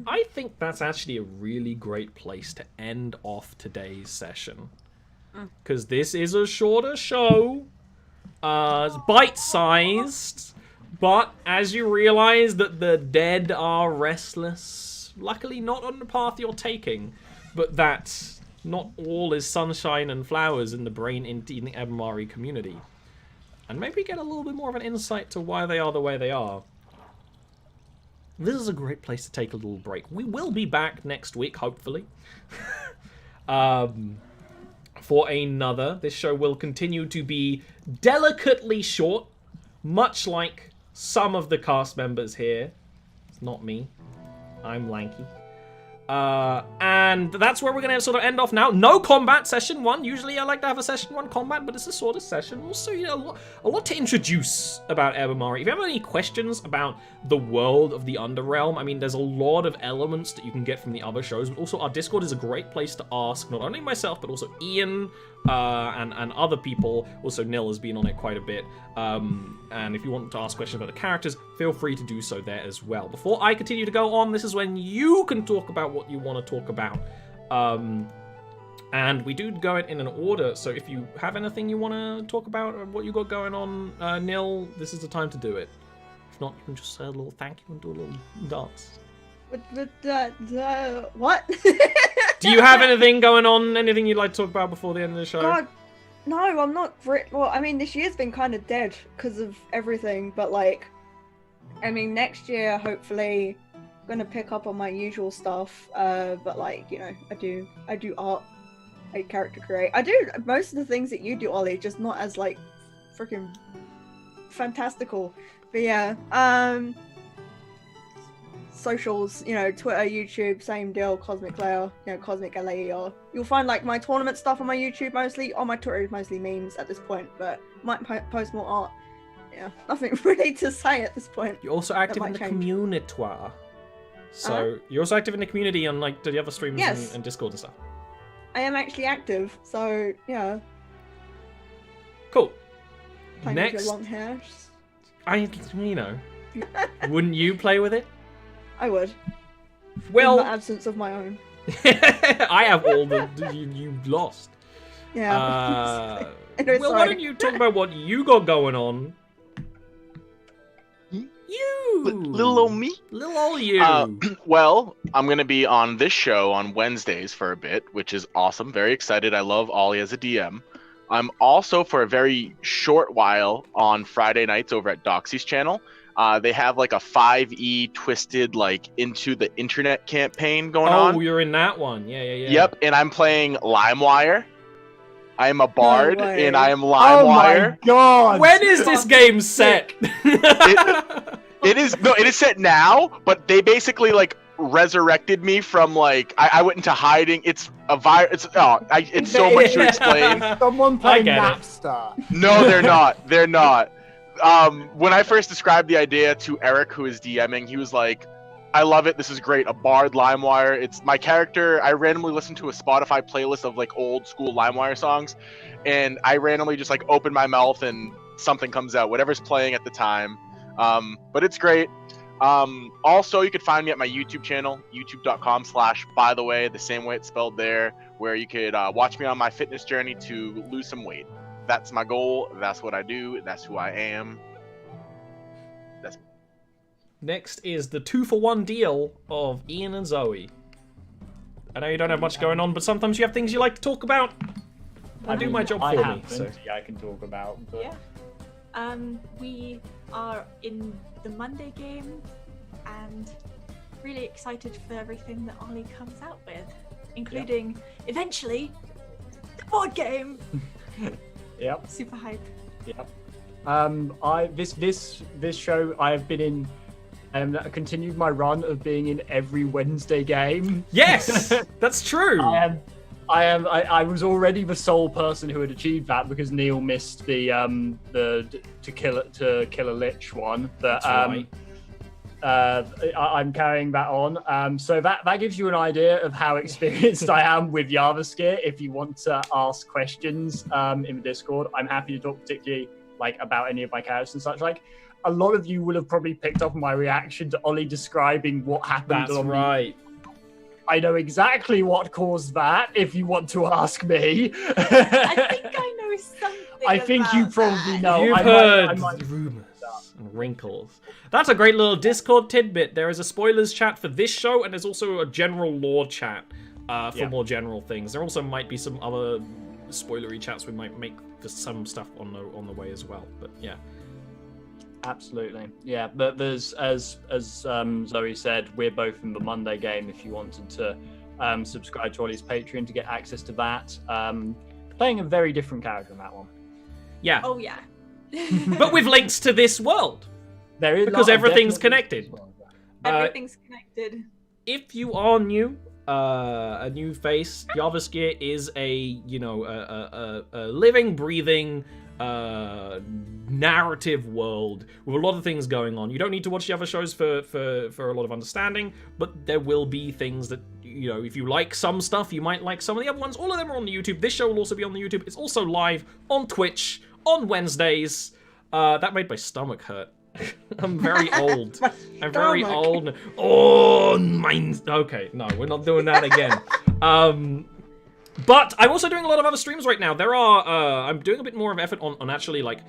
I think that's actually a really great place to end off today's session. Because this is a shorter show. It's bite-sized. But as you realize that the dead are restless, luckily not on the path you're taking, but that not all is sunshine and flowers in the brain in the Ebbimari community. And maybe get a little bit more of an insight to why they are the way they are. This is a great place to take a little break. We will be back next week, hopefully. For another. This show will continue to be delicately short, much like some of the cast members here. It's not me. I'm lanky. And that's where we're going to sort of end off now. No combat, session 1. Usually I like to have a session 1 combat, but it's a sort of session. Also, you know, a lot to introduce about Ebbimari. If you have any questions about the world of the Under-Realm, I mean, there's a lot of elements that you can get from the other shows, but also our Discord is a great place to ask, not only myself, but also Ian, and other people. Also, Nil has been on it quite a bit. And if you want to ask questions about the characters, feel free to do so there as well. Before I continue to go on, this is when you can talk about what you want to talk about. And we do go it in an order, so if you have anything you want to talk about, or what you got going on, Nil, this is the time to do it. If not, you can just say a little thank you and do a little dance. What? Do you have anything going on? Anything you'd like to talk about before the end of the show? God, no, I'm not. Well, I mean, this year's been kind of dead because of everything, but like, I mean, next year, hopefully, I'm gonna pick up on my usual stuff. But like, you know, I do art like character create. I do most of the things that you do, Ollie, just not as like freaking fantastical. But yeah, socials, you know, Twitter, YouTube, same deal, Cosmic Layer, you know, Cosmic LAER. You'll find like my tournament stuff on my YouTube mostly. On my Twitter is mostly memes at this point, but might post more art. Yeah, nothing really to say at this point. You're also active in the community. So you're also active in the community on like the other streams and Discord and stuff. I am actually active, so yeah. Cool. Playing with your long hair. You know, wouldn't you play with it? I would. Well, in the absence of my own. I have all the you lost. Yeah. Well, why don't you talk about what you got going on? You, little old me, little old you. Well, I'm gonna be on this show on Wednesdays for a bit, which is awesome. Very excited. I love Ollie as a DM. I'm also for a very short while on Friday nights over at Doxy's channel. They have like a 5e twisted like into the internet campaign going on. Oh, you're in that one. Yeah. Yep, and I'm playing LimeWire. I am a bard, and I am Oh LimeWire. my god! When is this game set? It is set now, but they basically like resurrected me from like I went into hiding. It's a virus. It's so much to explain. Someone playing Napster. No, they're not. They're not. When I first described the idea to Eric, who is DMing, he was like, I love it. This is great. A bard LimeWire. It's my character. I randomly listened to a Spotify playlist of like old school LimeWire songs, and I randomly just like open my mouth and something comes out, whatever's playing at the time. But it's great. Also, you could find me at my YouTube channel, youtube.com/bytheway, the same way it's spelled there, where you could watch me on my fitness journey to lose some weight. That's my goal. That's what I do. That's who I am. Next is the 2-for-1 deal of Ian and Zoe. I know you don't have much going on, but sometimes you have things you like to talk about. I do my job for me. So. I can talk about. But... Yeah. We are in the Monday game, and really excited for everything that Ollie comes out with, including eventually the board game. Yep. Super hype. Yep. This show I have been in. Continued my run of being in every Wednesday game. Yes, that's true. I was already the sole person who had achieved that because Neil missed the to kill a lich one. But right. I'm carrying that on. So that gives you an idea of how experienced I am with Jarviskjir. If you want to ask questions in the Discord, I'm happy to talk particularly like about any of my characters and such like. A lot of you will have probably picked up my reaction to Ollie describing what happened. That's right. I know exactly what caused that, if you want to ask me. I think I know something. I think you probably know. You've heard rumors and wrinkles. That's a great little Discord tidbit. There is a spoilers chat for this show, and there's also a general lore chat for more general things. There also might be some other spoilery chats we might make for some stuff on the way as well. But yeah. Absolutely, yeah. But there's, as Zoe said, we're both in the Monday game. If you wanted to subscribe to Ollie's Patreon to get access to that, playing a very different character in that one. Yeah. Oh yeah. But with links to this world, there is because everything's connected. Everything's connected. If you are new, a new face, Jarviskjir is a living, breathing. Narrative world with a lot of things going on. You don't need to watch the other shows for a lot of understanding, but there will be things that, you know, if you like some stuff, you might like some of the other ones. All of them are on the YouTube. This show will also be on the YouTube. It's also live on Twitch on Wednesdays. That made my stomach hurt. I'm very old. I'm very old. Oh, mine. Okay, no, we're not doing that again. But I'm also doing a lot of other streams right now. There are, I'm doing a bit more of effort on actually, like,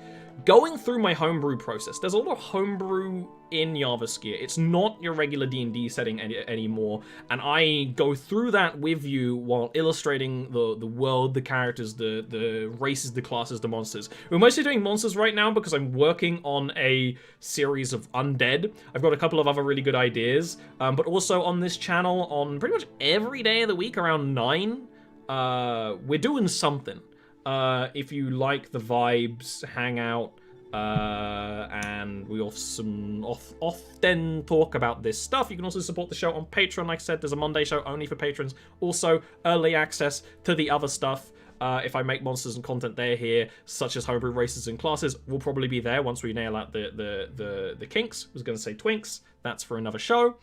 going through my homebrew process. There's a lot of homebrew in Jarviskjir. It's not your regular D&D setting anymore, and I go through that with you while illustrating the world, the characters, the races, the classes, the monsters. We're mostly doing monsters right now because I'm working on a series of undead. I've got a couple of other really good ideas, but also on this channel on pretty much every day of the week around 9, we're doing something. If you like the vibes, hang out, and we often talk about this stuff. You can also support the show on Patreon. Like I said, there's a Monday show only for patrons. Also, early access to the other stuff. If I make monsters and content, they're here, such as homebrew races and classes. Will probably be there once we nail out the kinks. I was going to say twinks. That's for another show.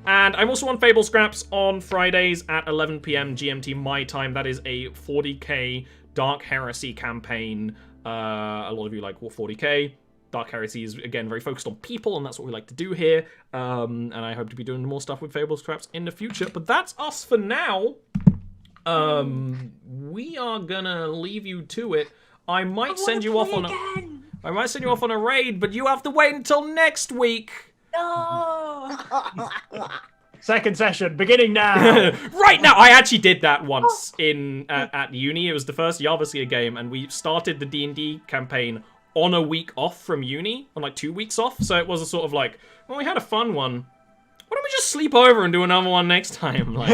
And I'm also on Fable Scraps on Fridays at 11 p.m. GMT my time. That is a 40k Dark Heresy campaign. A lot of you like 40k. Dark Heresy is, again, very focused on people, and that's what we like to do here. And I hope to be doing more stuff with Fable Scraps in the future. But that's us for now. We are gonna leave you to it. I might send you off on a raid, but you have to wait until next week. No. Second session, beginning now. Right now, I actually did that once at uni. It was the first Jarviskjir game, and we started the D&D campaign on a week off from uni, on like 2 weeks off. So it was a sort of like, well, we had a fun one. Why don't we just sleep over and do another one next time? Like,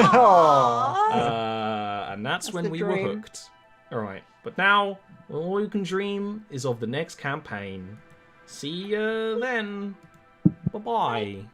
and that's when we were hooked. All right, but now all you can dream is of the next campaign. See you then. Bye-bye.